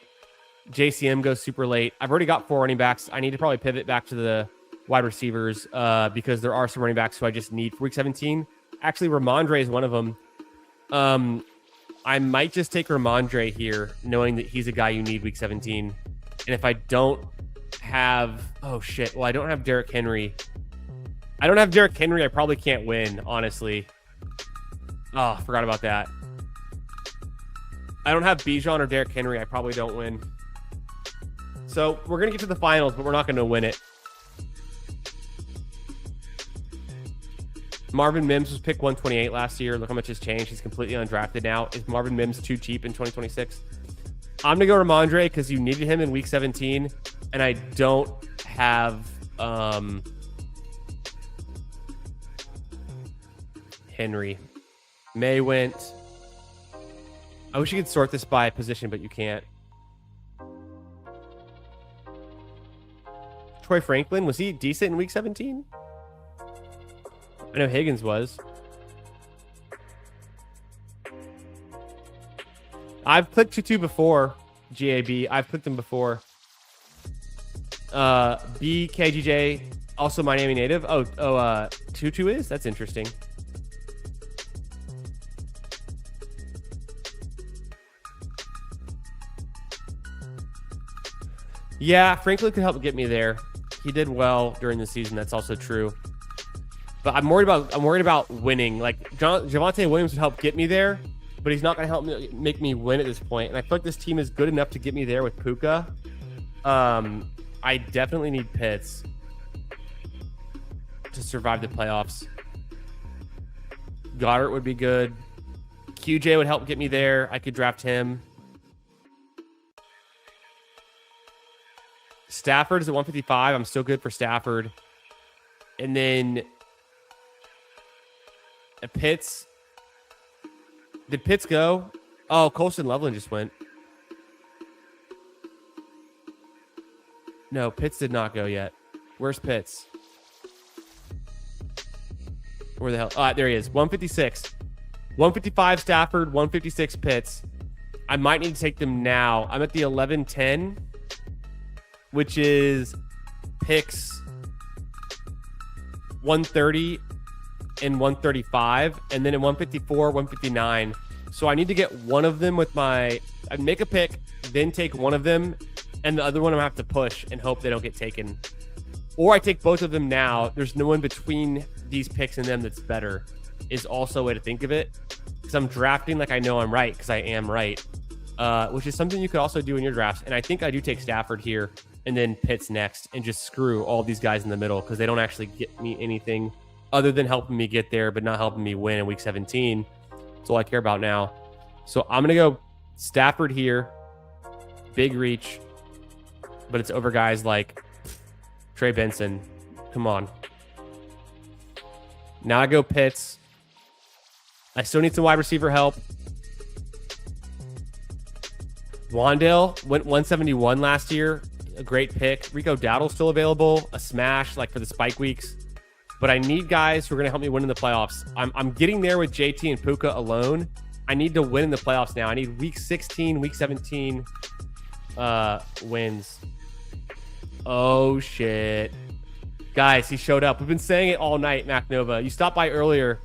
JCM goes super late. I've already got 4 running backs. I need to probably pivot back to the wide receivers because there are some running backs who I just need for week 17. Actually, Ramondre is one of them. I might just take Ramondre here, knowing that he's a guy you need week 17. And if I don't have... Oh, shit. Well, I don't have Derrick Henry. I don't have Derrick Henry. I probably can't win, honestly. Oh, forgot about that. I don't have Bijan or Derrick Henry. I probably don't win. So we're going to get to the finals, but we're not going to win it. Marvin Mims was picked 128 last year. Look how much has changed. He's completely undrafted now. Is Marvin Mims too cheap in 2026? I'm going to go Ramondre because you needed him in week 17, and I don't have Henry. May went. I wish you could sort this by position, but you can't. Troy Franklin, was he decent in week 17? I know Higgins was. I've clicked Tutu before. GAB. I've clicked him before. BKGJ, also Miami native. Tutu is? That's interesting. Yeah, Franklin could help get me there. He did well during the season. That's also true. But I'm worried about winning. Like Javonte Williams would help get me there, but he's not going to help me make me win at this point. And I feel like this team is good enough to get me there with Puka. I definitely need Pitts to survive the playoffs. Goddard would be good. QJ would help get me there. I could draft him. Stafford is at 155. I'm still good for Stafford. And then Pitts. Did Pitts go? Oh, Colston Loveland just went. No, Pitts did not go yet. Where's Pitts? Where the hell? There he is. 156. 155 Stafford, 156 Pitts. I might need to take them now. I'm at the 11-10, which is picks 130 and 135, and then at 154, 159. So I need to get one of them with my... I'd make a pick, then take one of them, and the other one I'm going to have to push and hope they don't get taken. Or I take both of them now. There's no one between these picks and them that's better, is also a way to think of it. Because I'm drafting like I know I'm right, because I am right. Which is something you could also do in your drafts. And I think I do take Stafford here, and then Pitts next, and just screw all these guys in the middle, because they don't actually get me anything other than helping me get there, but not helping me win in week 17. That's all I care about now. So I'm going to go Stafford here. Big reach. But it's over guys like Trey Benson. Come on. Now I go Pitts. I still need some wide receiver help. Wandale went 171 last year. A great pick. Rico Dowdle's still available. A smash like for the spike weeks. But I need guys who are going to help me win in the playoffs. I'm getting there with JT and Puka alone. I need to win in the playoffs now. I need week 16, week 17 wins. Oh, shit. Guys, he showed up. We've been saying it all night, Mac Nova. You stopped by earlier,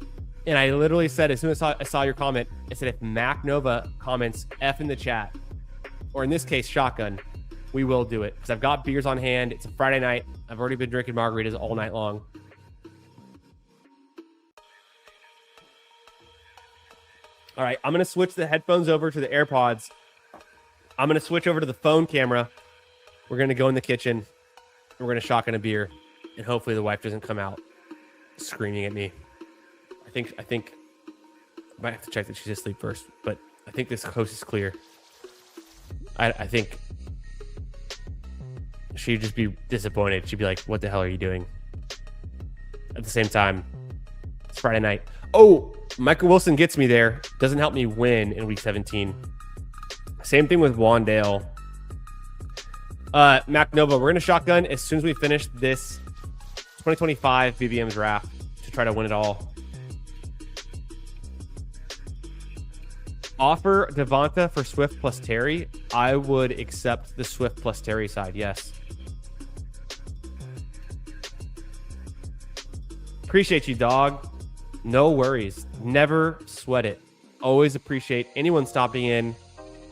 and I literally said, as soon as I saw your comment, I said, if Mac Nova comments F in the chat, or in this case, shotgun, we will do it because I've got beers on hand. It's a Friday night. I've already been drinking margaritas all night long. All right, I'm going to switch the headphones over to the AirPods. I'm going to switch over to the phone camera. We're going to go in the kitchen. We're going to shotgun a beer, and hopefully the wife doesn't come out screaming at me. I think I might have to check that she's asleep first, but I think this coast is clear. I think she'd just be disappointed. She'd be like, what the hell are you doing? At the same time, it's Friday night. Oh, Michael Wilson gets me there. Doesn't help me win in week 17. Same thing with Wandale. Mac Nova, we're going to shotgun as soon as we finish this 2025 BBM draft to try to win it all. Offer Devonta for Swift plus Terry. I would accept the Swift plus Terry side, yes. Appreciate you, dog. No worries. Never sweat it. Always appreciate anyone stopping in,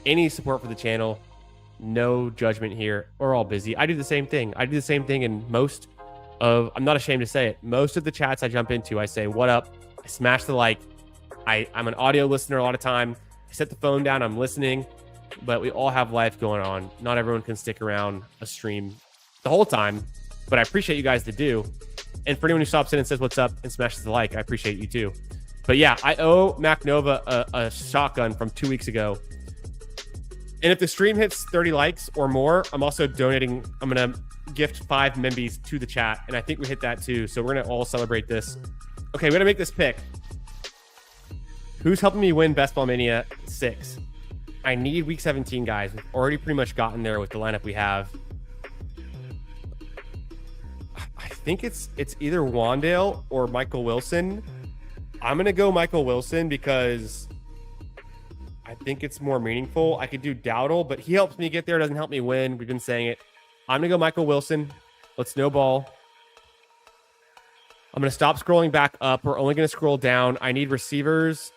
any support for the channel. No judgment here. We're all busy. I do the same thing. I do the same thing in most of, I'm not ashamed to say it, most of the chats I jump into, I say, what up? I smash the like. I'm an audio listener a lot of time. I set the phone down. I'm listening. But we all have life going on. Not everyone can stick around a stream the whole time. But I appreciate you guys that do. And for anyone who stops in and says what's up and smashes the like, I appreciate you too. But yeah, I owe Mac Nova a shotgun from 2 weeks ago. And if the stream hits 30 likes or more, I'm also donating. I'm going to gift 5 Membies to the chat. And I think we hit that too. So we're going to all celebrate this. Okay, we're going to make this pick. Who's helping me win Best Ball Mania 6? I need week 17, guys. We've already pretty much gotten there with the lineup we have. I think it's either Wandale or Michael Wilson. I'm going to go Michael Wilson because I think it's more meaningful. I could do Dowdle, but he helps me get there. Doesn't help me win. We've been saying it. I'm going to go Michael Wilson. Let's snowball. I'm going to stop scrolling back up. We're only going to scroll down. I need receivers.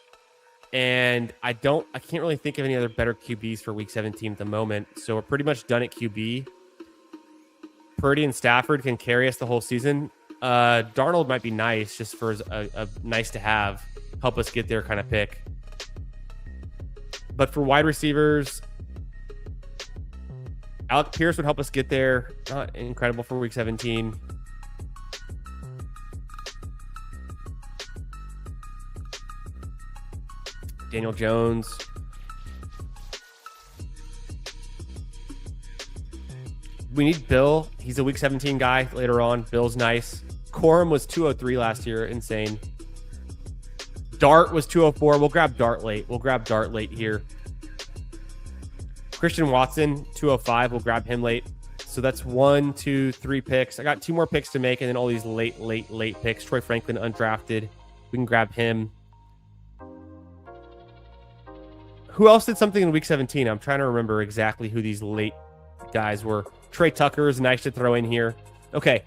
And I can't really think of any other better QBs for week 17 at the moment. So we're pretty much done at QB. Purdy and Stafford can carry us the whole season. Darnold might be nice just for a nice to have, help us get there kind of pick. But for wide receivers, Alec Pierce would help us get there. Not incredible for week 17. Daniel Jones. We need Bill. He's a week 17 guy later on. Bill's nice. Corum was 203 last year. Insane. Dart was 204. We'll grab Dart late here. Christian Watson, 205. We'll grab him late. So that's 1, 2, 3 picks. I got 2 more picks to make, and then all these late picks. Troy Franklin, undrafted. We can grab him. Who else did something in week 17? I'm trying to remember exactly who these late guys were. Trey Tucker is nice to throw in here. Okay.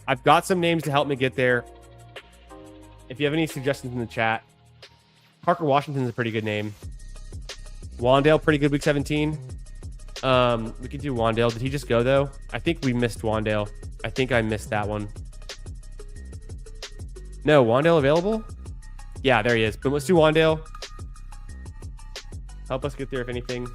I've got some names to help me get there. If you have any suggestions in the chat, Parker Washington's a pretty good name. Wandale, pretty good week 17. We could do Wandale. Did he just go though? I think we missed Wandale. I think I missed that one. No, Wandale available? Yeah, there he is. But let's do Wandale. Help us get there if anything.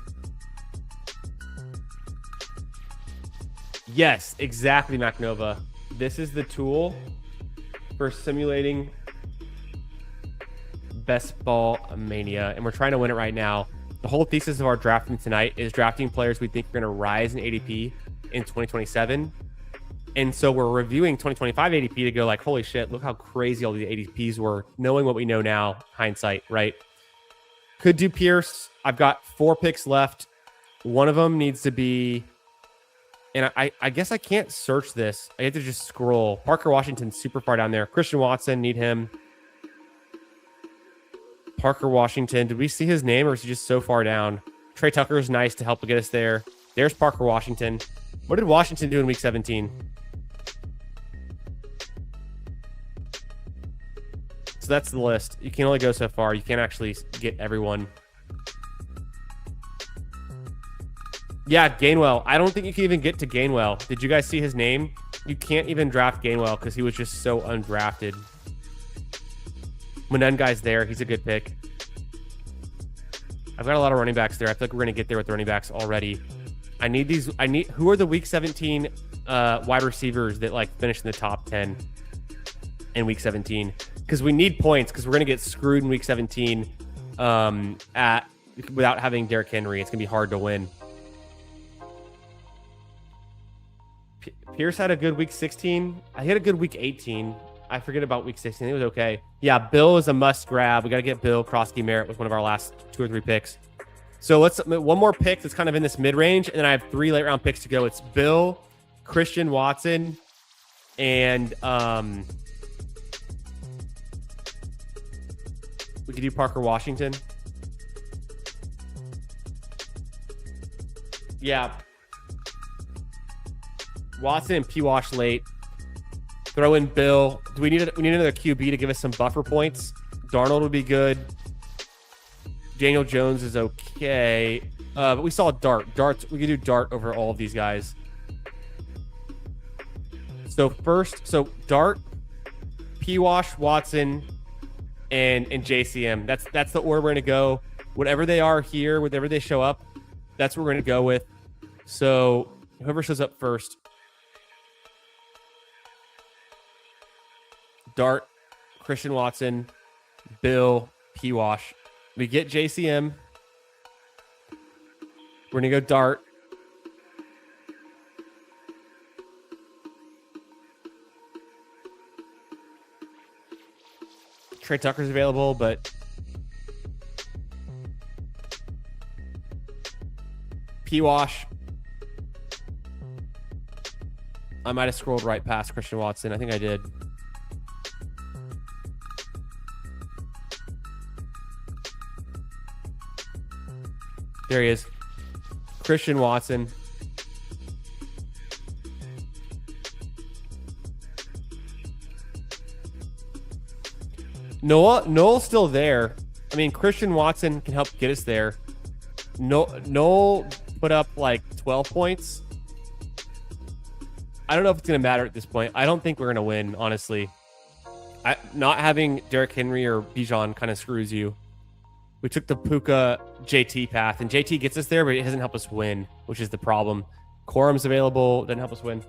Yes, exactly, MacNova. This is the tool for simulating Best Ball Mania, and we're trying to win it right now. The whole thesis of our drafting tonight is drafting players we think are going to rise in ADP in 2027. And so we're reviewing 2025 ADP to go like, holy shit, look how crazy all the ADPs were, knowing what we know now, hindsight, right? Could do Pierce. I've got 4 picks left. One of them needs to be, and I guess I can't search this. I have to just scroll. Parker Washington's super far down there. Christian Watson, need him. Parker Washington. Did we see his name or is he just so far down? Trey Tucker is nice to help get us there. There's Parker Washington. What did Washington do in week 17? So that's the list. You can only go so far. You can't actually get everyone. Yeah, Gainwell. I don't think you can even get to Gainwell. Did you guys see his name? You can't even draft Gainwell because he was just so undrafted. Munungai's there. He's a good pick. I've got a lot of running backs there. I feel like we're going to get there with the running backs already. I need these. Who are the week 17 wide receivers that like finish in the top 10 in week 17? Because we need points because we're going to get screwed in week 17 without having Derrick Henry. It's going to be hard to win. Pierce had a good week 16. I had a good week 18. I forget about week 16. It was okay. Yeah, Bill is a must grab. We got to get Bill. Krosky Merritt was one of our last 2 or 3 picks. So let's one more pick that's kind of in this mid range, and then I have 3 late round picks to go. It's Bill, Christian Watson, and we could do Parker Washington. Yeah. Watson and P. Wash late. Throw in Bill. Do we need another QB to give us some buffer points? Darnold would be good. Daniel Jones is okay. But we saw Dart. We could do Dart over all of these guys. So Dart, P. Wash, Watson, and JCM. That's the order we're gonna go. Whatever they are here, whatever they show up, that's what we're gonna go with. So whoever shows up first. Dart, Christian Watson, Bill, P. Wash. We get JCM. We're going to go Dart. Trey Tucker's available, but P. Wash. I might have scrolled right past Christian Watson. I think I did. There he is. Christian Watson. Noel's still there. I mean, Christian Watson can help get us there. Noel put up like 12 points. I don't know if it's going to matter at this point. I don't think we're going to win, honestly. Not having Derrick Henry or Bijan kind of screws you. We took the Puka JT path, and JT gets us there, but it doesn't help us win, which is the problem. Quorum's available, doesn't help us win.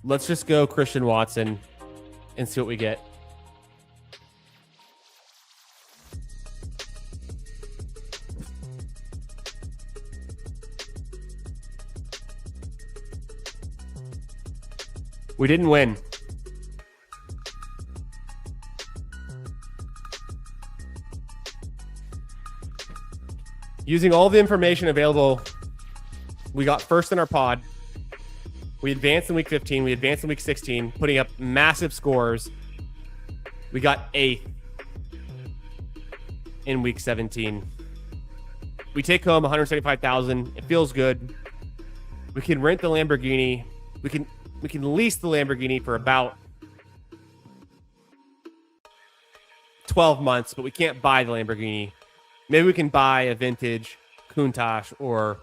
Let's just go Christian Watson and see what we get. We didn't win. Using all the information available, we got first in our pod. We advanced in week 15. We advanced in week 16, putting up massive scores. We got 8th in week 17. We take home $175,000. It feels good. We can rent the Lamborghini. We can lease the Lamborghini for about 12 months, but we can't buy the Lamborghini. Maybe we can buy a vintage Countach or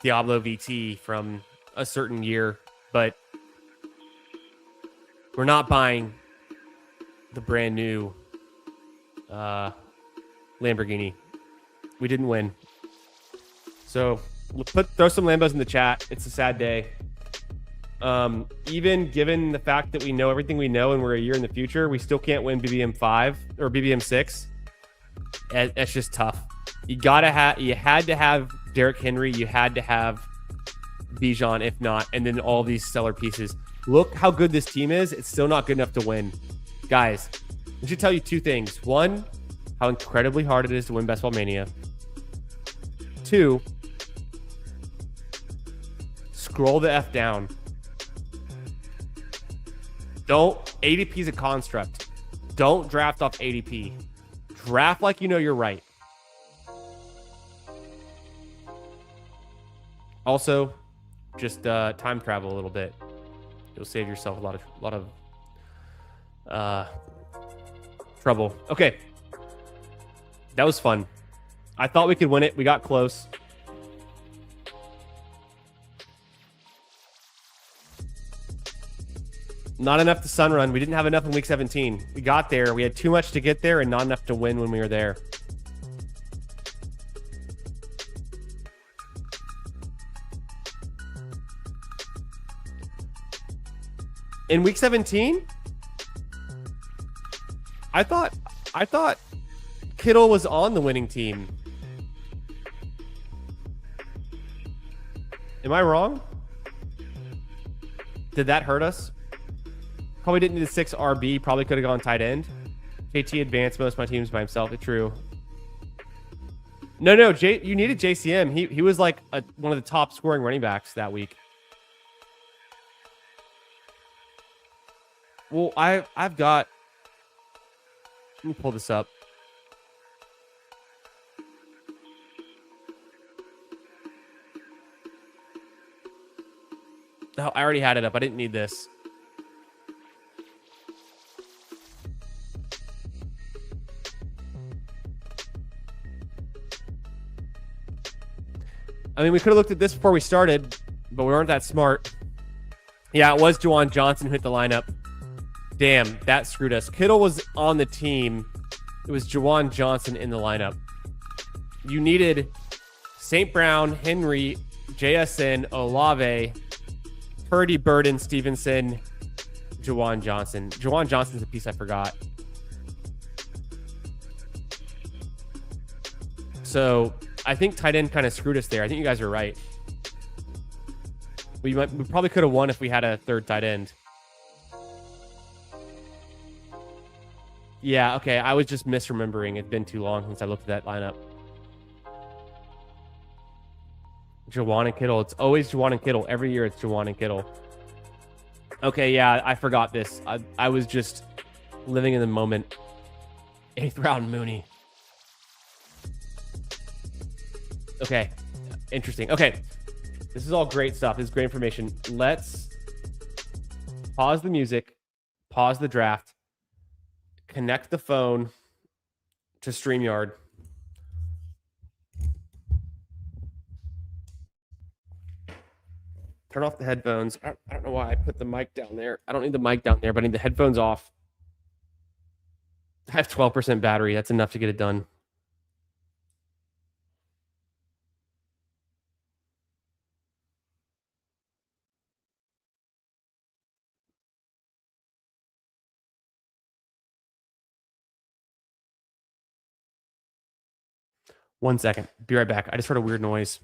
Diablo VT from a certain year, but we're not buying the brand new Lamborghini. We didn't win. So throw some Lambos in the chat. It's a sad day. Even given the fact that we know everything we know and we're a year in the future, we still can't win BBM 5 or BBM 6. That's just tough. You had to have Derrick Henry. You had to have Bijan, if not, and then all these stellar pieces. Look how good this team is. It's still not good enough to win. Guys, I should tell you 2 things. 1, how incredibly hard it is to win Best Ball Mania. 2, scroll the F down. ADP is a construct. Don't draft off ADP. Draft like you know you're right. Also, just time travel a little bit. You'll save yourself a lot of trouble. Okay, that was fun. I thought we could win it. We got close. Not enough to sun run. We didn't have enough in week 17. We got there. We had too much to get there and not enough to win when we were there. In week 17, I thought Kittle was on the winning team. Am I wrong? Did that hurt us? Probably didn't need a 6 RB. Probably could have gone tight end. JT advanced most of my teams by himself. It's true. No, you needed JCM. He was like one of the top scoring running backs that week. Well, I've got. Let me pull this up. Oh, I already had it up. I didn't need this. I mean, we could have looked at this before we started, but we weren't that smart. Yeah, it was Juwan Johnson who hit the lineup. Damn, that screwed us. Kittle was on the team. It was Juwan Johnson in the lineup. You needed St. Brown, Henry, JSN, Olave, Purdy, Burden, Stevenson, Juwan Johnson. Juwan Johnson's a piece I forgot. So I think tight end kind of screwed us there. I think you guys are right. We probably could have won if we had a third tight end. Yeah, okay. I was just misremembering. It's been too long since I looked at that lineup. Juwan and Kittle. It's always Juwan and Kittle. Every year it's Juwan and Kittle. Okay, yeah, I forgot this. I was just living in the moment. 8th round Mooney. Okay, interesting. Okay, this is all great stuff. This is great information. Let's pause the music, pause the draft, connect the phone to StreamYard. Turn off the headphones. I don't know why I put the mic down there. I don't need the mic down there, but I need the headphones off. I have 12% battery. That's enough to get it done. One second. Be right back. I just heard a weird noise.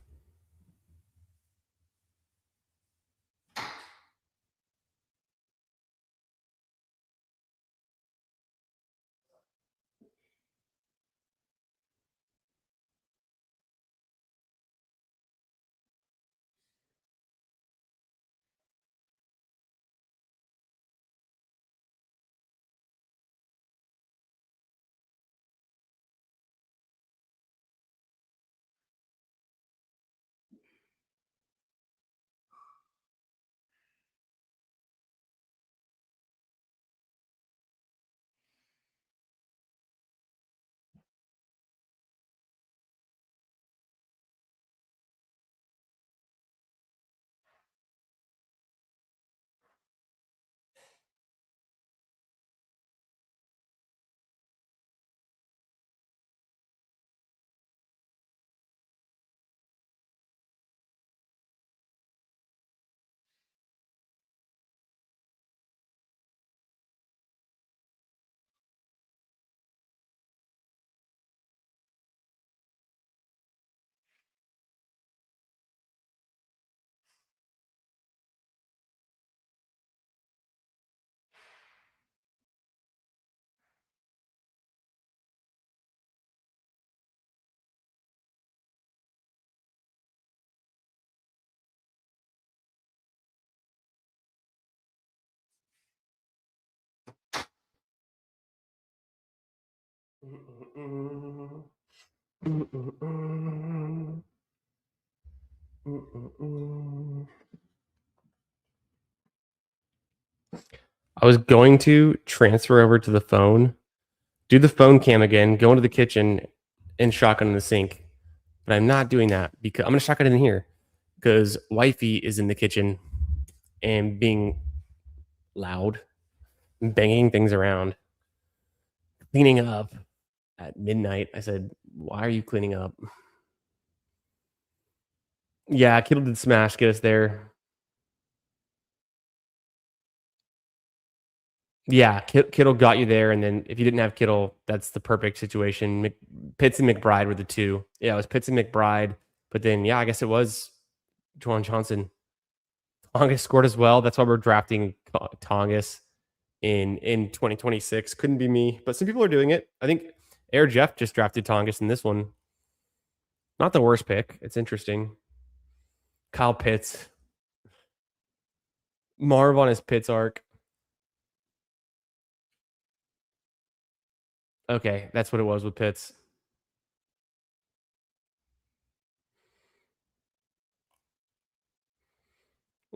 I was going to transfer over to the phone, do the phone cam again, go into the kitchen, and shotgun in the sink. But I'm not doing that because I'm going to shotgun in here because wifey is in the kitchen and being loud, banging things around, cleaning up at midnight. I said, why are you cleaning up? Yeah, Kittle did smash, get us there. Yeah, Kittle got you there, and then if you didn't have Kittle, that's the perfect situation. Pitts and McBride were the two. Yeah, it was Pitts and McBride, but then yeah, I guess it was Juwan Johnson. Tongas scored as well. That's why we're drafting Tongas in 2026. Couldn't be me, but some people are doing it. I think Air Jeff just drafted Tongas in this one. Not the worst pick. It's interesting. Kyle Pitts. Marv on his Pitts arc. Okay, that's what it was with Pitts.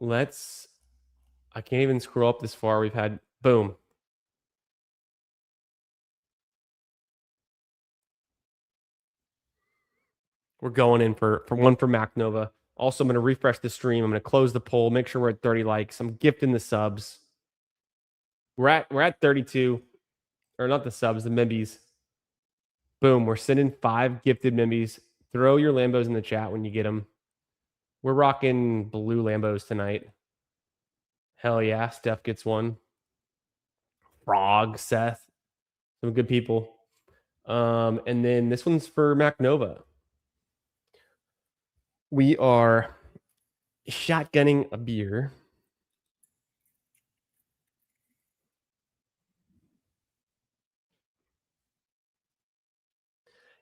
I can't even scroll up this far. We've had, boom. We're going in for one for Mac Nova. Also, I'm going to refresh the stream. I'm going to close the poll, make sure we're at 30 likes. I'm gifting the subs. We're at 32, or not the subs, the Mimbies. Boom, we're sending 5 gifted Mimbies. Throw your Lambos in the chat when you get them. We're rocking blue Lambos tonight. Hell yeah, Steph gets one. Frog, Seth, some good people. And then this one's for Mac Nova. We are shotgunning a beer.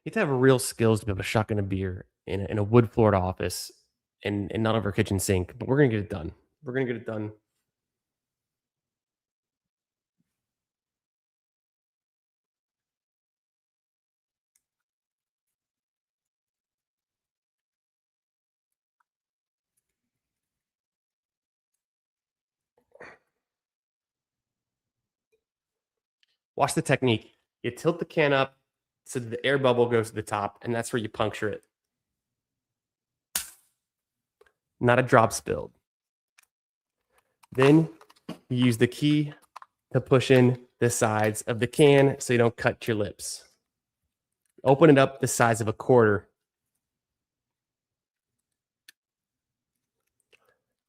You have to have real skills to be able to shotgun a beer in a wood floored office and not over a kitchen sink, but we're going to get it done. We're going to get it done. Watch the technique. You tilt the can up so that the air bubble goes to the top, and that's where you puncture it. Not a drop spilled. Then you use the key to push in the sides of the can so you don't cut your lips. Open it up the size of a quarter.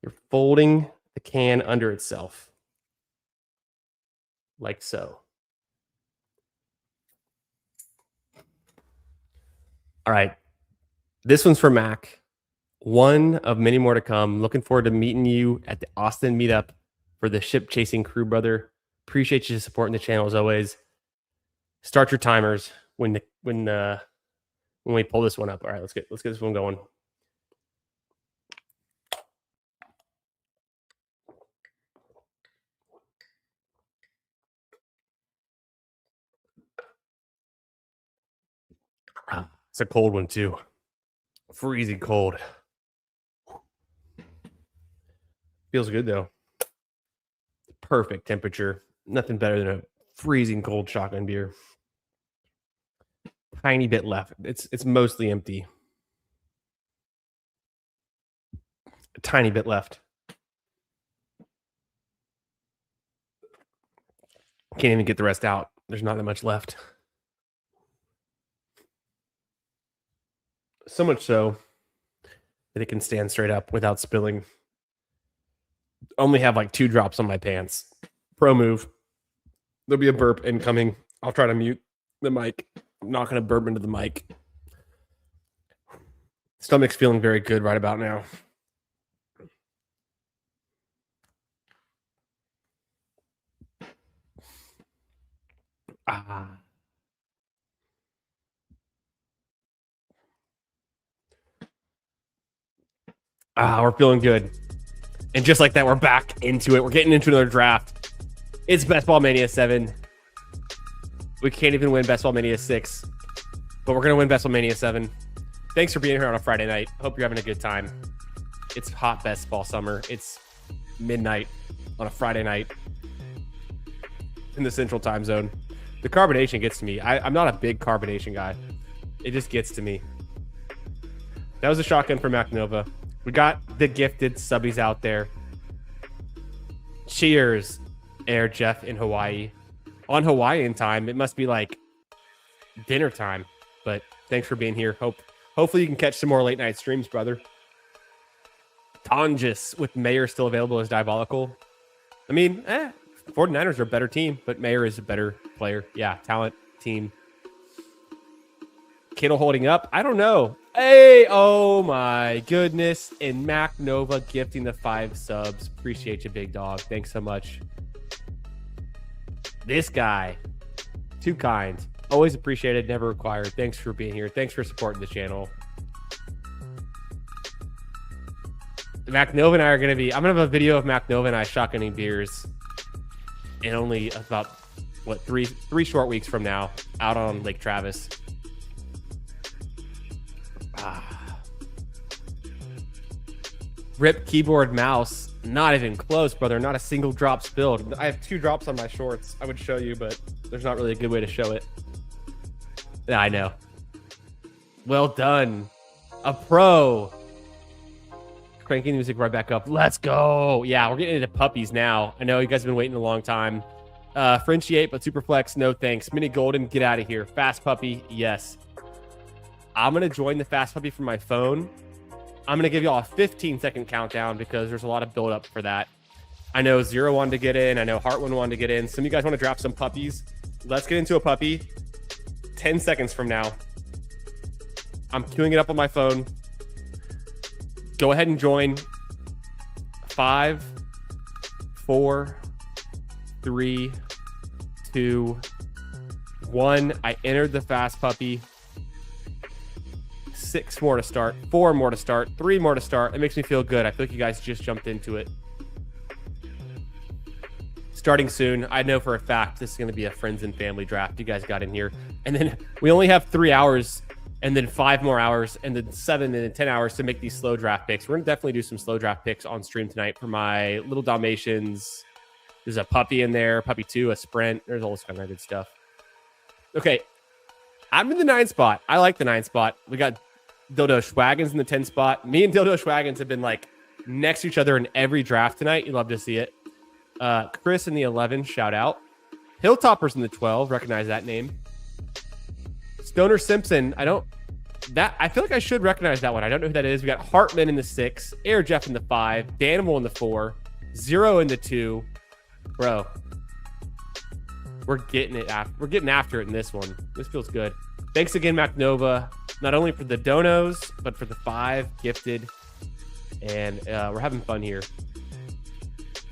You're folding the can under itself, like so. All right. This one's for Mac. One of many more to come. Looking forward to meeting you at the Austin meetup for the Ship Chasing Crew, brother. Appreciate you supporting the channel as always. Start your timers when we pull this one up. All right, let's get this one going. It's a cold one too. Freezing cold. Feels good though. Perfect temperature. Nothing better than a freezing cold shotgun beer. Tiny bit left. It's mostly empty. A tiny bit left. Can't even get the rest out. There's not that much left. So much so that it can stand straight up without spilling. Only have like 2 drops on my pants. Pro move. There'll be a burp incoming. I'll try to mute the mic. I'm not going to burp into the mic. Stomach's feeling very good right about now. We're feeling good. And just like that, we're back into it. We're getting into another draft. It's Best Ball Mania 7. We can't even win Best Ball Mania 6. But we're going to win Best Ball Mania 7. Thanks for being here on a Friday night. Hope you're having a good time. It's hot best ball summer. It's midnight on a Friday night in the Central Time Zone. The carbonation gets to me. I'm not a big carbonation guy. It just gets to me. That was a shotgun for MacNova. We got the gifted subbies out there. Cheers, Air Jeff in Hawaii. On Hawaiian time, it must be like dinner time. But thanks for being here. Hopefully you can catch some more late night streams, brother. Tonjus with Mayer still available as Diabolical. I mean, 49ers are a better team, but Mayer is a better player. Yeah, talent, team. Kittle holding up. I don't know. Hey, oh my goodness. And MacNova gifting the 5 subs. Appreciate you, big dog. Thanks so much. This guy. Too kind. Always appreciated, never required. Thanks for being here. Thanks for supporting the channel. MacNova and I are going to be... I'm going to have a video of MacNova and I shotgunning beers in only about, what, three short weeks from now out on Lake Travis. Rip keyboard mouse. Not even close, brother. Not a single drop spilled. I have 2 drops on my shorts. I would show you, but there's not really a good way to show it. Yeah, I know. Well done. A pro. Cranking the music right back up. Let's go. Yeah, we're getting into puppies now. I know you guys have been waiting a long time. Frenchiate, but Superflex, no thanks. Mini Golden, get out of here. Fast Puppy, yes. I'm going to join the Fast Puppy from my phone. I'm going to give you all a 15-second countdown because there's a lot of build-up for that. I know Zero wanted to get in. I know Heartwind wanted to get in. Some of you guys want to draft some puppies. Let's get into a puppy. 10 seconds from now. I'm queuing it up on my phone. Go ahead and join. 5, 4, 3, 2, 1. I entered the Fast Puppy. 6 more to start. 4 more to start. 3 more to start. It makes me feel good. I feel like you guys just jumped into it. Starting soon. I know for a fact this is going to be a friends and family draft. You guys got in here. And then we only have 3 hours and then 5 more hours and then 7 and then 10 hours to make these slow draft picks. We're going to definitely do some slow draft picks on stream tonight for my little Dalmatians. There's a puppy in there, puppy 2, a sprint. There's all this kind of good stuff. Okay. I'm in the 9 spot. I like the 9 spot. We got Dildo Schwaggins in the 10 spot. Me and Dildo Schwaggins have been like next to each other in every draft tonight. You'd love to see it. Chris in the 11, shout out. Hilltoppers in the 12, recognize that name. Stoner Simpson, I feel like I should recognize that one. I don't know who that is. We got Hartman in the 6, Air Jeff in the 5, Danimal in the 4, Zero in the 2. Bro, we're getting it. We're getting after it in this one. This feels good. Thanks again, MacNova, not only for the donos, but for the 5 gifted. And we're having fun here.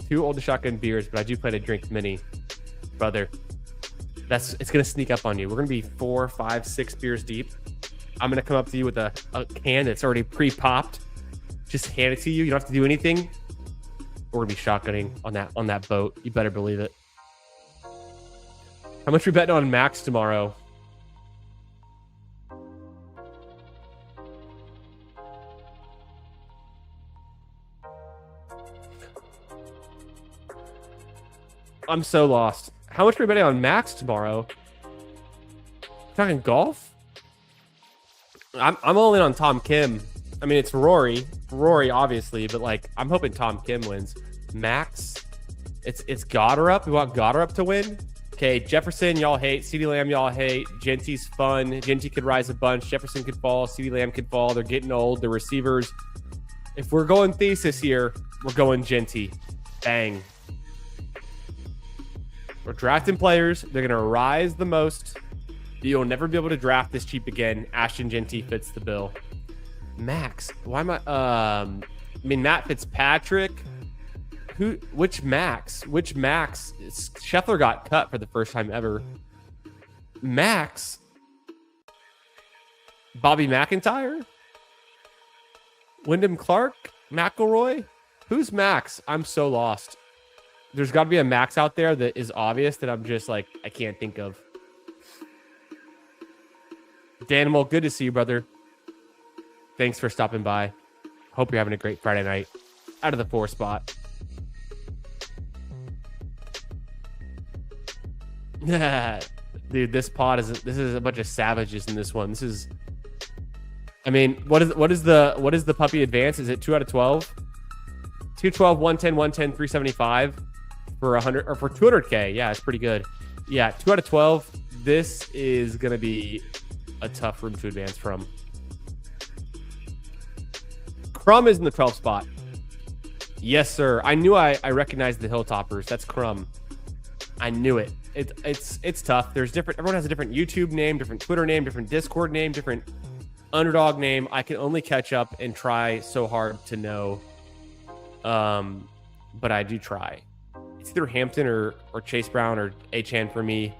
2 old shotgun beers, but I do plan to drink many, brother. It's gonna sneak up on you. We're gonna be 4, 5, 6 beers deep. I'm gonna come up to you with a can that's already pre-popped. Just hand it to you. You don't have to do anything. We're gonna be shotgunning on that boat. You better believe it. How much are we betting on Max tomorrow? I'm so lost. How much are we betting on Max tomorrow? Talking golf? I'm all in on Tom Kim. I mean, it's Rory, obviously, but like I'm hoping Tom Kim wins. Max, it's Goddard. We want Goddard to win. Okay, Jefferson, y'all hate. CeeDee Lamb, y'all hate. Genty's fun. Genty could rise a bunch. Jefferson could fall. CeeDee Lamb could fall. They're getting old. The receivers. If we're going thesis here, we're going Genty. Bang. We're drafting players. They're going to rise the most. You'll never be able to draft this cheap again. Ashton Genty fits the bill. Max. Why am I... Matt Fitzpatrick. Which Max? Scheffler got cut for the first time ever. Max? Bobby McIntyre? Wyndham Clark? McElroy? Who's Max? I'm so lost. There's got to be a Max out there that is obvious that I'm just like, I can't think of. Danimal, good to see you, brother. Thanks for stopping by. Hope you're having a great Friday night. Out of the 4 spot. Dude, this is a bunch of savages in this one. This is I mean, what is the puppy advance? Is it 2 out of 12? 212, 110, 110, 375 for 100 or for 200K. Yeah, it's pretty good. Yeah, 2 out of 12. This is gonna be a tough room to advance from. Crumb is in the 12th spot. Yes, sir. I knew I recognized the Hilltoppers. That's Crumb. I knew it. It's tough. There's different. Everyone has a different YouTube name, different Twitter name, different Discord name, different underdog name. I can only catch up and try so hard to know. But I do try. It's either Hampton or Chase Brown or Achane for me.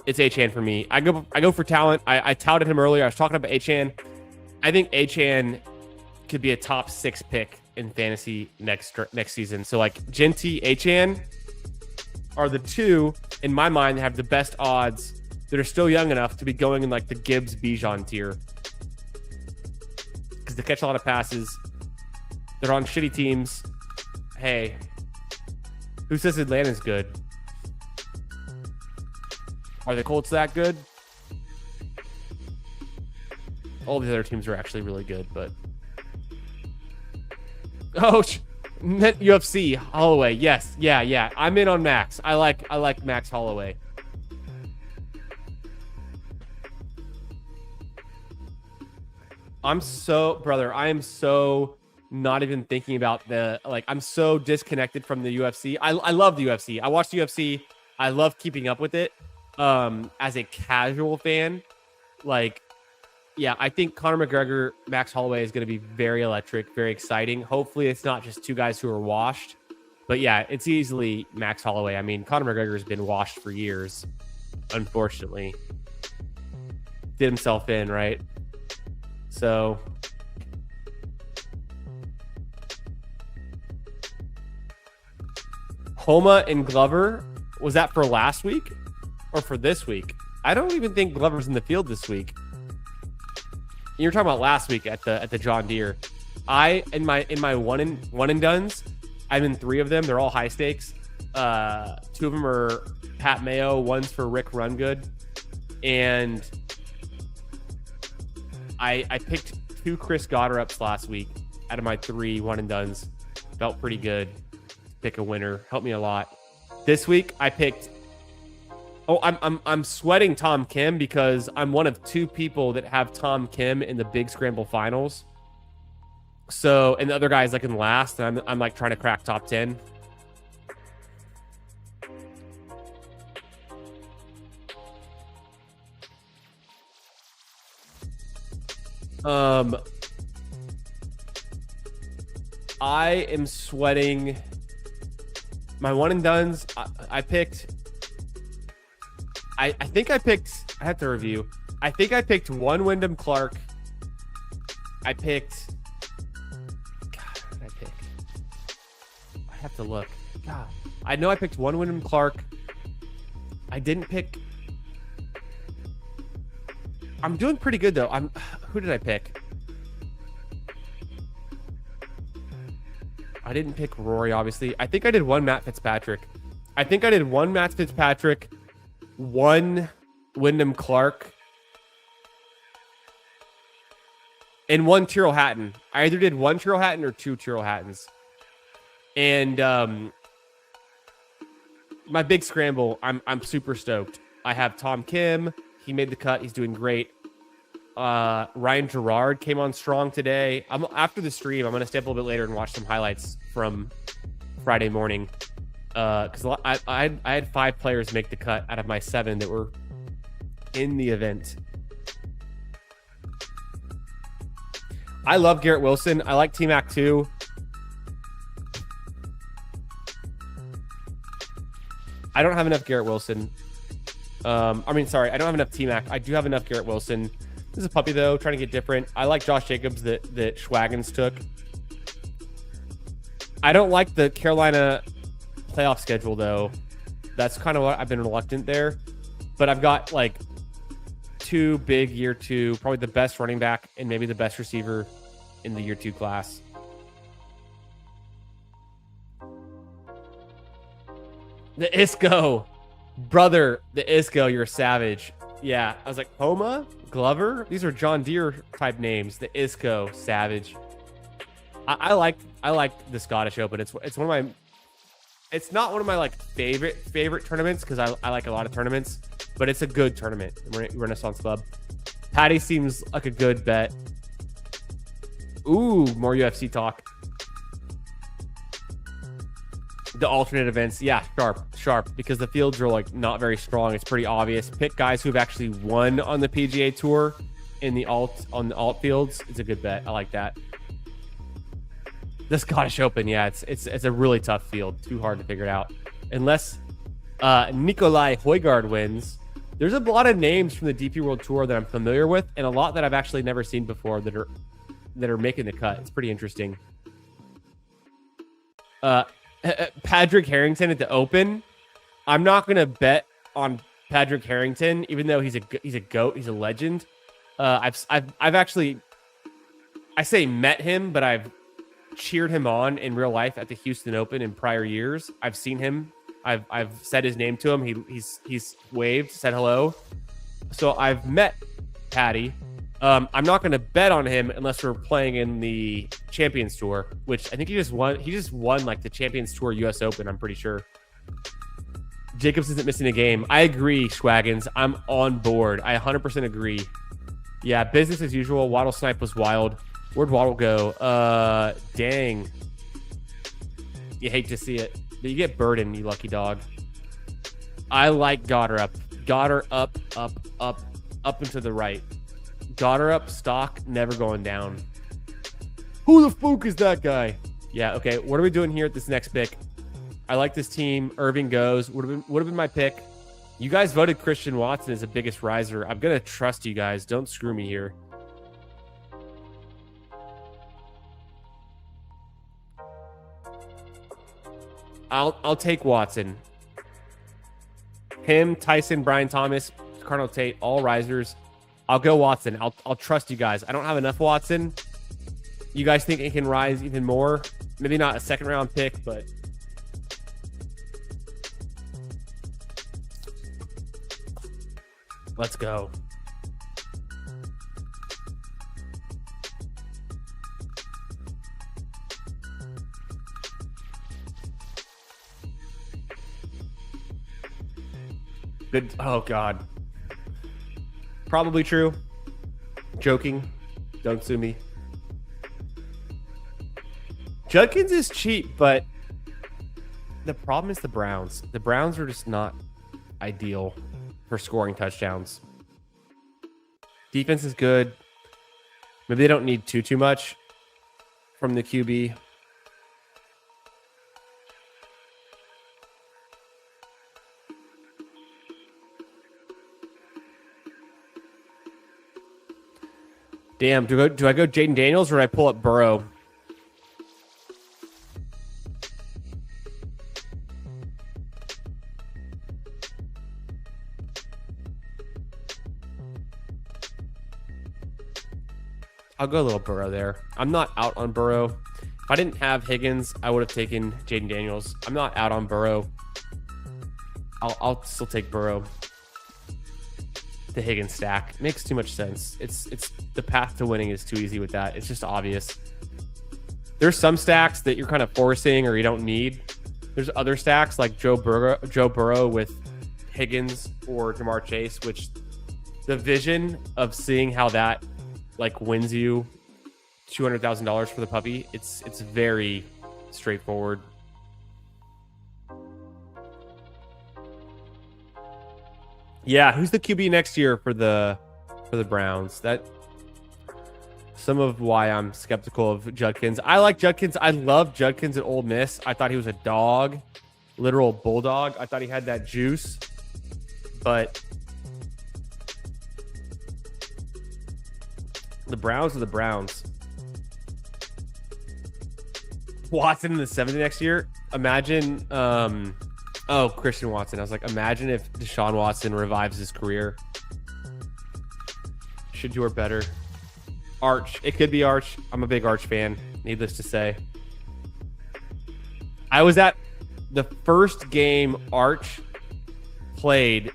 It's Achane for me. I go for talent. I touted him earlier. I was talking about Achane. I think Achane could be a top 6 pick in fantasy next season. So like Genty, Achane are the two in my mind that have the best odds that are still young enough to be going in like the Gibbs Bijan tier. Because they catch a lot of passes. They're on shitty teams. Hey, who says Atlanta's good? Are the Colts that good? All the other teams are actually really good, but Net UFC Holloway. Yes, yeah. I'm in on Max. I like Max Holloway. I am so not even thinking about I'm so disconnected from the UFC. I love the UFC. I watch the UFC. I love keeping up with it. As a casual fan, I think Conor McGregor, Max Holloway is going to be very electric, very exciting. Hopefully it's not just two guys who are washed, but yeah, it's easily Max Holloway. I mean, Conor McGregor has been washed for years, unfortunately. Did himself in, right? So Homa and Glover, was that for last week or for this week? I don't even think Glover's in the field this week. You were talking about last week at the John Deere. In my one and dones, I'm in 3 of them. They're all high stakes. 2 of them are Pat Mayo. One's for Rick Rungood, and I picked 2 Chris Goddard-ups last week out of my 3 one and dones. Felt pretty good. Pick a winner. Helped me a lot. This week I picked. Oh, I'm sweating Tom Kim because I'm one of 2 people that have Tom Kim in the Big Scramble finals. So, and the other guy is like in last, and I'm like trying to crack top 10. I am sweating my one and dones. I picked. I think I picked. I have to review. I think I picked 1 Wyndham Clark. I picked. God, what did I pick? I have to look. God, I know I picked 1 Wyndham Clark. I didn't pick. I'm doing pretty good though. Who did I pick? I didn't pick Rory, obviously. I think I did 1 Matt Fitzpatrick. 1 Wyndham Clark, and 1 Tyrrell Hatton. I either did 1 Tyrrell Hatton or 2 Tyrrell Hattons. And my big scramble, I'm super stoked. I have Tom Kim. He made the cut. He's doing great. Ryan Gerard came on strong today. After the stream, I'm going to stay up a little bit later and watch some highlights from Friday morning. Because I had 5 players make the cut out of my 7 that were in the event. I love Garrett Wilson. I like T-Mac too. I don't have enough Garrett Wilson. I don't have enough T-Mac. I do have enough Garrett Wilson. This is a puppy though, trying to get different. I like Josh Jacobs that Schwaggens took. I don't like the Carolina playoff schedule though. That's kind of what I've been reluctant there. But I've got 2 big year 2, probably the best running back and maybe the best receiver in the year 2 class. The Isco, brother, the Isco, you're a savage. Yeah, I was like, Homa, Glover. These are John Deere type names. The Isco, Savage. I like the Scottish Open. It's one of my. It's not one of my like favorite tournaments because I like a lot of tournaments, but it's a good tournament. Renaissance Club. Patty seems like a good bet. Ooh, more UFC talk. The alternate events, yeah, sharp, because the fields are like not very strong. It's pretty obvious. Pick guys who've actually won on the PGA Tour in the alt fields. It's a good bet. I like that. The Scottish Open, yeah, it's a really tough field. Too hard to figure it out. Unless Nicolai Højgaard wins. There's a lot of names from the DP World Tour that I'm familiar with, and a lot that I've actually never seen before that are making the cut. It's pretty interesting. Padraig Harrington at the Open. I'm not gonna bet on Padraig Harrington, even though he's a goat. He's a legend. I've actually, I say met him, but I've cheered him on in real life at the Houston Open in prior years. I've seen him. I've said his name to him. He's waved, said hello. So I've met Patty. I'm not going to bet on him unless we're playing in the Champions Tour, which I think he just won. He just won like the Champions Tour US Open, I'm pretty sure. Jacobs isn't missing a game. I agree, Schwaggins. I'm on board. I 100% agree. Yeah, business as usual. Waddle snipe was wild. Where'd Waddle go? Dang. You hate to see it. But you get Burden, you lucky dog. I like Goddard up. Goddard up and to the right. Goddard up, stock, never going down. Who the fuck is that guy? Yeah, okay. What are we doing here at this next pick? I like this team. Irving goes. Would have been my pick. You guys voted Christian Watson as the biggest riser. I'm gonna trust you guys. Don't screw me here. I'll take Watson. Him, Tyson, Brian Thomas, Cardinal Tate, all risers. I'll go Watson. I'll trust you guys. I don't have enough Watson. You guys think it can rise even more? Maybe not a second round pick, but let's go. Good. Oh, God. Probably true. Joking. Don't sue me. Judkins is cheap, but the problem is the Browns. The Browns are just not ideal for scoring touchdowns. Defense is good. Maybe they don't need too much from the QB. Damn, do I go Jaden Daniels or do I pull up Burrow? I'll go a little Burrow there. I'm not out on Burrow. If I didn't have Higgins, I would have taken Jaden Daniels. I'm not out on Burrow. I'll still take Burrow. The Higgins stack makes too much sense. It's the path to winning is too easy with that. It's just obvious. There's some stacks that you're kind of forcing or you don't need. There's other stacks like Joe Burrow with Higgins or Jamar Chase, which the vision of seeing how that like wins you $200,000 for the puppy, it's very straightforward. Yeah, who's the QB next year for the Browns? That some of why I'm skeptical of Judkins. I like Judkins. I love Judkins at Ole Miss. I thought he was a dog, literal bulldog. I thought he had that juice, but the Browns are the Browns. Watson in the 70 next year. Imagine. Oh, Christian Watson. I was like, imagine if Deshaun Watson revives his career. Should do or better. Arch. It could be Arch. I'm a big Arch fan, needless to say. I was at the first game Arch played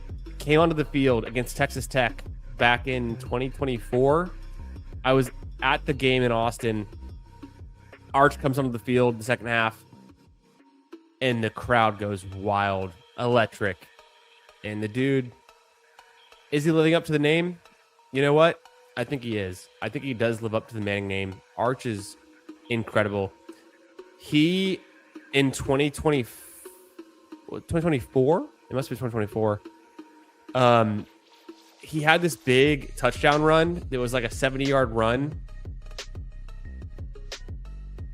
came onto the field against Texas Tech back in 2024. I was at the game in Austin. Arch comes onto the field in the second half, and the crowd goes wild, electric. And the dude, is he living up to the name? You know what? I think he is. I think he does live up to the Manning name. Arch is incredible. He, in 2024, it must be 2024, he had this big touchdown run. It was like a 70-yard run.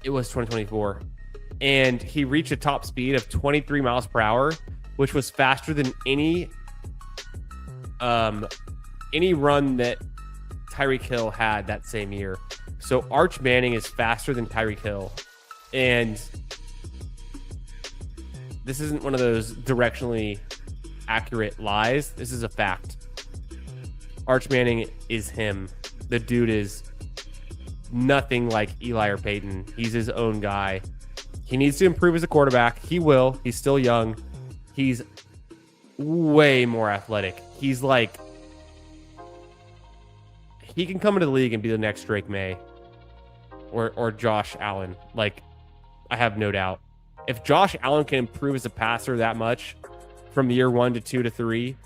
It was 2024. And he reached a top speed of 23 miles per hour, which was faster than any run that Tyreek Hill had that same year. So Arch Manning is faster than Tyreek Hill. And this isn't one of those directionally accurate lies. This is a fact. Arch Manning is him. The dude is nothing like Eli or Peyton. He's his own guy. He needs to improve as a quarterback. He will. He's still young. He's way more athletic. He's like, he can come into the league and be the next Drake May or Josh Allen. Like, I have no doubt. If Josh Allen can improve as a passer that much from year 1 to 2 to 3,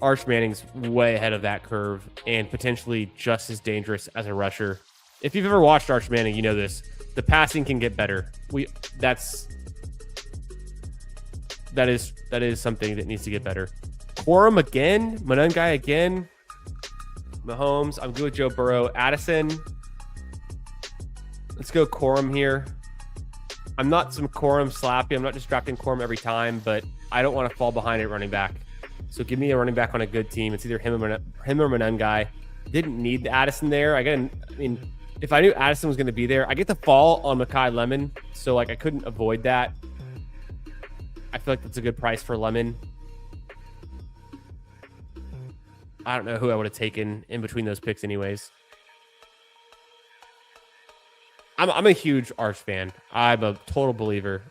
Arch Manning's way ahead of that curve and potentially just as dangerous as a rusher. If you've ever watched Arch Manning, you know this. The passing can get better. That is something that needs to get better. Quorum again, Monangai again, Mahomes. I'm good with Joe Burrow. Addison. Let's go Quorum here. I'm not some Quorum slappy. I'm not just drafting Quorum every time, but I don't want to fall behind at running back. So give me a running back on a good team. It's either him or Monangai. Didn't need the Addison there. If I knew Addison was going to be there, I get the fall on Makai Lemon, so like I couldn't avoid that. I feel like that's a good price for Lemon. I don't know who I would have taken in between those picks anyways. I'm a huge Arch fan. I'm a total believer.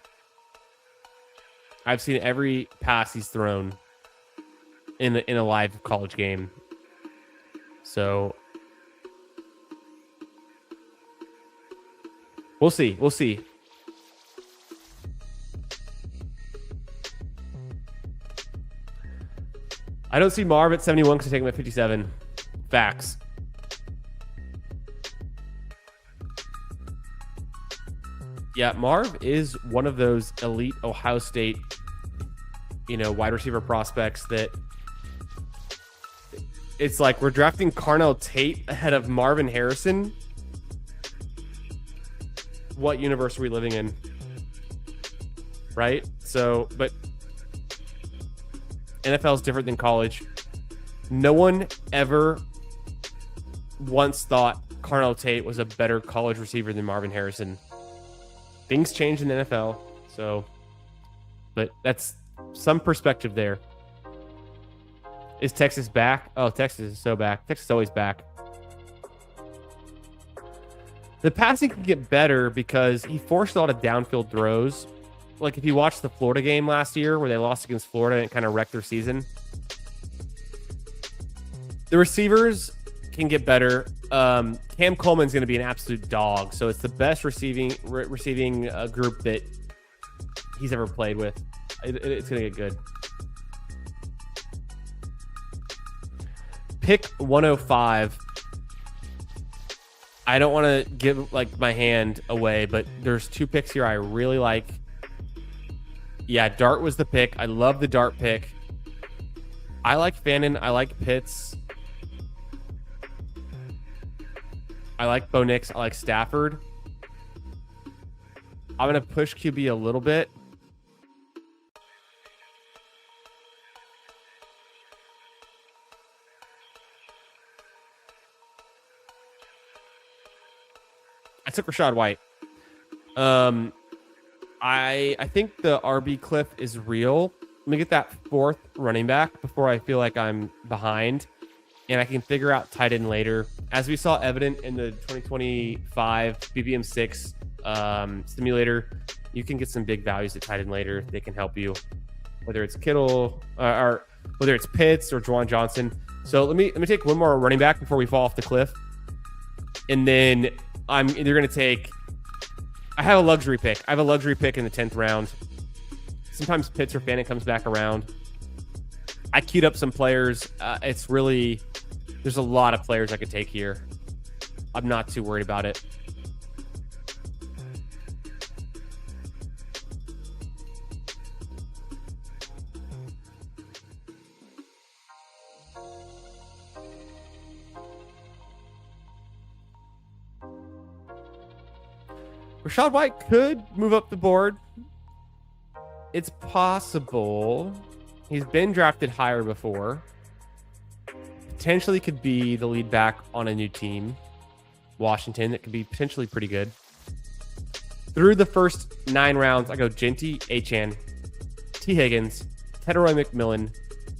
I've seen every pass he's thrown in a live college game. So we'll see. We'll see. I don't see Marv at 71 because I take him at 57. Facts. Yeah, Marv is one of those elite Ohio State, wide receiver prospects that it's like we're drafting Carnell Tate ahead of Marvin Harrison. What universe are we living in? Right? So, but NFL is different than college. No one ever once thought Carnell Tate was a better college receiver than Marvin Harrison. Things change in the NFL, but that's some perspective there. Is Texas back? Oh, Texas is so back. Texas is always back. The passing can get better because he forced a lot of downfield throws. Like if you watched the Florida game last year where they lost against Florida and it kind of wrecked their season. The receivers can get better. Cam Coleman's going to be an absolute dog. So it's the best receiving group that he's ever played with. It's going to get good. Pick 105. I don't want to give my hand away, but there's two picks here I really like. Yeah, Dart was the pick. I love the Dart pick. I like Fannin. I like Pitts. I like Bo Nix. I like Stafford. I'm going to push QB a little bit. I took Rachaad White. I think the RB cliff is real. Let me get that fourth running back before I feel like I'm behind. And I can figure out tight end later. As we saw evident in the 2025 BBM6 simulator, you can get some big values at tight end later. They can help you. Whether it's Kittle or whether it's Pitts or Juwan Johnson. So let me take one more running back before we fall off the cliff. And then I'm either going to take, I have a luxury pick. I have a luxury pick in the 10th round. Sometimes Pitts or Fanning comes back around. I queued up some players. It's really, there's a lot of players I could take here. I'm not too worried about it. Rachaad White could move up the board. It's possible. He's been drafted higher before. Potentially could be the lead back on a new team. Washington, that could be potentially pretty good. Through the first 9 rounds, I go Genty, Achane, T. Higgins, Tedroy McMillan,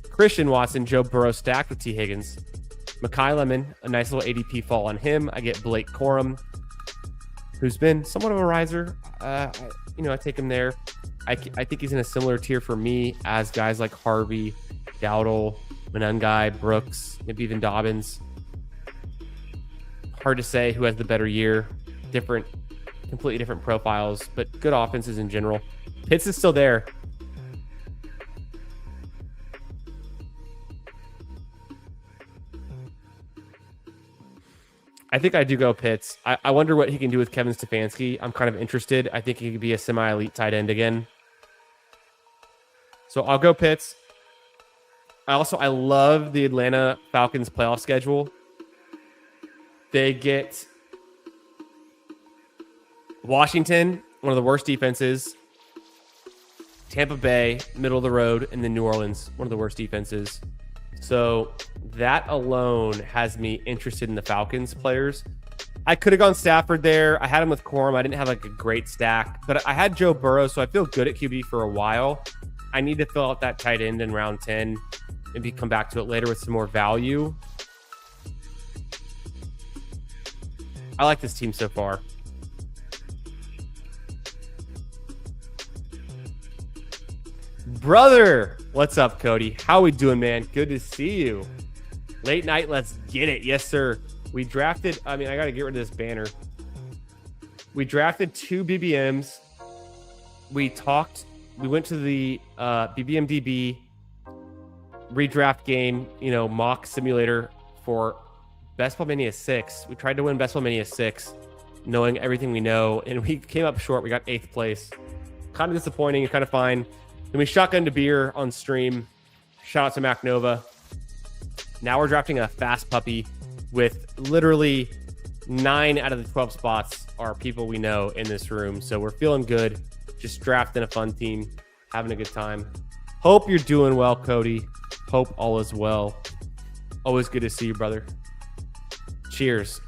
Christian Watson, Joe Burrow stacked with T. Higgins, Mekhi Lemon, a nice little ADP fall on him. I get Blake Corum, who's been somewhat of a riser. I take him there. I think he's in a similar tier for me as guys like Harvey, Dowdle, Monangai, Brooks, maybe even Dobbins. Hard to say who has the better year. Completely different profiles, but good offenses in general. Pitts is still there. I think I do go Pitts. I wonder what he can do with Kevin Stefanski. I'm kind of interested. I think he could be a semi-elite tight end again. So I'll go Pitts. I love the Atlanta Falcons playoff schedule. They get Washington, one of the worst defenses. Tampa Bay, middle of the road, and then New Orleans, one of the worst defenses. So that alone has me interested in the Falcons players. I could have gone Stafford there. I had him with Corum. I didn't have like a great stack, but I had Joe Burrow, so I feel good at QB for a while. I need to fill out that tight end in round 10, maybe come back to it later with some more value. I like this team so far. Brother, what's up, Cody? How we doing, man? Good to see you. Late night, let's get it. Yes, sir. We drafted, I got to get rid of this banner. We drafted 2 BBMs. We went to the BBMDB redraft game, mock simulator for Best Ball Mania 6. We tried to win Best Ball Mania 6, knowing everything we know, and we came up short. We got 8th place. Kind of disappointing, kind of fine. Then we shotgunned a beer on stream. Shout out to Mac Nova. Now we're drafting a fast puppy with literally 9 out of the 12 spots are people we know in this room. So we're feeling good. Just drafting a fun team, having a good time. Hope you're doing well, Cody. Hope all is well. Always good to see you, brother. Cheers.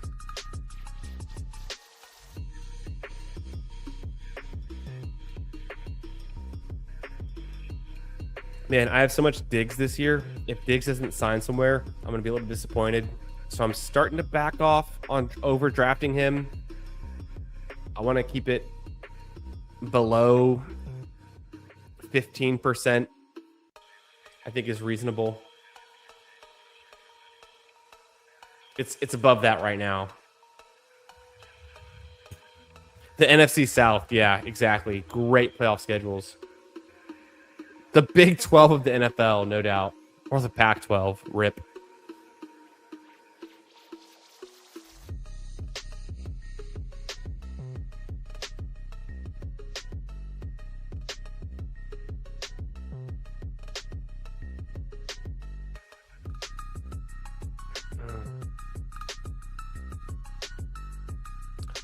Man, I have so much Diggs this year. If Diggs doesn't sign somewhere, I'm going to be a little disappointed. So I'm starting to back off on overdrafting him. I want to keep it below 15%. I think is reasonable. It's above that right now. The NFC South, yeah, exactly. Great playoff schedules. The Big 12 of the NFL, no doubt. Or the Pac-12, rip.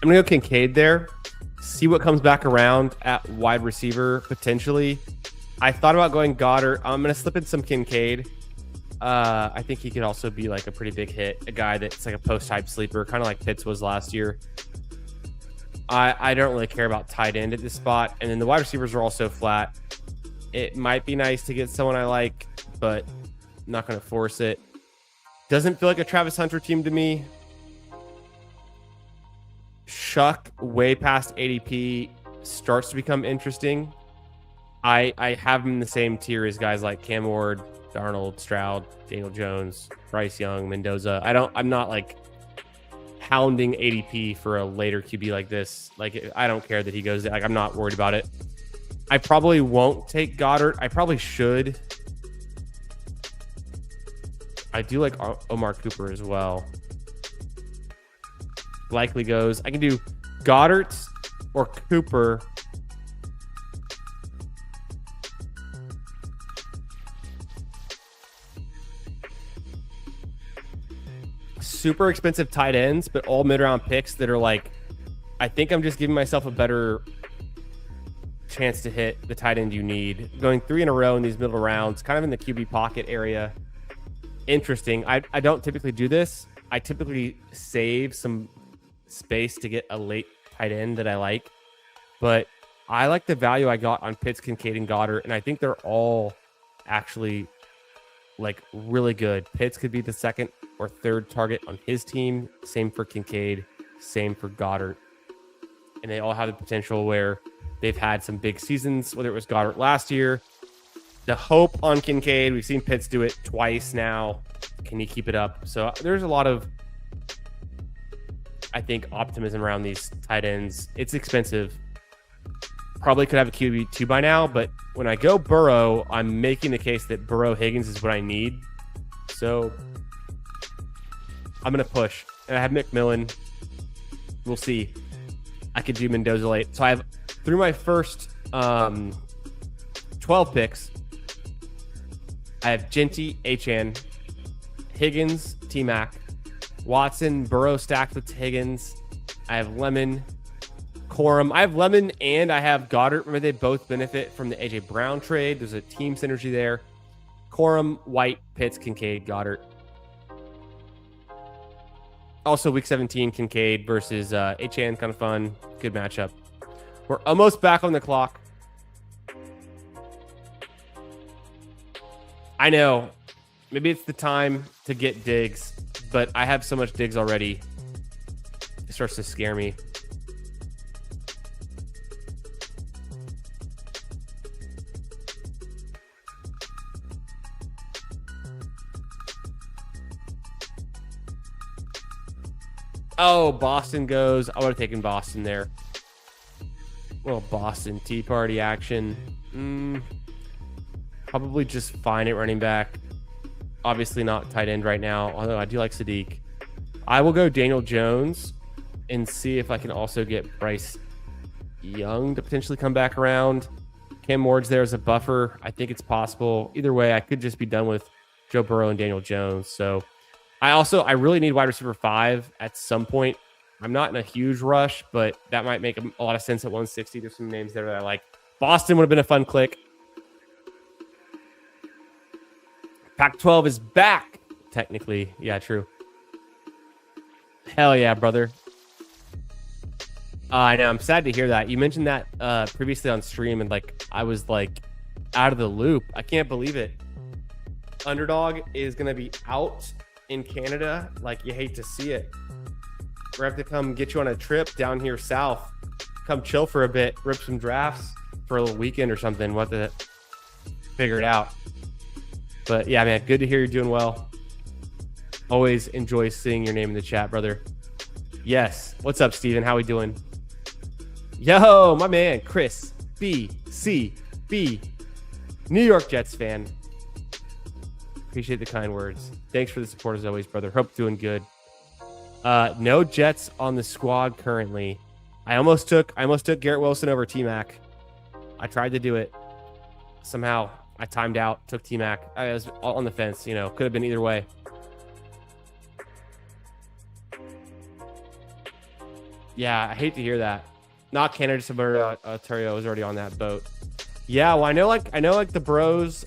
I'm going to go Kincaid there. See what comes back around at wide receiver, potentially. I thought about going Goddard. I'm going to slip in some Kincaid. I think he could also be like a pretty big hit. A guy that's like a post-hype sleeper, kind of like Pitts was last year. I don't really care about tight end at this spot. And then the wide receivers are also flat. It might be nice to get someone I like, but I'm not going to force it. Doesn't feel like a Travis Hunter team to me. Shuck way past ADP starts to become interesting. I have him in the same tier as guys like Cam Ward, Darnold, Stroud, Daniel Jones, Bryce Young, Mendoza. I'm not like hounding ADP for a later QB like this. Like, I don't care that he goes there. Like, I'm not worried about it. I probably won't take Goddard. I probably should. I do like Omar Cooper as well. Likely goes. I can do Goddard or Cooper. Super expensive tight ends, but all mid-round picks that are like, I think I'm just giving myself a better chance to hit the tight end you need. Going 3 in a row in these middle rounds, kind of in the QB pocket area. Interesting. I don't typically do this. I typically save some space to get a late tight end that I like, but I like the value I got on Pitts, Kincaid, and Goddard, and I think they're all actually like really good. Pitts could be the second or third target on his team. Same for Kincaid, same for Goddard. And they all have the potential where they've had some big seasons, whether it was Goddard last year. The hope on Kincaid, we've seen Pitts do it twice now. Can he keep it up? So there's a lot of, I think, optimism around these tight ends. It's expensive. Probably could have a QB2 by now, but when I go Burrow, I'm making the case that Burrow Higgins is what I need. So I'm going to push. And I have McMillan. We'll see. I could do Mendoza late. So I have, through my first 12 picks, I have Genty, Achane, Higgins, T-Mac, Watson, Burrow stacked with Higgins. I have Lemon, Corum. I have Lemon and I have Goddard. Remember, they both benefit from the A.J. Brown trade. There's a team synergy there. Corum, White, Pitts, Kincaid, Goddard. Also, week 17, Kincaid versus Achane. Kind of fun. Good matchup. We're almost back on the clock. I know. Maybe it's the time to get Diggs, but I have so much Diggs already. It starts to scare me. Oh, Boston goes. I would have taken Boston there. Well, Boston Tea Party action. Probably just fine at running back. Obviously not tight end right now, although I do like Sadiq. I will go Daniel Jones and see if I can also get Bryce Young to potentially come back around. Cam Ward's there as a buffer. I think it's possible. Either way, I could just be done with Joe Burrow and Daniel Jones. So I really need wide receiver 5 at some point. I'm not in a huge rush, but that might make a lot of sense at 160. There's some names there that I like. Boston would have been a fun click. Pac-12 is back, technically. Yeah, true. Hell yeah, brother. I know. I'm sad to hear that. You mentioned that previously on stream, and like I was like out of the loop. I can't believe it. Underdog is going to be out in Canada. Like, you hate to see it. We're going to have to come get you on a trip down here south. Come chill for a bit, rip some drafts for a little weekend or something. What the figure it out. But yeah, man, good to hear you're doing well. Always enjoy seeing your name in the chat, brother. Yes. What's up, Steven? How we doing? Yo, my man, Chris, BCB, New York Jets fan. Appreciate the kind words. Thanks for the support as always, brother. Hope doing good. No Jets on the squad currently. I almost took Garrett Wilson over T-Mac. I tried to do it. Somehow I timed out, took T-Mac. I was on the fence, you know, could have been either way. Yeah, I hate to hear that. Not Canada, just Ontario was already on that boat. Yeah, well, I know like the bros,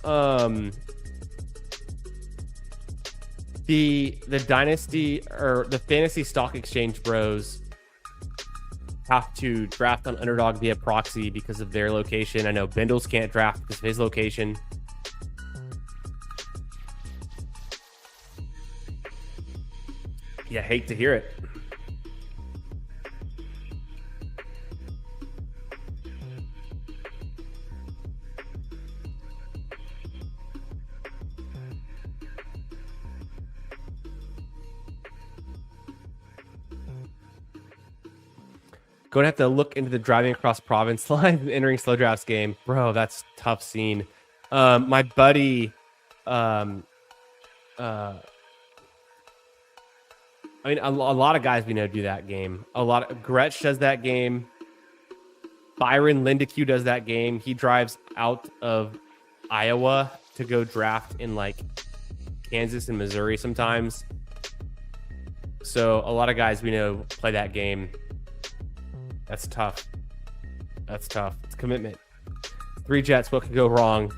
the dynasty or the fantasy stock exchange bros have to draft on Underdog via proxy because of their location. I know Bendels can't draft because of his location. Yeah, hate to hear it. Going to have to look into the driving across province line and entering slow drafts game. Bro, that's tough scene. My buddy, I mean, a lot of guys we know do that game. A lot of Gretsch does that game. Byron Lindeque does that game. He drives out of Iowa to go draft in like Kansas and Missouri sometimes. So a lot of guys we know play that game. That's tough. That's tough. It's commitment. 3 Jets. What could go wrong?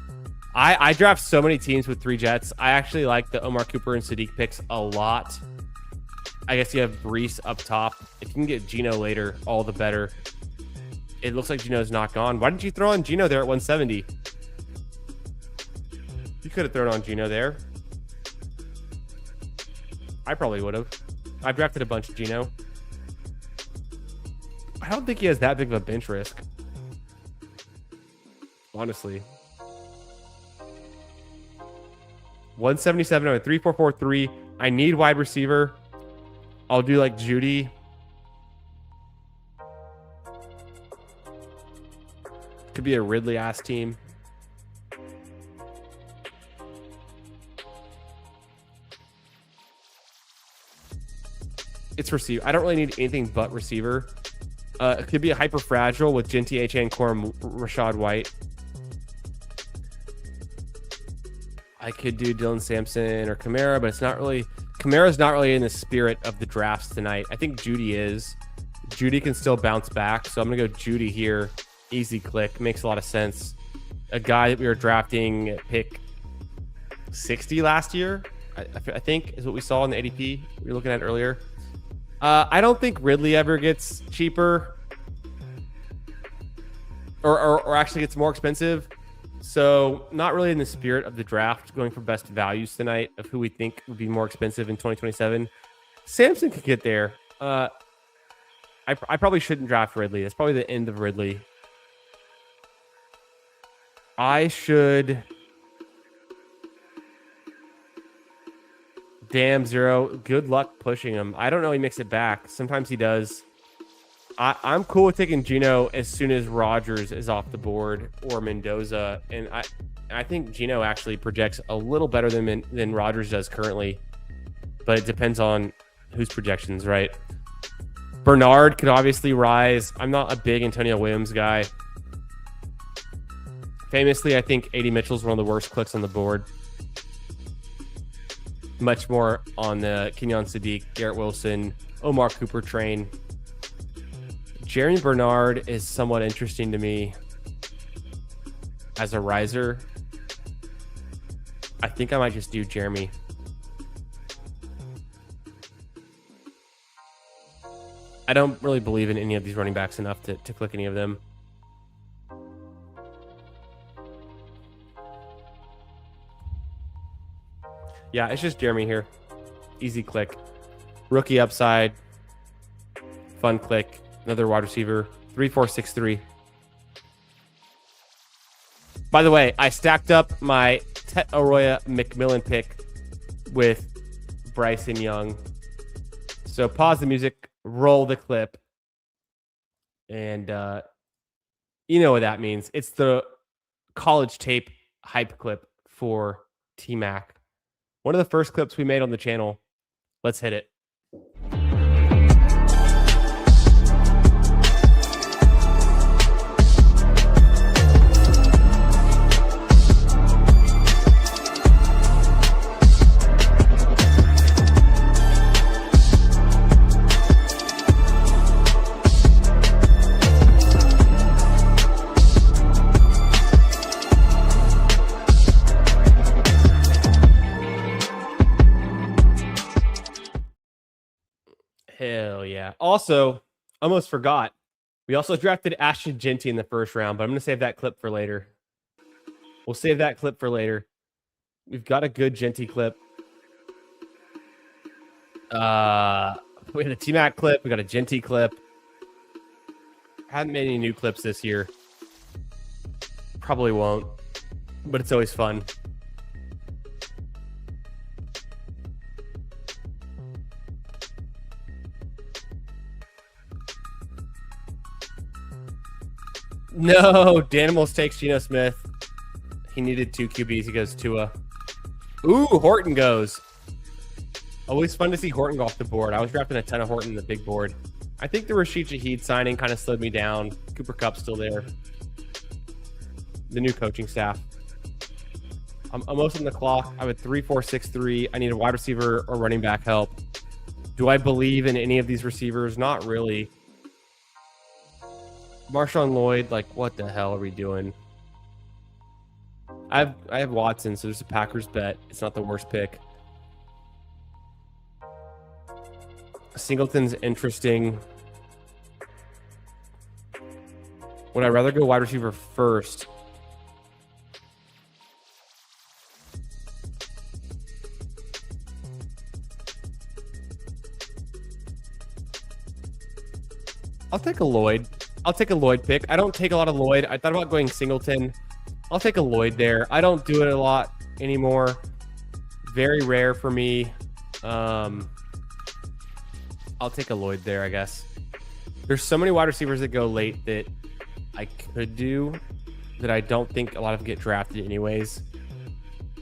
I draft so many teams with 3 Jets. I actually like the Omar Cooper and Sadiq picks a lot. I guess you have Brees up top. If you can get Geno later, all the better. It looks like Geno's not gone. Why didn't you throw on Geno there at 170? You could have thrown on Geno there. I probably would have. I've drafted a bunch of Geno. I don't think he has that big of a bench risk. Honestly. 177 on a 3-4-4-3. I need wide receiver. I'll do like Judy. Could be a Ridley ass team. It's receiver. I don't really need anything but receiver. It could be a hyper fragile with Genty, H.A. Corum, Rashad White. I could do Dylan Sampson or Kamara, but it's not really. Kamara's not really in the spirit of the drafts tonight. I think Judy is. Judy can still bounce back, so I'm gonna go Judy here. Easy click, makes a lot of sense. A guy that we were drafting at pick 60 last year, I think, is what we saw in the ADP we were looking at earlier. I don't think Ridley ever gets cheaper, or actually gets more expensive. So not really in the spirit of the draft, going for best values tonight of who we think would be more expensive in 2027. Samson could get there. I probably shouldn't draft Ridley. That's probably the end of Ridley. I should. Damn, Zero. Good luck pushing him. I don't know. He makes it back. Sometimes he does. I'm cool with taking Geno as soon as Rodgers is off the board or Mendoza. And I think Geno actually projects a little better than Rodgers does currently. But it depends on whose projections, right? Bernard could obviously rise. I'm not a big Antonio Williams guy. Famously, I think A.D. Mitchell's one of the worst clicks on the board. Much more on the Kenyon Sadiq, Garrett Wilson, Omar Cooper train. Jeremy Bernard is somewhat interesting to me as a riser. I think I might just do Jeremy. I don't really believe in any of these running backs enough to click any of them. Yeah, it's just Jeremy here. Easy click. Rookie upside. Fun click. Another wide receiver. 3-4-6-3. By the way, I stacked up my Tet Arroyo McMillan pick with Bryson Young. So pause the music, roll the clip. And you know what that means. It's the college tape hype clip for T-Mac. One of the first clips we made on the channel. Let's hit it. Hell yeah. Also, almost forgot. We also drafted Ashton Genty in the first round, but I'm going to save that clip for later. We'll save that clip for later. We've got a good Genty clip. We had a T-Mac clip. We got a Genty clip. Haven't made any new clips this year. Probably won't, but it's always fun. No, Danimals takes Geno Smith. He needed 2 QBs. He goes Tua. Ooh, Horton goes. Always fun to see Horton go off the board. I was drafting a ton of Horton in the big board. I think the Rashid Shaheed signing kind of slowed me down. Cooper Kupp's still there. The new coaching staff. I'm almost on the clock. I have a 3-4-6-3. I need a wide receiver or running back help. Do I believe in any of these receivers? Not really. Marshawn Lloyd, like, what the hell are we doing? I have Watson, so there's a Packers bet. It's not the worst pick. Singleton's interesting. Would I rather go wide receiver first? I'll take a Lloyd. I'll take a Lloyd pick. I don't take a lot of Lloyd. I thought about going Singleton. I'll take a Lloyd there. I don't do it a lot anymore. Very rare for me. I'll take a Lloyd there, I guess. There's so many wide receivers that go late that I could do that I don't think a lot of them get drafted anyways.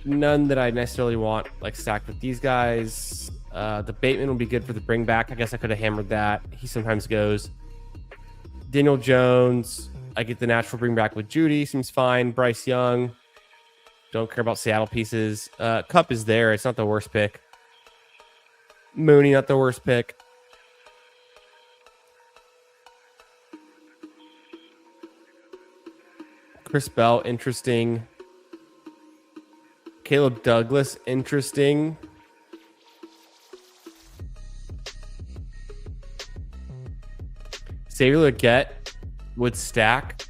None that I necessarily want like stacked with these guys. The Bateman would be good for the bring back. I guess I could have hammered that. He sometimes goes. Daniel Jones, I get the natural bring back with Judy. Seems fine. Bryce Young. Don't care about Seattle pieces. Kupp is there. It's not the worst pick. Mooney, not the worst pick. Chris Bell, interesting. Caleb Douglas, interesting. Xavier Legette would stack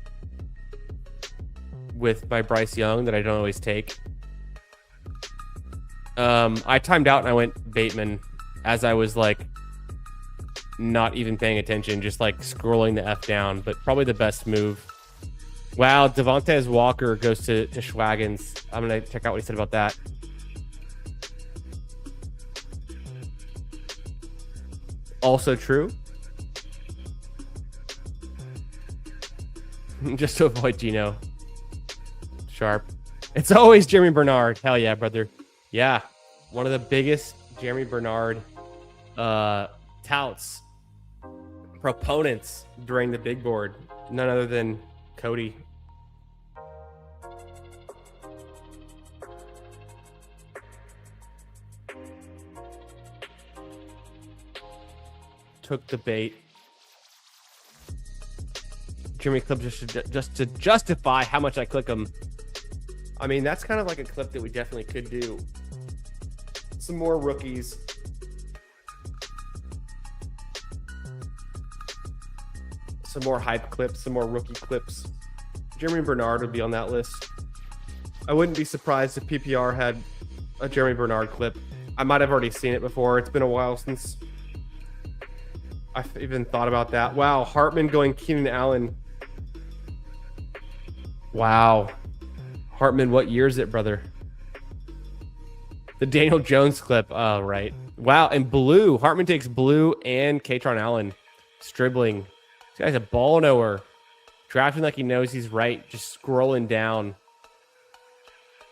with my Bryce Young that I don't always take. I timed out and I went Bateman as I was like not even paying attention, just like scrolling the F down, but probably the best move. Wow, Devontae Walker goes to Schwaggens. I'm going to check out what he said about that. Also true. Just to avoid Geno. Sharp. It's always Jeremy Bernard. Hell yeah, brother. Yeah. One of the biggest Jeremy Bernard touts, proponents during the big board. None other than Cody. Took the bait. Jimmy clip just to justify how much I click them. I mean, that's kind of like a clip that we definitely could do. Some more rookies. Some more hype clips, some more rookie clips. Jeremy Bernard would be on that list. I wouldn't be surprised if PPR had a Jeremy Bernard clip. I might have already seen it before. It's been a while since I've even thought about that. Wow, Hartman going Keenan Allen. Wow. Hartman, what year is it, brother? The Daniel Jones clip. Oh, right. Wow, and Blue. Hartman takes Blue and Katron Allen. Stribbling. This guy's a ball knower. Drafting like he knows he's right. Just scrolling down.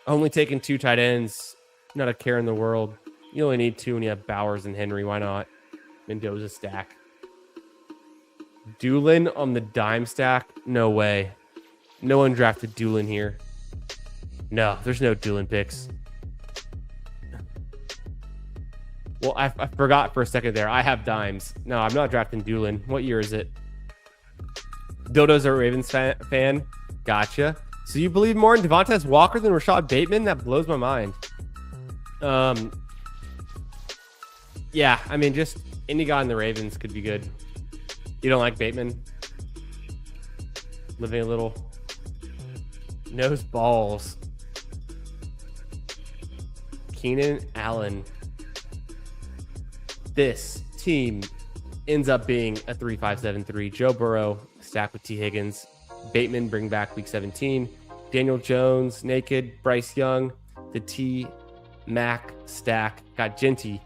Only taking 2 tight ends. Not a care in the world. You only need 2 when you have Bowers and Henry. Why not? Mendoza stack. Doolin on the dime stack? No way. No one drafted Doolin here. No, there's no Doolin picks. Well, I forgot for a second there. I have dimes. No, I'm not drafting Doolin. What year is it? Dodo's a Ravens fan. Gotcha. So you believe more in Devontae Walker than Rashad Bateman? That blows my mind. Yeah, I mean, just any guy in the Ravens could be good. You don't like Bateman? Living a little. Nose balls. Keenan Allen. This team ends up being a 3-5-7-3. Joe Burrow stacked with T. Higgins. Bateman bring back week 17. Daniel Jones naked. Bryce Young. The T. Mac stack. Got Genty.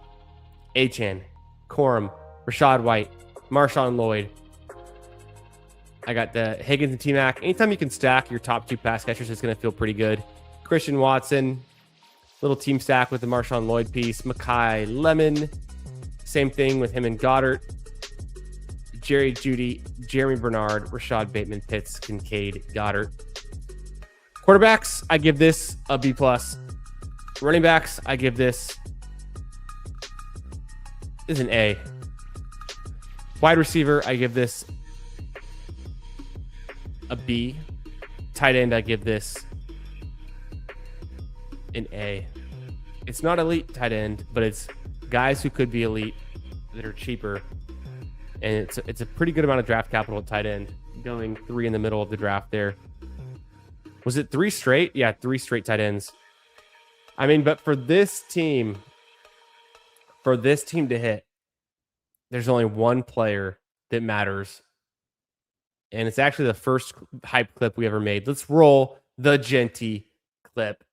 Achane. Corum. Rashad White. Marshawn Lloyd. I got the Higgins and T-Mac. Anytime you can stack your top 2 pass catchers, it's going to feel pretty good. Christian Watson, little team stack with the Marshawn Lloyd piece. Makai Lemon, same thing with him and Goddard. Jerry Jeudy, Jeremy Bernard, Rashad Bateman, Pitts, Kincaid, Goddard. Quarterbacks, I give this a B+. Running backs, I give this is an A. Wide receiver, I give this a B. Tight end, I give this an A. It's not elite tight end, but it's guys who could be elite that are cheaper. And it's a pretty good amount of draft capital at tight end, going 3 in the middle of the draft there. Was it 3 straight? Yeah, 3 straight tight ends. I mean, but for this team to hit, there's only one player that matters. And it's actually the first hype clip we ever made. Let's roll the Genty clip.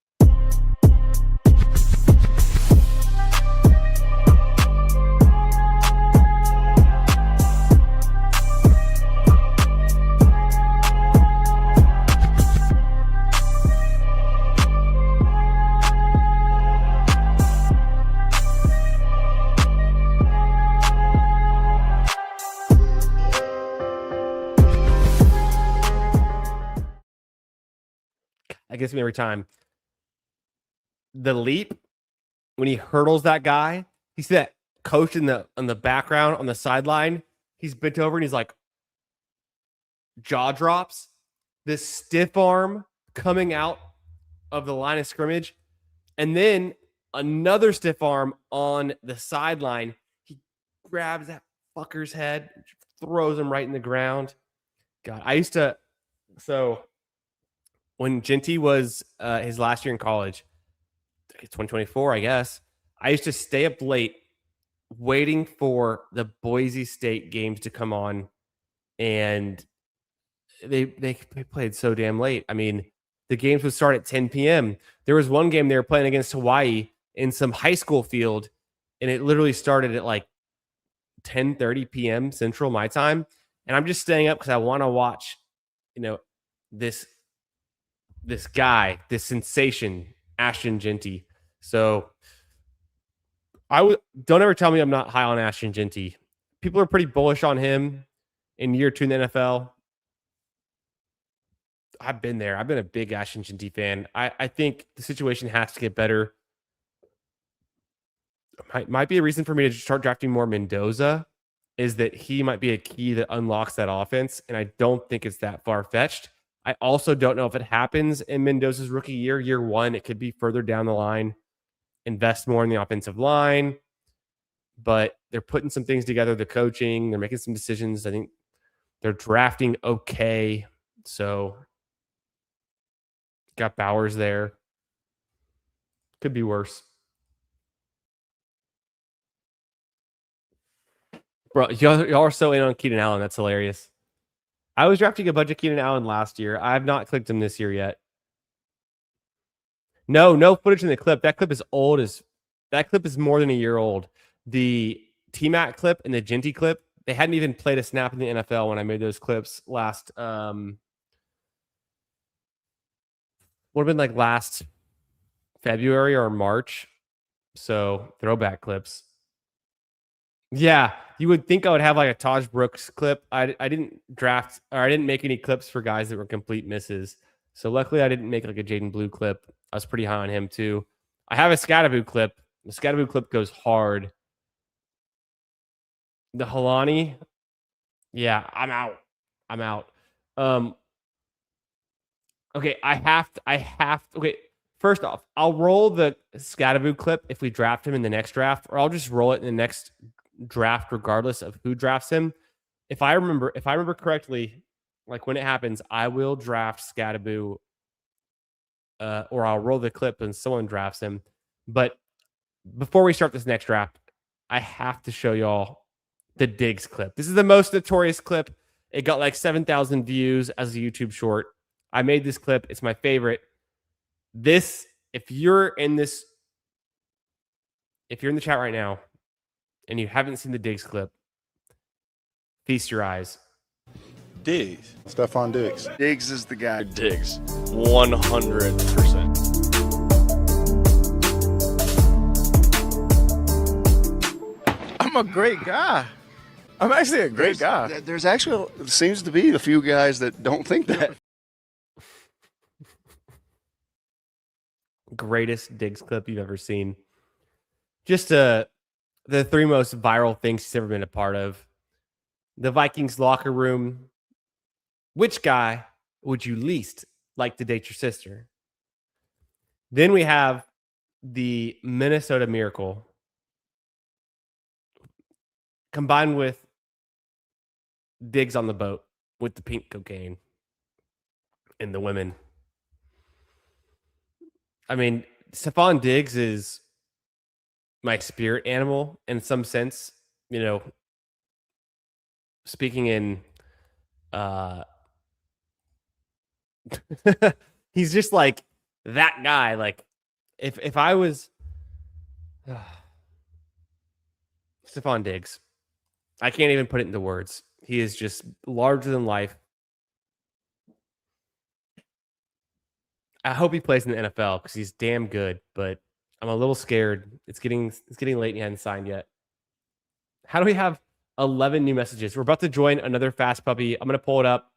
That gets me every time. The leap, when he hurdles that guy, you see that coach in the background on the sideline. He's bent over and he's like, jaw drops. This stiff arm coming out of the line of scrimmage, and then another stiff arm on the sideline. He grabs that fucker's head, throws him right in the ground. God, when Genty was his last year in college, 2024, I guess, I used to stay up late waiting for the Boise State games to come on, and they played so damn late. I mean, the games would start at 10 p.m. There was one game they were playing against Hawaii in some high school field, and it literally started at like 10:30 p.m. Central my time, and I'm just staying up because I want to watch, this guy, this sensation, Ashton Genty. So don't ever tell me I'm not high on Ashton Genty. People are pretty bullish on him in year 2 in the NFL. I've been there. I've been a big Ashton Genty fan. I think the situation has to get better. Might be a reason for me to start drafting more Mendoza, is that he might be a key that unlocks that offense, and I don't think it's that far-fetched. I also don't know if it happens in Mendoza's rookie year 1. It could be further down the line. Invest more in the offensive line. But they're putting some things together, the coaching. They're making some decisions. I think they're drafting okay. So, got Bowers there. Could be worse. Bro, y'all are so in on Keenan Allen. That's hilarious. I was drafting a bunch of Keenan Allen last year. I have not clicked him this year yet. No footage in the clip. That clip is more than a year old. The T-Mac clip and the Genty clip, they hadn't even played a snap in the NFL when I made those clips last would have been like last February or March. So throwback clips. Yeah, you would think I would have like a Taj Brooks clip. I didn't make any clips for guys that were complete misses. So luckily I didn't make like a Jaden Blue clip. I was pretty high on him too. I have a Scatterboo clip. The Scatterboo clip goes hard. The Helani, yeah, I'm out. Okay, okay. First off, I'll roll the Scatterboo clip if we draft him in the next draft, or I'll just roll it in the next draft regardless of who drafts him. If I remember correctly, like when it happens, I will draft Scatterboo, or I'll roll the clip and someone drafts him. But before we start this next draft, I have to show y'all the Diggs clip. This is the most notorious clip. It got like 7,000 views as a YouTube short. I made this clip. It's my favorite. If you're in the chat right now and you haven't seen the Diggs clip, feast your eyes.
Diggs.
Stephon Diggs.
Diggs is the guy.
Diggs. 100%.
I'm a great guy. I'm actually a great guy.
There's actually seems to be a few guys that don't think that.
Greatest Diggs clip you've ever seen. Just the three most viral things he's ever been a part of. The Vikings locker room. Which guy would you least like to date your sister? Then we have the Minnesota Miracle combined with Diggs on the boat with the pink cocaine and the women. I mean, Stephon Diggs is my spirit animal in some sense, you know, speaking in he's just like that guy. Like if I was Stephon Diggs, I can't even put it into words. He is just larger than life. I hope he plays in the NFL because he's damn good, but I'm a little scared. It's getting late and he hasn't signed yet. How do we have 11 new messages? We're about to join another Fast Puppy. I'm gonna pull it up.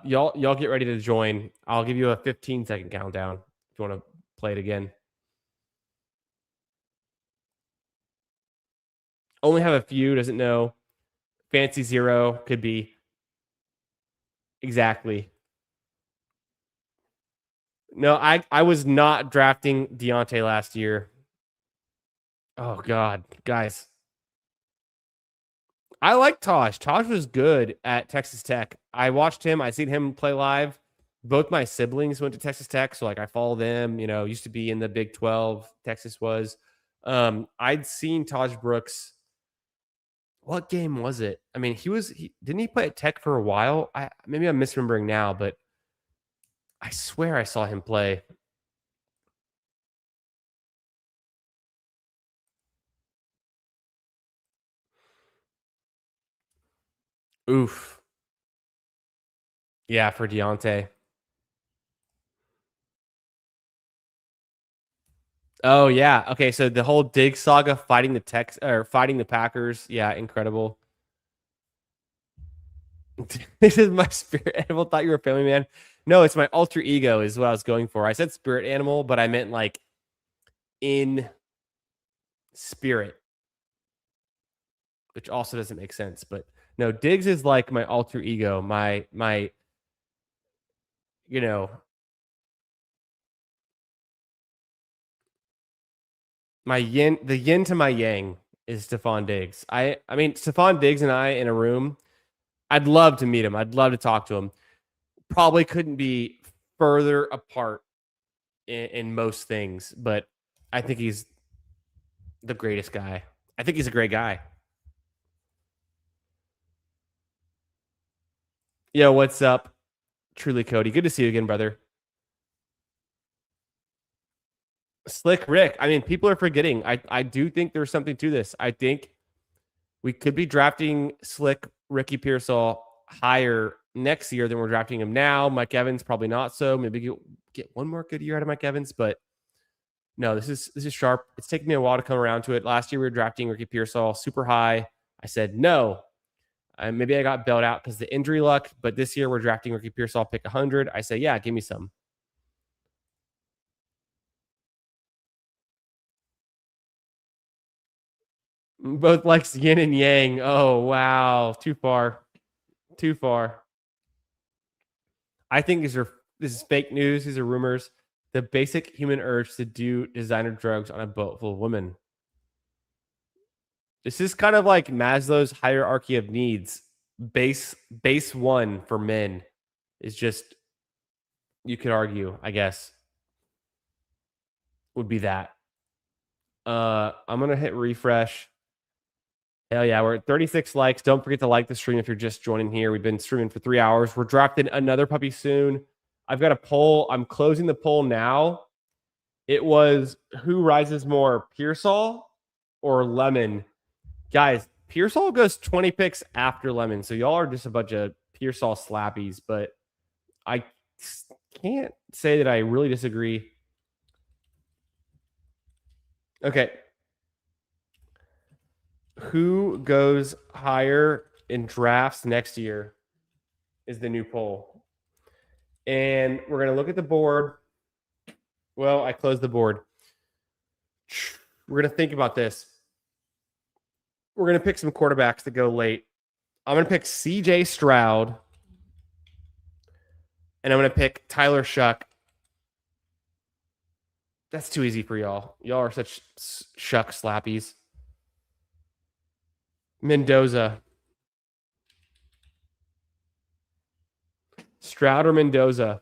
Y'all get ready to join. I'll give you a 15-second countdown if you want to play it again. Only have a few. Doesn't know. Fancy Zero could be. Exactly. No, I was not drafting Deontay last year. Oh, God. Guys. I like Taj. Taj was good at Texas Tech. I watched him. I seen him play live. Both my siblings went to Texas Tech, so like I follow them. You know, used to be in the Big 12. Texas was. I'd seen Taj Brooks. What game was it? I mean, didn't he play at Tech for a while? Maybe I'm misremembering now, but I swear I saw him play. Oof. Yeah, for Deontay. Oh yeah. Okay, so the whole Diggs saga fighting the Packers. Yeah, incredible. This is my spirit animal. Thought you were a family man. No, it's my alter ego is what I was going for. I said spirit animal, but I meant like in spirit, which also doesn't make sense. But no, Diggs is like my alter ego, my you know, my yin, the yin to my yang is Stephon Diggs. I mean, Stephon Diggs and I in a room, I'd love to meet him. I'd love to talk to him. Probably couldn't be further apart in most things, but I think he's the greatest guy. I think he's a great guy. Yo, what's up? Truly Cody. Good to see you again, brother. Slick Rick. I mean, people are forgetting. I do think there's something to this. I think we could be drafting Slick Ricky Pearsall higher next year than we're drafting him now. Mike Evans, probably not so. Maybe get one more good year out of Mike Evans, but no, this is sharp. It's taken me a while to come around to it. Last year we were drafting Ricky Pearsall super high. I said no. Maybe I got bailed out because the injury luck, but this year we're drafting Ricky Pearsall pick 100. I say, yeah, give me some. Both likes yin and yang. Oh, wow. Too far. Too far. I think this is fake news. These are rumors. The basic human urge to do designer drugs on a boat full of women. This is kind of like Maslow's hierarchy of needs. Base one for men is just, you could argue, I guess, would be that. I'm going to hit refresh. Hell yeah, we're at 36 likes. Don't forget to like the stream if you're just joining here. We've been streaming for 3 hours. We're drafting another puppy soon. I've got a poll. I'm closing the poll now. It was who rises more, Pearsall or Lemon? Guys, Pearsall goes 20 picks after Lemon, so y'all are just a bunch of Pearsall slappies, but I can't say that I really disagree. Okay. Who goes higher in drafts next year is the new poll. And we're going to look at the board. Well, I closed the board. We're going to think about this. We're going to pick some quarterbacks to go late. I'm going to pick CJ Stroud. And I'm going to pick Tyler Shuck. That's too easy for y'all. Y'all are such Shuck slappies. Mendoza. Stroud or Mendoza?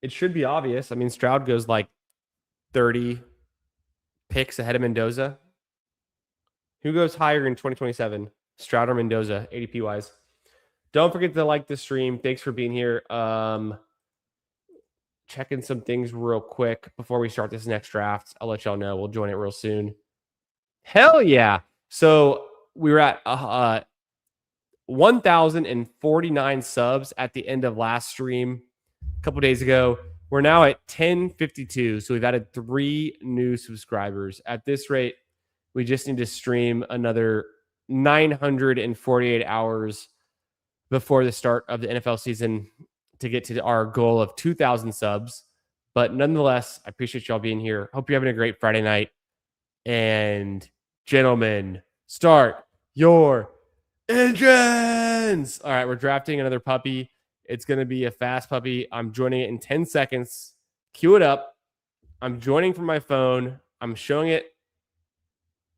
It should be obvious. I mean, Stroud goes like 30 picks ahead of Mendoza. Who goes higher in 2027? Stroud or Mendoza, ADP wise? Don't forget to like the stream. Thanks for being here. Checking some things real quick before we start this next draft. I'll let y'all know. We'll join it real soon. Hell yeah. So we were at 1,049 subs at the end of last stream a couple days ago. We're now at 1052. So we've added 3 new subscribers. At this rate, we just need to stream another 948 hours before the start of the NFL season to get to our goal of 2,000 subs. But nonetheless, I appreciate y'all being here. Hope you're having a great Friday night. And gentlemen, start your engines. All right, we're drafting another puppy. It's going to be a fast puppy. I'm joining it in 10 seconds. Cue it up. I'm joining from my phone. I'm showing it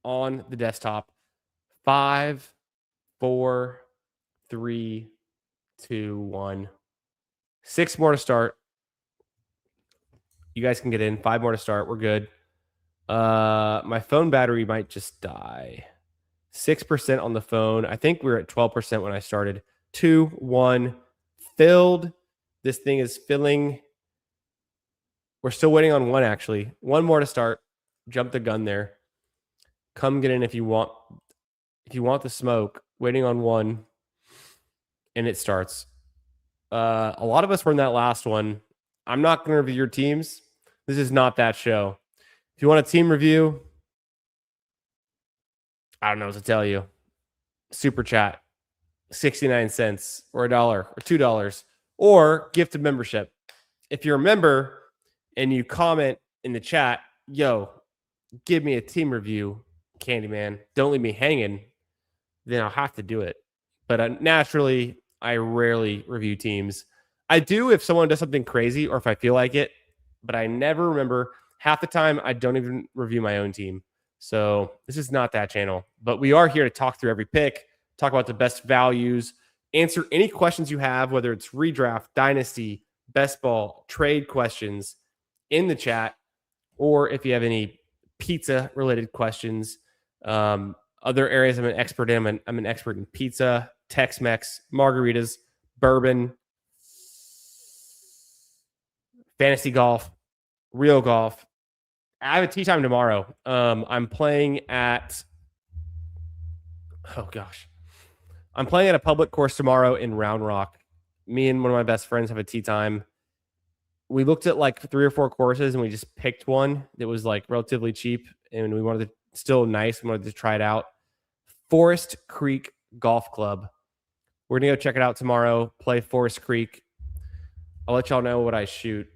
on the desktop. 5, 4, 3, 2, 1. 6 more to start. You guys can get in. 5 more to start. We're good. My phone battery might just die. 6% on the phone. I think we were at 12% when I started. 2, 1, filled. This thing is filling. We're still waiting on 1, actually. 1 more to start. Jump the gun there. Come get in if you want. If you want the smoke. Waiting on 1. And it starts. A lot of us were in that last one. I'm not going to review your teams. This is not that show. If you want a team review, I don't know what to tell you. Super chat, 69 cents or $1 or $2, or gift of membership. If you're a member and you comment in the chat, yo, give me a team review, Candyman. Don't leave me hanging. Then I'll have to do it. But naturally, I rarely review teams. I do if someone does something crazy or if I feel like it, but I never remember. Half the time, I don't even review my own team. So this is not that channel. But we are here to talk through every pick, talk about the best values, answer any questions you have, whether it's redraft, dynasty, best ball, trade questions in the chat, or if you have any pizza-related questions. Other areas I'm an expert in. I'm an expert in pizza, Tex-Mex, margaritas, bourbon, fantasy golf, real golf. I have a tee time tomorrow. I'm playing at I'm playing at a public course tomorrow in Round Rock. Me and one of my best friends have a tee time. We looked at like 3 or 4 courses and we just picked one that was like relatively cheap and we wanted to still nice. We wanted to try it out. Forest Creek Golf Club. We're gonna go check it out tomorrow. Play Forest Creek. I'll let y'all know what I shoot.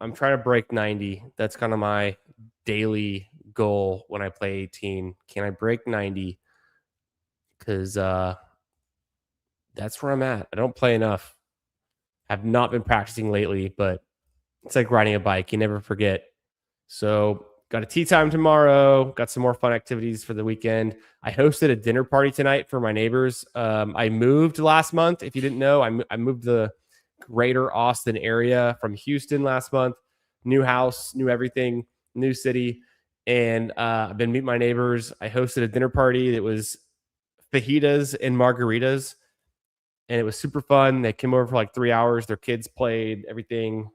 I'm trying to break 90. That's kind of my daily goal when I play 18. Can I break 90? Because that's where I'm at. I don't play enough. I've not been practicing lately, but it's like riding a bike. You never forget. So got a tee time tomorrow. Got some more fun activities for the weekend. I hosted a dinner party tonight for my neighbors. I moved last month. If you didn't know, I moved the greater Austin area from Houston last month. New house, new everything, new city. And I've been meeting my neighbors. I hosted a dinner party that was fajitas and margaritas. And it was super fun. They came over for like 3 hours. Their kids played everything.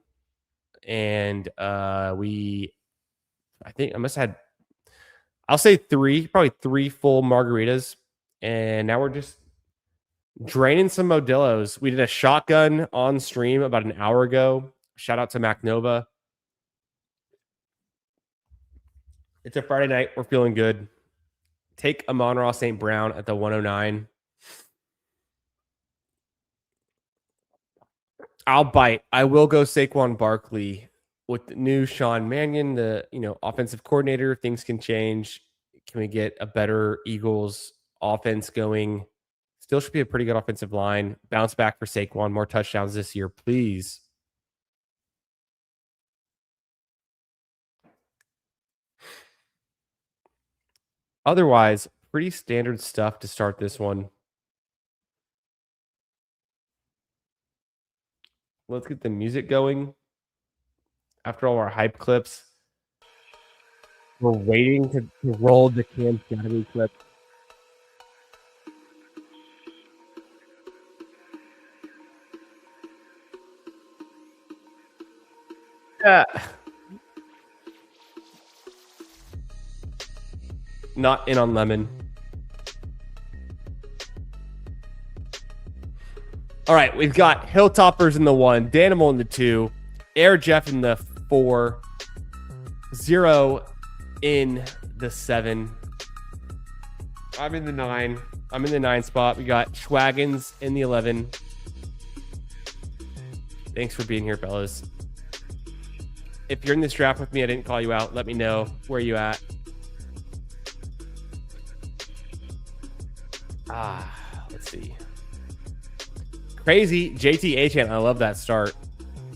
And I think I must have had, I'll say probably three full margaritas. And now Draining some Modillos. We did a shotgun on stream about an hour ago. Shout out to MacNova. It's a Friday night. We're feeling good. Take Amon-Ra St. Brown at the 109. I'll bite. I will go Saquon Barkley with the new Sean Mannion, the offensive coordinator. Things can change. Can we get a better Eagles offense going? Still should be a pretty good offensive line. Bounce back for Saquon. More touchdowns this year, please. Otherwise, pretty standard stuff to start this one. Let's get the music going. After all our hype clips, we're waiting to roll the Cam Academy clip. Yeah. Not in on lemon. All right, we've got Hilltoppers in the 1, Danimal in the 2, Air Jeff in the 4, 0 in the 7. I'm in the 9. I'm in the 9 spot. We got Schwaggins in the 11. Thanks for being here, fellas. If you're in this draft with me, I didn't call you out. Let me know where you at. Let's see. Crazy JT Achan. I love that start.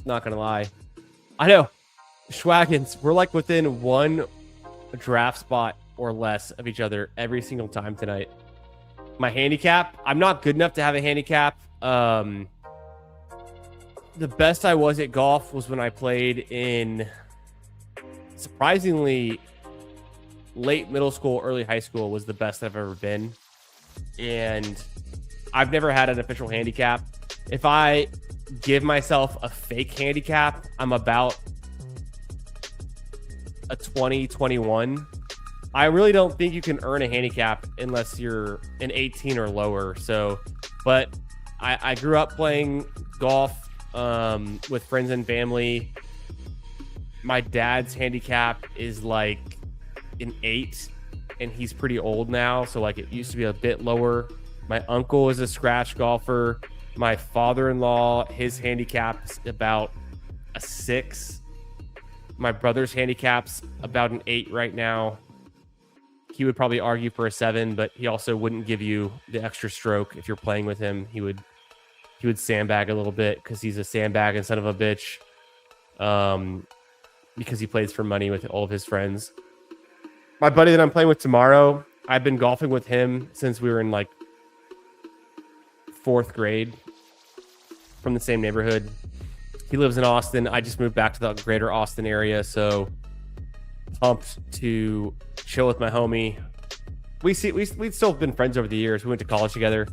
Not gonna lie. I know. Schwaggins, we're like within one draft spot or less of each other every single time tonight. My handicap, I'm not good enough to have a handicap. The best I was at golf was when I played in surprisingly late middle school, early high school was the best I've ever been. And I've never had an official handicap. If I give myself a fake handicap, I'm about a 20, 21. I really don't think you can earn a handicap unless you're an 18 or lower. So, but I grew up playing golf with friends and family. My dad's handicap is like an 8, and he's pretty old now. So like it used to be a bit lower. My uncle is a scratch golfer. My father-in-law, his handicap's about a 6. My brother's handicap's about an 8 right now. He would probably argue for a 7, but he also wouldn't give you the extra stroke if you're playing with him. He would sandbag a little bit because he's a sandbag and son of a bitch. Because he plays for money with all of his friends. My buddy that I'm playing with tomorrow, I've been golfing with him since we were in like 4th grade from the same neighborhood. He lives in Austin. I just moved back to the greater Austin area, so pumped to chill with my homie. We've still been friends over the years. We went to college together,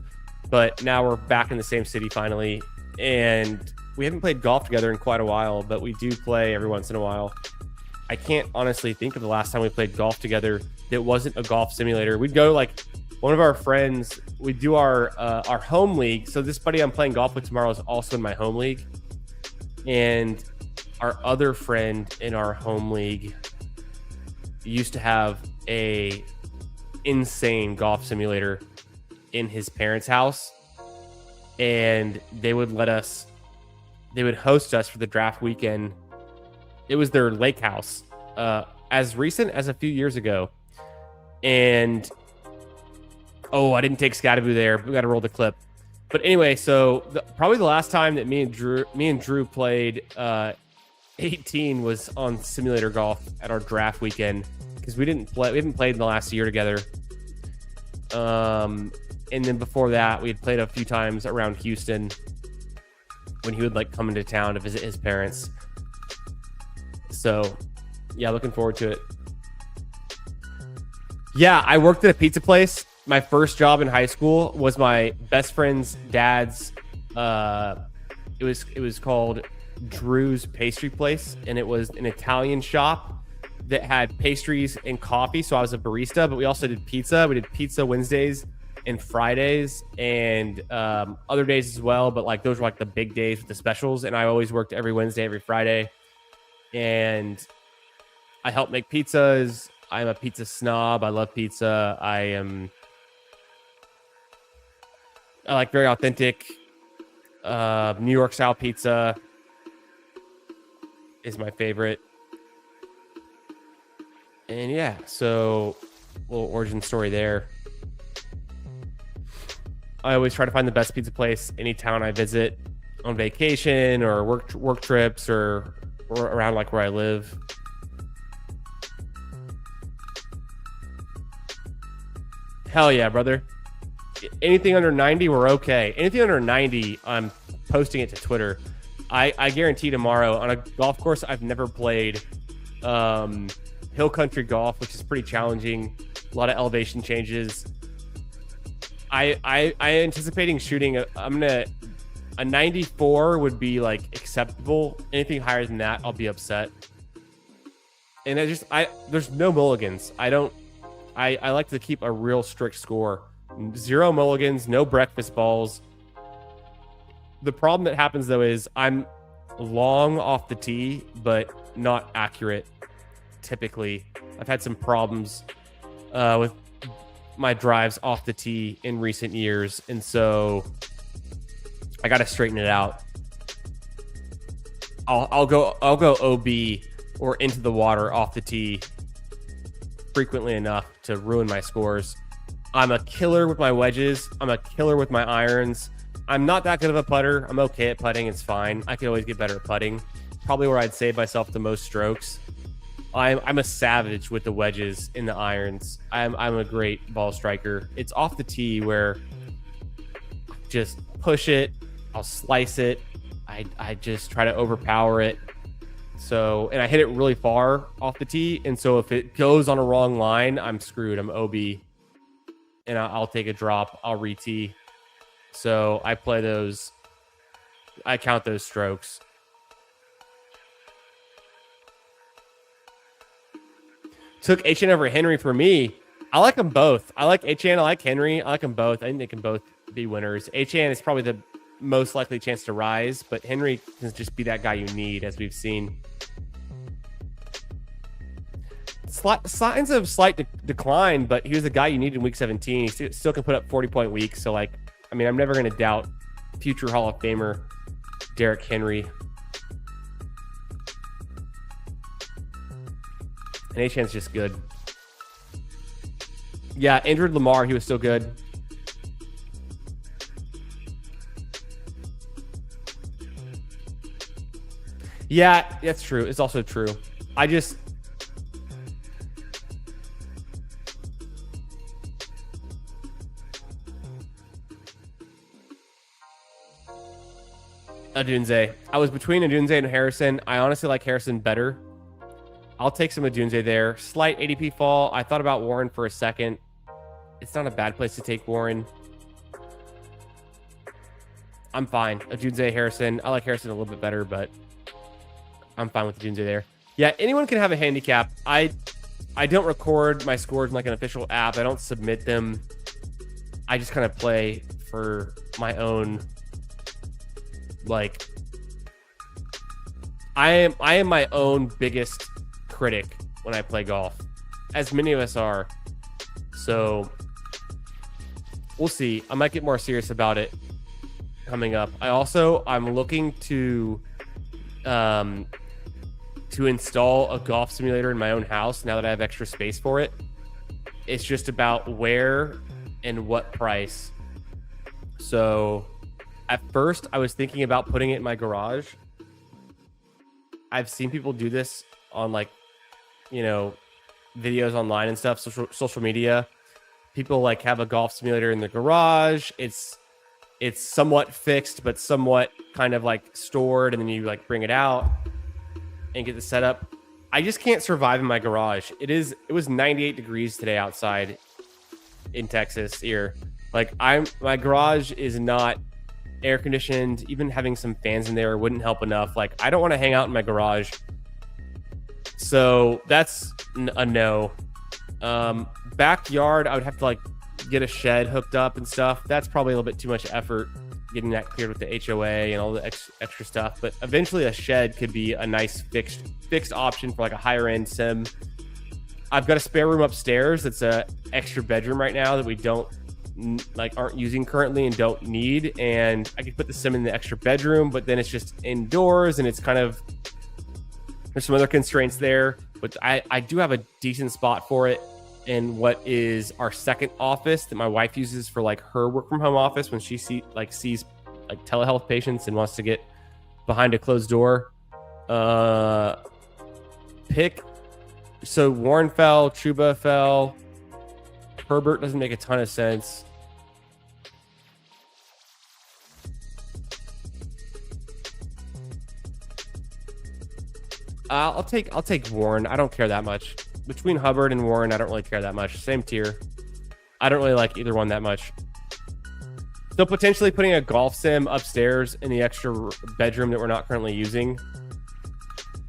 but now we're back in the same city finally, and we haven't played golf together in quite a while, but we do play every once in a while. I can't honestly think of the last time we played golf together that wasn't a golf simulator. We'd go like one of our friends, we do our home league. So this buddy I'm playing golf with tomorrow is also in my home league. And our other friend in our home league used to have a insane golf simulator in his parents' house. And they would host us for the draft weekend. It was their lake house, as recent as a few years ago. And I didn't take Scattaboo there. We got to roll the clip. But anyway, so probably the last time that me and Drew played 18 was on simulator golf at our draft weekend because we haven't played in the last year together. And then before that, we had played a few times around Houston when he would like come into town to visit his parents. So, yeah, looking forward to it. Yeah, I worked at a pizza place. My first job in high school was my best friend's dad's. It was called Drew's Pastry Place, and it was an Italian shop that had pastries and coffee. So I was a barista, but we also did pizza. We did pizza Wednesdays and Fridays and other days as well. But like those were like the big days with the specials. And I always worked every Wednesday, every Friday. And I help make pizzas. I'm a pizza snob. I love pizza. I like very authentic New York style pizza is my favorite. And yeah, so little origin story there. I always try to find the best pizza place any town I visit on vacation or work trips or around like where I live. Hell yeah, brother. Anything under 90, we're okay. Anything under 90, I'm posting it to Twitter. I guarantee tomorrow on a golf course I've never played, hill country golf, which is pretty challenging. A lot of elevation changes. I anticipating shooting a 94 would be like acceptable. Anything higher than that, I'll be upset. And there's no mulligans. I like to keep a real strict score. 0 mulligans, no breakfast balls. The problem that happens though is I'm long off the tee, but not accurate. Typically, I've had some problems with my drives off the tee in recent years, and so I got to straighten it out. I'll go OB or into the water off the tee frequently enough to ruin my scores. I'm a killer with my wedges. I'm a killer with my irons. I'm not that good of a putter. I'm okay at putting. It's fine. I could always get better at putting. Probably where I'd save myself the most strokes. I'm a savage with the wedges in the irons. I'm a great ball striker. It's off the tee where just push it. I'll slice it. I just try to overpower it. So, and I hit it really far off the tee. And so if it goes on a wrong line, I'm screwed. I'm OB. And I'll take a drop. I'll re-tee. So I play those. I count those strokes. Took HN over Henry for me. I like them both. I like HN. I like Henry. I like them both. I think they can both be winners. HN is probably the most likely chance to rise, but Henry can just be that guy you need, as we've seen. Signs of slight decline, but he was the guy you need in week 17. He still can put up 40-point weeks. So, like, I mean, I'm never going to doubt future Hall of Famer Derrick Henry. And HN's just good. Yeah, injured Lamar. He was still good. Yeah, that's true. It's also true. Odunze. I was between Odunze and Harrison. I honestly like Harrison better. I'll take some Odunze there. Slight ADP fall. I thought about Warren for a second. It's not a bad place to take Warren. I'm fine. Odunze, Harrison. I like Harrison a little bit better, but I'm fine with Odunze there. Yeah, anyone can have a handicap. I don't record my scores in like an official app. I don't submit them. I just kind of play for my own. Like, I am my own biggest critic when I play golf, as many of us are. So we'll see. I might get more serious about it coming up. I'm looking to install a golf simulator in my own house now that I have extra space for it. It's just about where and what price. So at first I was thinking about putting it in my garage. I've seen people do this on, like, you know, videos online and stuff, social media. People like have a golf simulator in their garage. It's somewhat fixed, but somewhat kind of like stored, and then you like bring it out and get the setup. I just can't survive in my garage. It was 98 degrees today outside in Texas here. Like, my garage is not air conditioned. Even having some fans in there wouldn't help enough. Like, I don't want to hang out in my garage. So that's a no. Backyard, I would have to like get a shed hooked up and stuff. That's probably a little bit too much effort getting that cleared with the HOA and all the extra stuff. But eventually a shed could be a nice fixed option for like a higher end sim. I've got a spare room upstairs that's a extra bedroom right now that we aren't using currently and don't need. And I could put the sim in the extra bedroom, but then it's just indoors and it's kind of, there's some other constraints there. But I do have a decent spot for it in what is our second office that my wife uses for like her work from home office when she sees like telehealth patients and wants to get behind a closed door. So Warren fell, Chuba fell, Herbert doesn't make a ton of sense. I'll take Warren. I don't care that much. Between Hubbard and Warren, I don't really care that much. Same tier. I don't really like either one that much. So potentially putting a golf sim upstairs in the extra bedroom that we're not currently using.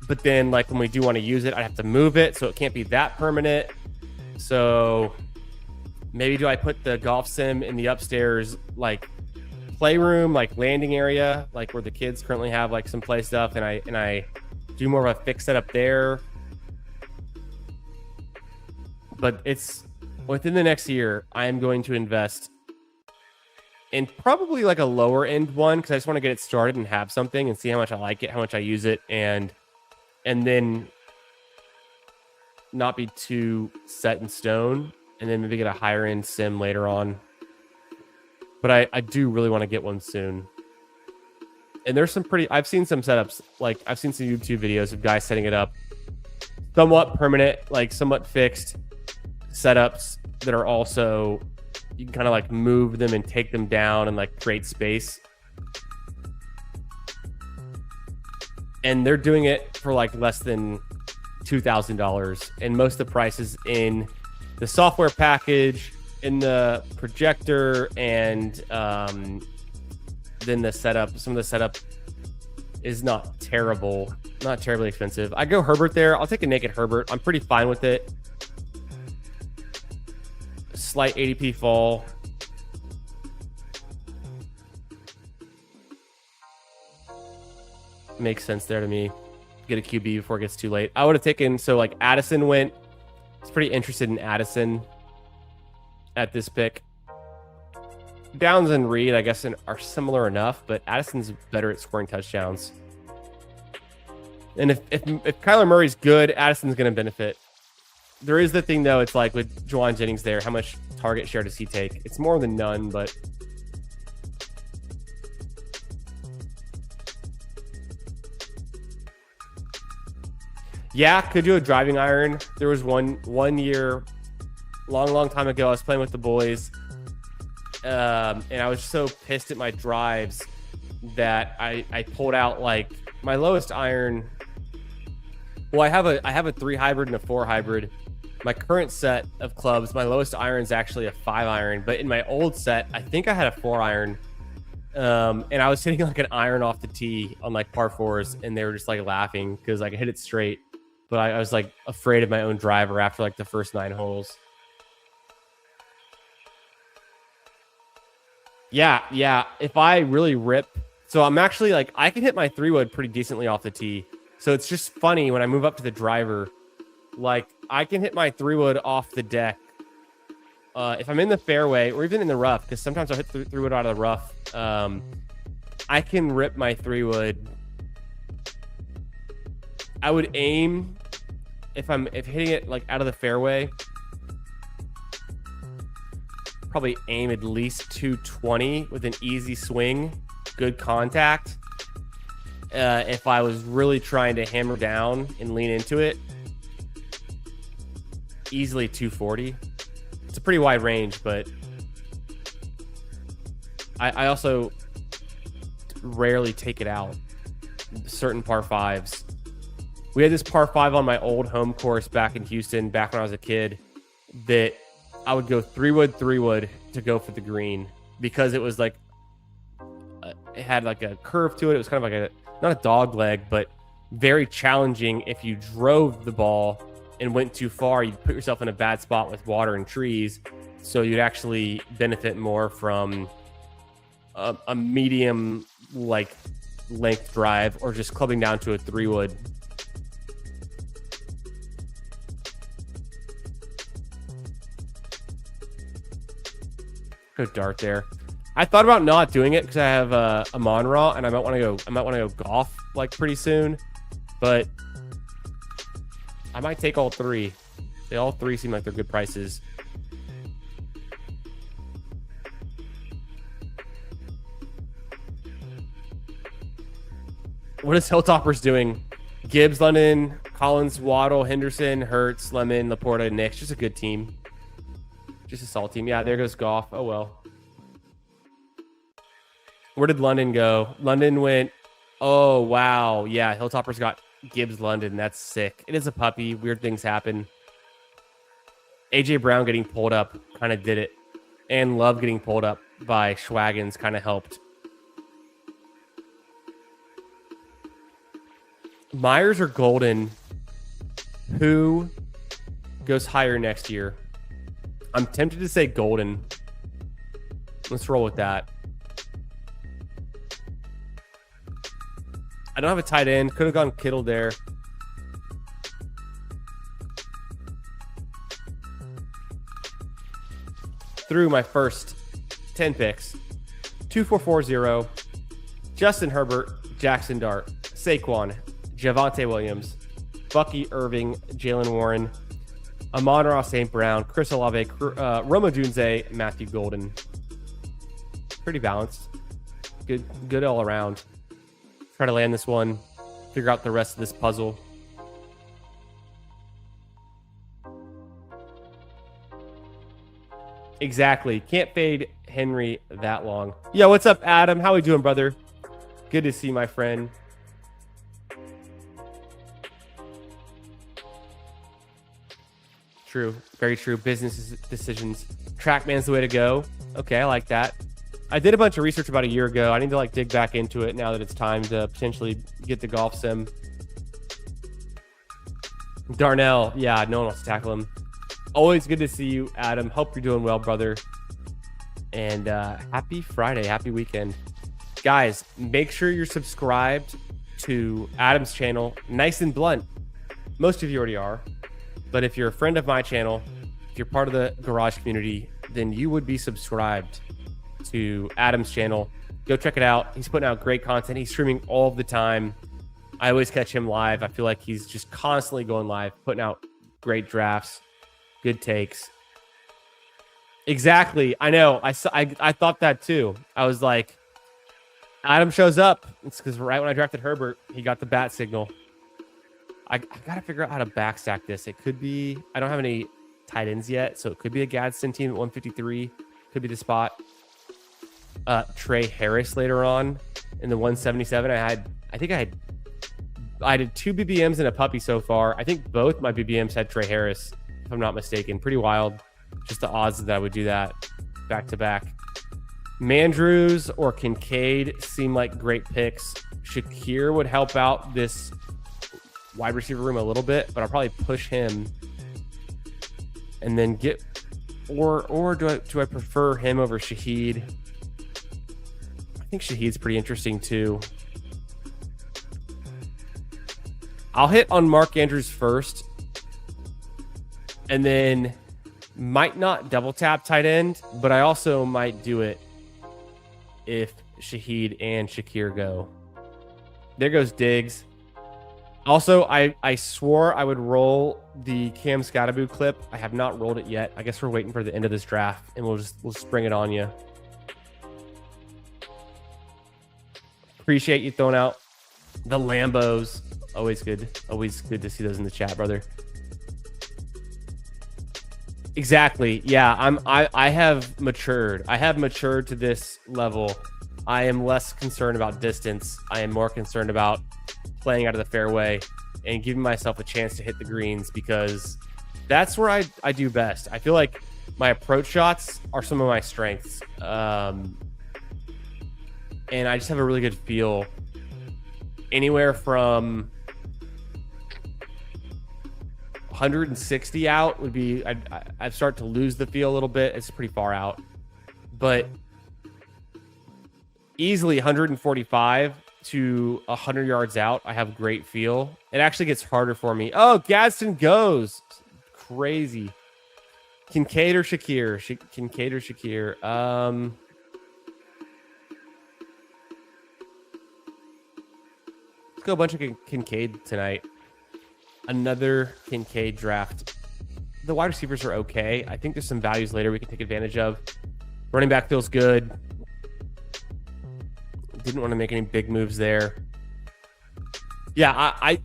But then like when we do want to use it, I have to move it. So it can't be that permanent. So maybe do I put the golf sim in the upstairs like playroom, like landing area, like where the kids currently have like some play stuff, and I do more of a fixed setup there. But it's within the next year, I am going to invest in probably like a lower end one because I just want to get it started and have something and see how much I like it, how much I use it, and then not be too set in stone, and then maybe get a higher end sim later on. But I do really want to get one soon. And there's some I've seen some setups, like I've seen some YouTube videos of guys setting it up somewhat permanent, like somewhat fixed setups that are also, you can kind of like move them and take them down and like create space. And they're doing it for like less than $2,000. And most of the prices in the software package, in the projector, and then the setup, some of the setup is not terribly expensive. I go Herbert there. I'll take a naked Herbert. I'm pretty fine with it. Slight ADP fall. Makes sense there to me. Get a QB before it gets too late. I would have taken, so like Addison went. I was pretty interested in Addison at this pick. Downs and Reed, I guess, are similar enough, but Addison's better at scoring touchdowns. And if Kyler Murray's good, Addison's going to benefit. There is the thing, though, it's like with Juwan Jennings there, how much target share does he take? It's more than none, but yeah, could do a driving iron. There was one year, long time ago, I was playing with the boys, and I was so pissed at my drives that I pulled out like my lowest iron. Well, I have a 3 hybrid and a 4 hybrid. My current set of clubs, my lowest iron is actually a 5 iron, but in my old set, I think I had a 4 iron. And I was hitting like an iron off the tee on like par 4s, and they were just like laughing because like I hit it straight, but I was like afraid of my own driver after like the first 9 holes. Yeah. If I really rip, so I'm actually like, I can hit my 3-wood pretty decently off the tee. So it's just funny when I move up to the driver, like I can hit my 3-wood off the deck. If I'm in the fairway or even in the rough, because sometimes I'll hit 3-wood out of the rough. I can rip my 3-wood. I would aim if hitting it like out of the fairway, probably aim at least 220 with an easy swing, good contact. If I was really trying to hammer down and lean into it, easily 240. It's a pretty wide range, but I also rarely take it out. Certain par 5s. We had this par 5 on my old home course back in Houston, back when I was a kid, that I would go 3-wood to go for the green because it was like, it had like a curve to it. It was kind of like not a dog leg, but very challenging. If you drove the ball and went too far, you'd put yourself in a bad spot with water and trees. So you'd actually benefit more from a medium like length drive or just clubbing down to a 3-wood. Go dart there. I thought about not doing it because I have a Monra and I might want to go golf like pretty soon, but I might take all three. They all three seem like they're good prices. What is Hilltoppers doing? Gibbs, London, Collins, Waddle, Henderson, Hurts, Lemon, Laporta, Nix. Just a good team. Just a solid team. Yeah, there goes Goff. Oh, well. Where did London go? London went, oh, wow. Yeah, Hilltoppers got Gibbs, London. That's sick. It is a puppy. Weird things happen. A.J. Brown getting pulled up kind of did it. And Love getting pulled up by Schwaggins kind of helped. Myers or Golden? Who goes higher next year? I'm tempted to say Golden. Let's roll with that. I don't have a tight end. Could have gone Kittle there. Through my first 10 picks. 2440. Justin Herbert, Jackson Dart, Saquon, Javonte Williams, Bucky Irving, Jalen Warren, Amon-Ra St. Brown, Chris Olave, Roma Dunze, Matthew Golden. Pretty balanced. Good all around. Try to land this one. Figure out the rest of this puzzle. Exactly. Can't fade Henry that long. Yo, what's up, Adam? How we doing, brother? Good to see my friend. True. Very true. Business decisions. Trackman's the way to go. Okay, I like that. I did a bunch of research about a year ago. I need to dig back into it now that it's time to potentially get the golf sim. Darnell. Yeah, no one wants to tackle him. Always good to see you, Adam. Hope you're doing well, brother. And happy Friday. Happy weekend. Guys, make sure you're subscribed to Adam's channel. Nice and blunt. Most of you already are. But if you're a friend of my channel, if you're part of the garage community, then you would be subscribed to Adam's channel. Go check it out. He's putting out great content. He's streaming all the time. I always catch him live. I feel like he's just constantly going live, putting out great drafts, good takes. Exactly. I know. I thought that too. I was like, Adam shows up. It's because right when I drafted Herbert, he got the bat signal. I got to figure out how to backstack this. It could be, I don't have any tight ends yet, so it could be a Gadsden team at 153. Could be the spot. Trey Harris later on in the 177. I think I did 2 BBMs and a puppy so far. I think both my BBMs had Trey Harris, if I'm not mistaken. Pretty wild. Just the odds that I would do that back to back. Mandrews or Kincaid seem like great picks. Shakir would help out this wide receiver room a little bit, but I'll probably push him and then get or do I prefer him over Shaheed? I think Shaheed's pretty interesting too. I'll hit on Mark Andrews first and then might not double tap tight end, but I also might do it if Shaheed and Shakir go. There goes Diggs. Also, I swore I would roll the Cam Scatterboo clip. I have not rolled it yet. I guess we're waiting for the end of this draft, and we'll spring it on you. Appreciate you throwing out the Lambos. Always good to see those in the chat, brother. Exactly. Yeah, I have matured. I have matured to this level. I am less concerned about distance. I am more concerned about playing out of the fairway and giving myself a chance to hit the greens, because that's where I do best. I feel like my approach shots are some of my strengths. And I just have a really good feel anywhere from 160 out would be, I'd start to lose the feel a little bit. It's pretty far out, but easily 145 to 100 yards out, I have great feel. It actually gets harder for me. Oh, Gadsden goes crazy. Kincaid or Shakir? Kincaid or Shakir? Let's go a bunch of Kincaid tonight. Another Kincaid draft. The wide receivers are okay. I think there's some values later we can take advantage of. Running back feels good. Didn't want to make any big moves there. Yeah,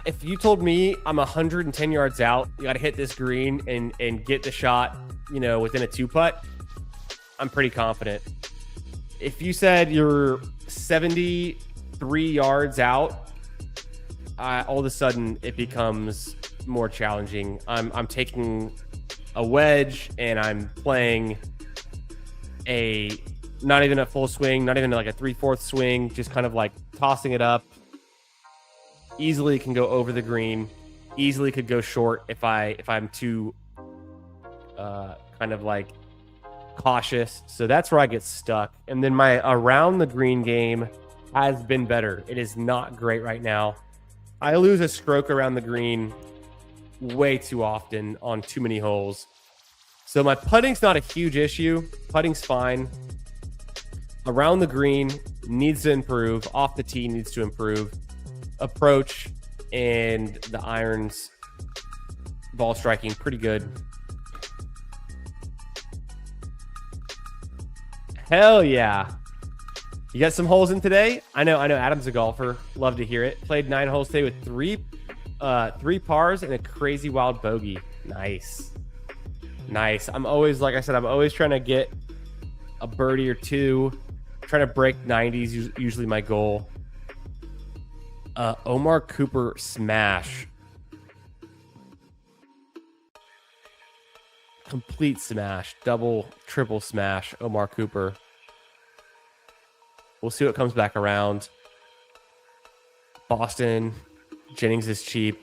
if you told me I'm 110 yards out, you got to hit this green and get the shot, within a 2-putt, I'm pretty confident. If you said you're 73 yards out, all of a sudden it becomes more challenging. I'm taking a wedge and I'm playing not even a full swing, not even like a 3/4 swing, just kind of like tossing it up. Easily can go over the green. Easily could go short if I'm too kind of like cautious. So that's where I get stuck. And then my around the green game has been better. It is not great right now. I lose a stroke around the green way too often on too many holes. So my putting's not a huge issue. Putting's fine. Around the green needs to improve. Off the tee needs to improve. Approach and the irons, ball striking, pretty good. Hell yeah. You got some holes in today? I know Adam's a golfer. Love to hear it. Played 9 holes today with three pars and a crazy wild bogey. Nice. I'm always, like I said, I'm always trying to get a birdie or two. Trying to break 90s, usually my goal. Omar Cooper smash. Complete smash. Double, triple smash. Omar Cooper. We'll see what comes back around. Boston. Jennings is cheap.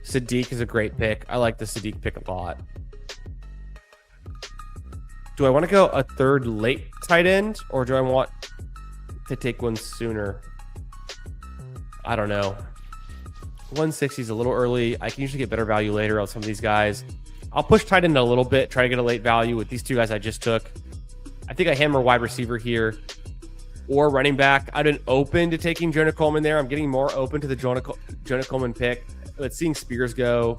Sadiq is a great pick. I like the Sadiq pick a lot. Do I want to go a third late tight end, or do I want to take one sooner? I don't know. 160 is a little early. I can usually get better value later on some of these guys. I'll push tight end a little bit, try to get a late value with these two guys I just took. I think I hammer wide receiver here or running back. I've been open to taking Jonah Coleman there. I'm getting more open to the Jonah Coleman pick. But seeing Spears go,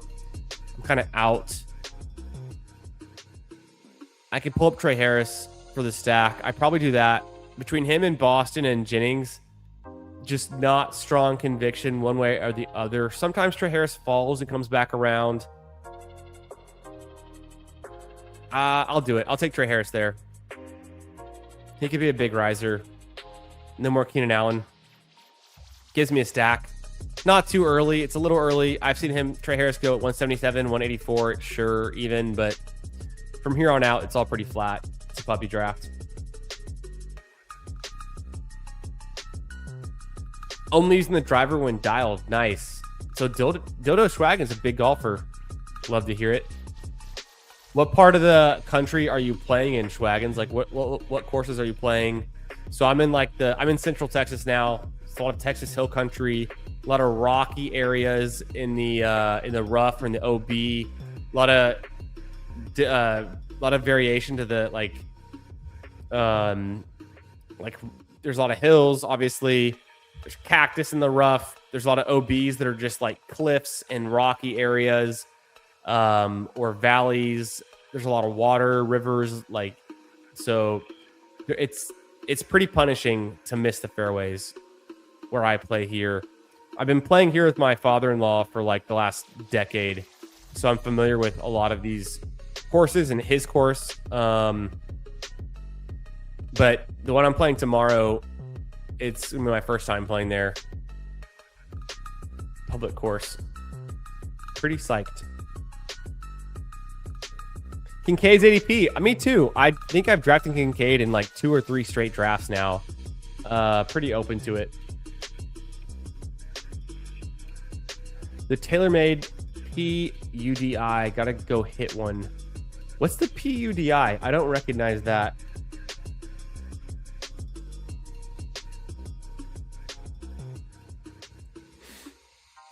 I'm kind of out. I can pull up Trey Harris for the stack. I probably do that. Between him and Boston and Jennings, just not strong conviction one way or the other. Sometimes Trey Harris falls and comes back around. I'll do it. I'll take Trey Harris there. He could be a big riser. No more Keenan Allen. Gives me a stack. Not too early. It's a little early. I've seen Trey Harris go at 177, 184, sure, even, but from here on out, it's all pretty flat. It's a puppy draft. Only using the driver when dialed. Nice. So Dildo Schwagen's a big golfer. Love to hear it. What part of the country are you playing in, Schwagens? Like what courses are you playing? So I'm in Central Texas now. It's a lot of Texas Hill country. A lot of rocky areas in the rough or in the OB. A lot of variation to the like there's a lot of hills. Obviously, there's cactus in the rough. There's a lot of OBs that are just like cliffs and rocky areas, or valleys. There's a lot of water, rivers. So it's pretty punishing to miss the fairways where I play here. I've been playing here with my father-in-law for like the last decade, so I'm familiar with a lot of these courses and his course. But the one I'm playing tomorrow, it's gonna be my first time playing there. Public course. pretty psyched. Kincaid's ADP. Me too. I think I've drafted Kincaid in like 2 or 3 straight drafts now. Pretty open to it. The TaylorMade PUDI. Gotta go hit one. What's the PUDI? I don't recognize that.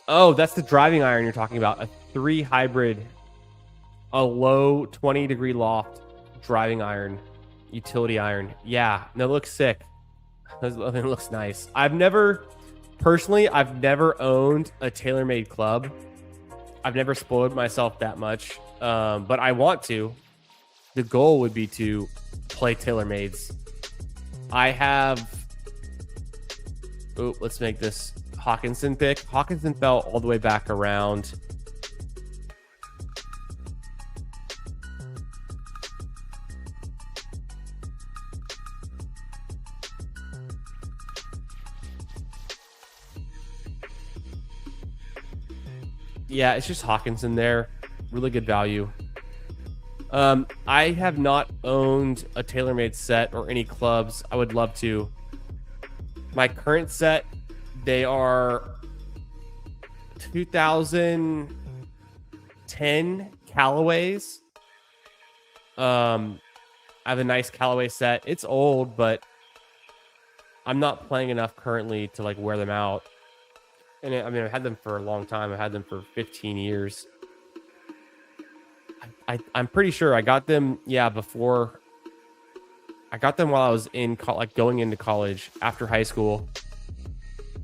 Oh, that's the driving iron you're talking about. A 3 hybrid, a low 20-degree loft driving iron, utility iron. Yeah, no, it looks sick. It looks nice. I've never owned a TaylorMade club. I've never spoiled myself that much, but I want to. The goal would be to play TaylorMades. I have. Oh, let's make this Hawkinson pick. Hawkinson fell all the way back around. Yeah, it's just Hawkinson there. Really good value. I have not owned a TaylorMade set or any clubs. I would love to. My current set, they are 2010 Callaways. I have a nice Callaway set. It's old, but I'm not playing enough currently to like wear them out. And I mean, I've had them for a long time. I've had them for 15 years. I'm pretty sure I got them. Yeah, before. I got them while I was in going into college after high school.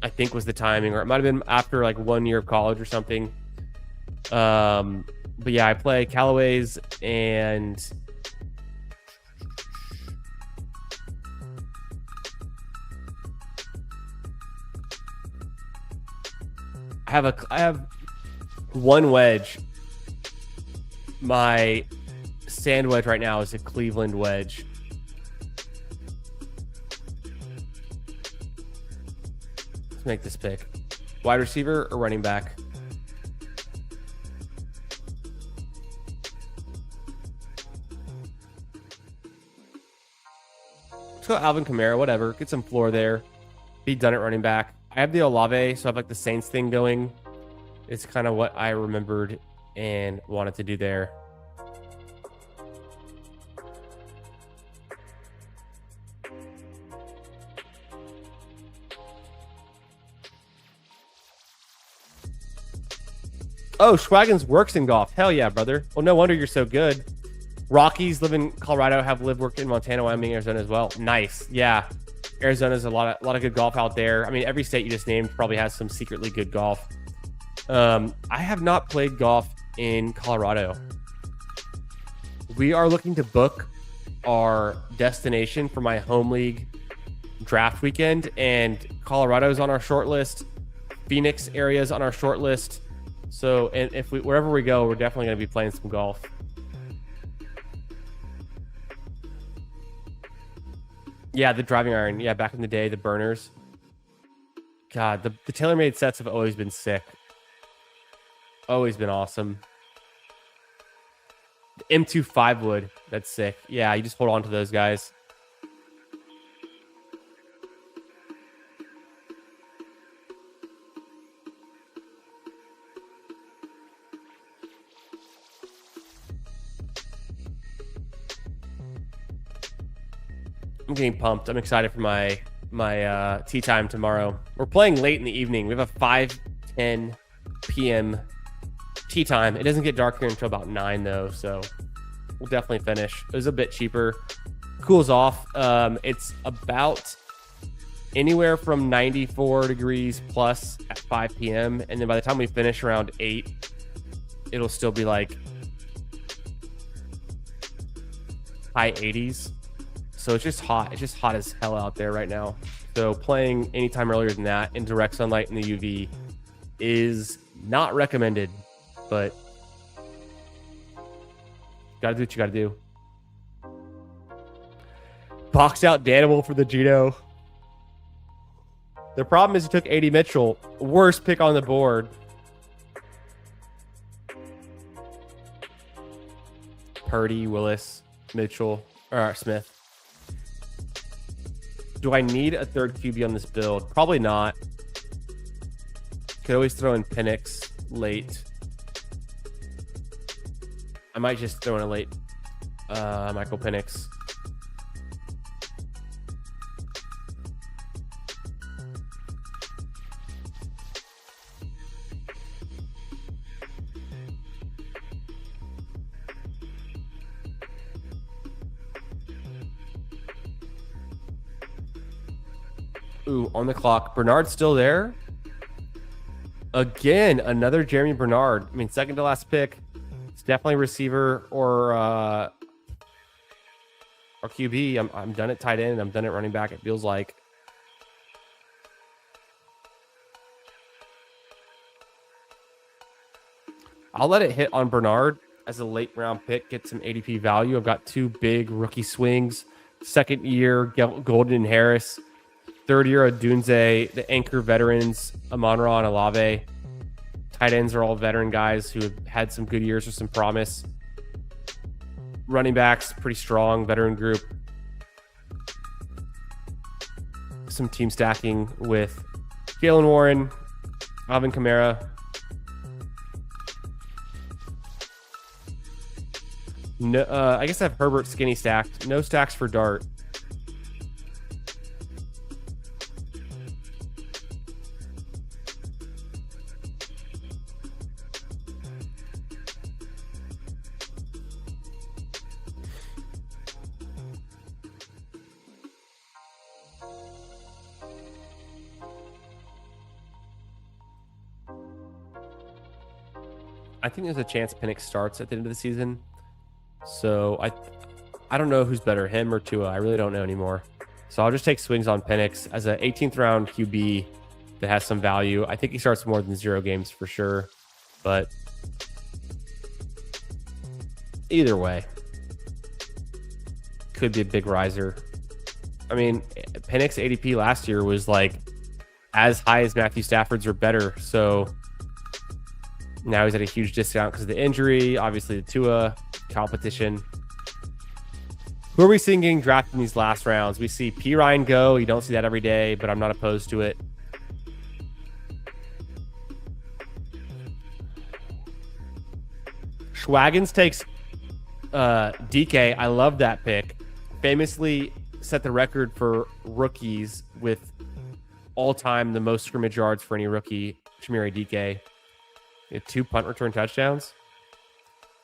I think was the timing, or it might have been after like 1 year of college or something. But yeah, I play Callaways and I have one wedge. My sand wedge right now is a Cleveland wedge. Let's make this pick. Wide receiver or running back? Let's go Alvin Kamara, whatever. Get some floor there. Be done at running back. I have the Olave, so I have like the Saints thing going. It's kind of what I remembered and wanted to do there. Oh, Schwaggins works in golf. Hell yeah, brother. Well, no wonder you're so good. Rockies live in Colorado, have lived, worked in Montana, Wyoming, Arizona as well. Nice. Yeah. Arizona's a lot of good golf out there. I mean, every state you just named probably has some secretly good golf. I have not played golf in Colorado. We are looking to book our destination for my home league draft weekend, and Colorado's on our short list. Phoenix area is on our short list. So, and if wherever we go, we're definitely going to be playing some golf. Yeah, the driving iron. Yeah, back in the day, the burners. God, the TaylorMade sets have always been sick. Always been awesome. The M2 5-wood. That's sick. Yeah, you just hold on to those guys. I'm getting pumped. I'm excited for my tee time tomorrow. We're playing late in the evening. We have a 5:10 p.m. tee time. It doesn't get dark here until about 9 though, so we'll definitely finish. It was a bit cheaper. Cools off. It's about anywhere from 94 degrees plus at 5 p.m. And then by the time we finish around 8, it'll still be like high 80s. So it's just hot. It's just hot as hell out there right now. So playing anytime earlier than that in direct sunlight in the UV is not recommended, but gotta do what you gotta do. Boxed out Danimal for the Gino. The problem is he took AD Mitchell. Worst pick on the board. Purdy, Willis, Mitchell, or Smith. Do I need a third QB on this build? Probably not. Could always throw in Penix late. I might just throw in a late Michael Penix. Ooh, on the clock. Bernard's still there. Again, another Jeremy Bernard. I mean, second to last pick. It's definitely receiver or QB. I'm done at tight end. I'm done at running back. It feels like. I'll let it hit on Bernard as a late round pick. Get some ADP value. I've got 2 big rookie swings. Second year, Golden and Harris. Third year, Odunze. The anchor veterans, Amon-Ra and Olave. Tight ends are all veteran guys who have had some good years with some promise. Running backs, pretty strong veteran group. Some team stacking with Jalen Warren, Alvin Kamara. No, I guess I have Herbert skinny stacked. No stacks for Dart. I think there's a chance Penix starts at the end of the season. So I don't know who's better, him or Tua. I really don't know anymore. So I'll just take swings on Penix as an 18th round QB that has some value. I think he starts more than 0 games for sure. But either way, could be a big riser. I mean, Penix ADP last year was like as high as Matthew Stafford's or better. So now he's at a huge discount because of the injury, obviously the Tua competition. Who are we seeing getting drafted in these last rounds? We see P. Ryan go. You don't see that every day, but I'm not opposed to it. Schwagins takes DK. I love that pick. Famously set the record for rookies with all-time the most scrimmage yards for any rookie, Chimere DK. He had 2 punt return touchdowns.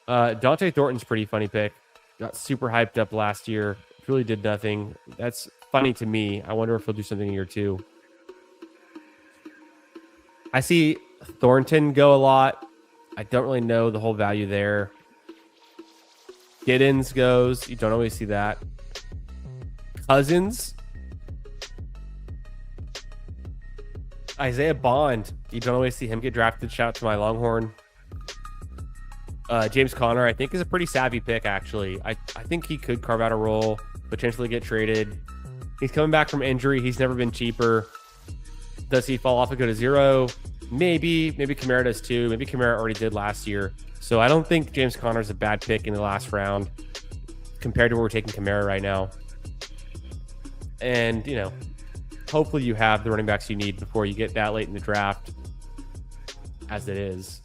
Dante Thornton's pretty funny pick. Got super hyped up last year. Really did nothing. That's funny to me. I wonder if he'll do something in year 2. I see Thornton go a lot. I don't really know the whole value there. Giddens goes. You don't always see that. Cousins. Isaiah Bond. You don't always see him get drafted. Shout out to my Longhorn. James Conner, I think, is a pretty savvy pick, actually. I think he could carve out a role, potentially get traded. He's coming back from injury. He's never been cheaper. Does he fall off and go to 0? Maybe. Maybe Kamara does too. Maybe Kamara already did last year. So I don't think James Conner is a bad pick in the last round compared to where we're taking Kamara right now. And, you know, hopefully you have the running backs you need before you get that late in the draft, as it is.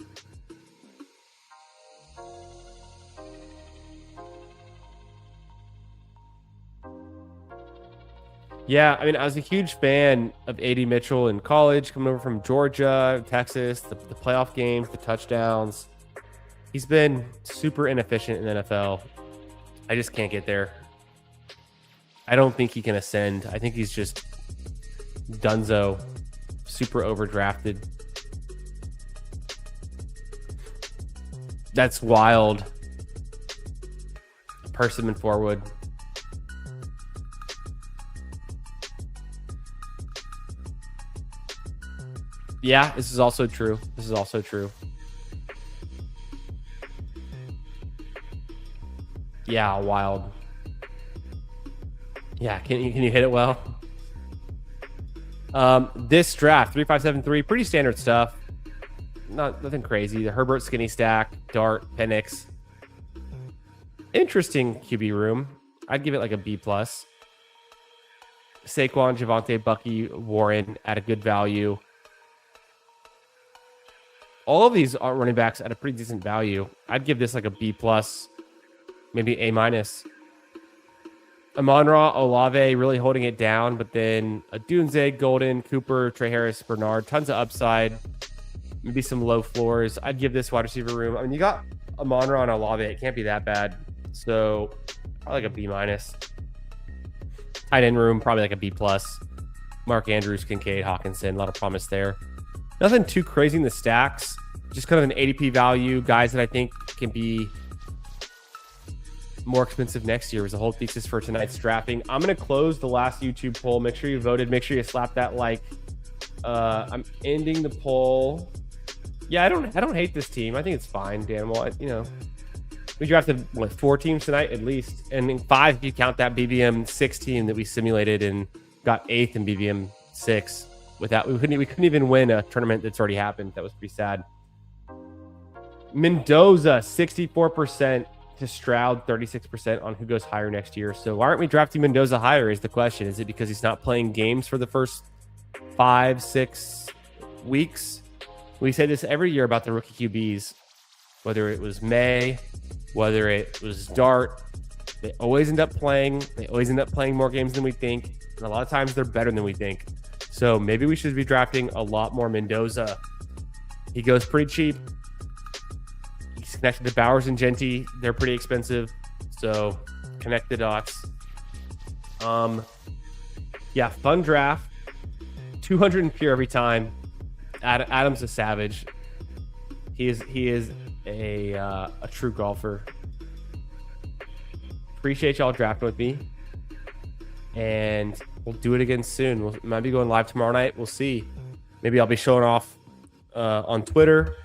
Yeah, I mean, I was a huge fan of A.D. Mitchell in college, coming over from Georgia, Texas, the playoff games, the touchdowns. He's been super inefficient in the NFL. I just can't get there. I don't think he can ascend. I think he's just dunzo, super overdrafted. That's wild. Persimmon Forwood. Yeah, this is also true. This is also true. Yeah, wild. Yeah, can you hit it well? This draft, 3573, pretty standard stuff. Nothing crazy. The Herbert skinny stack, Dart, Penix. Interesting QB room. I'd give it like a B plus. Saquon, Javonte, Bucky, Warren at a good value. All of these are running backs at a pretty decent value. I'd give this like a B plus, maybe A minus. Amon-Ra, Olave really holding it down, but then a Dunze, Golden, Cooper, Trey Harris, Bernard, tons of upside. Maybe some low floors. I'd give this wide receiver room. I mean, you got Amon-Ra and Olave. It can't be that bad. So probably like a B minus. Tight end room, probably like a B plus. Mark Andrews, Kincaid, Hawkinson, a lot of promise there. Nothing too crazy in the stacks. Just kind of an ADP value. Guys that I think can be more expensive next year was the whole thesis for tonight's drafting. I'm going to close the last YouTube poll. Make sure you voted. Make sure you slap that like. I'm ending the poll. Yeah, I don't hate this team. I think it's fine, Danimal. You know, we drafted what 4 teams tonight at least, and in 5 if you count that BBM 6 team that we simulated and got 8th in BBM 6. Without we couldn't even win a tournament that's already happened. That was pretty sad. Mendoza 64% to Stroud 36% on who goes higher next year. So why aren't we drafting Mendoza higher is the question. Is it because he's not playing games for the first 5-6 weeks? We say this every year about the rookie QBs, whether it was May, whether it was Dart. They always end up playing. They always end up playing more games than we think. And a lot of times they're better than we think. So maybe we should be drafting a lot more Mendoza. He goes pretty cheap. He's connected to Bowers and Genty. They're pretty expensive. So connect the dots. Yeah, fun draft. 200 in pure every time. Adam's a savage. He is a true golfer. Appreciate y'all drafting with me. And we'll do it again soon. We might be going live tomorrow night. We'll see. Maybe I'll be showing off on Twitter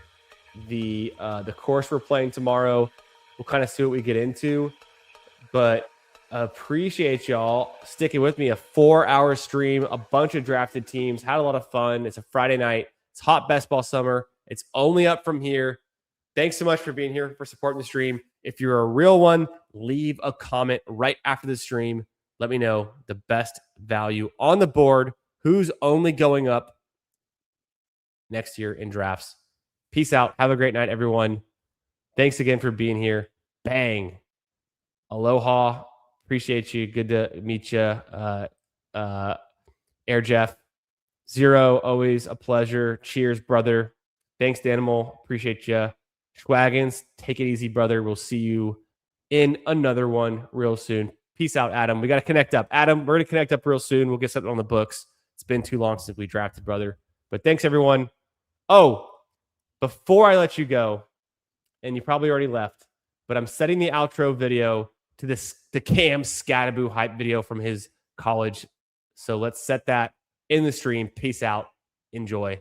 the course we're playing tomorrow. We'll kind of see what we get into. But appreciate y'all sticking with me. A 4-hour stream, a bunch of drafted teams. Had a lot of fun. It's a Friday night. It's hot best ball summer. It's only up from here. Thanks so much for being here, for supporting the stream. If you're a real one, leave a comment right after the stream. Let me know the best value on the board. Who's only going up next year in drafts. Peace out. Have a great night, everyone. Thanks again for being here. Bang. Aloha. Appreciate you. Good to meet you. Air Jeff. Zero, always a pleasure. Cheers, brother. Thanks, Danimal. Appreciate you. Schwaggins, take it easy, brother. We'll see you in another one real soon. Peace out, Adam. We got to connect up. Adam, we're going to connect up real soon. We'll get something on the books. It's been too long since we drafted, brother. But thanks, everyone. Oh, before I let you go, and you probably already left, but I'm setting the outro video to the Cam Scattaboo hype video from his college. So let's set that in the stream. Peace out. Enjoy.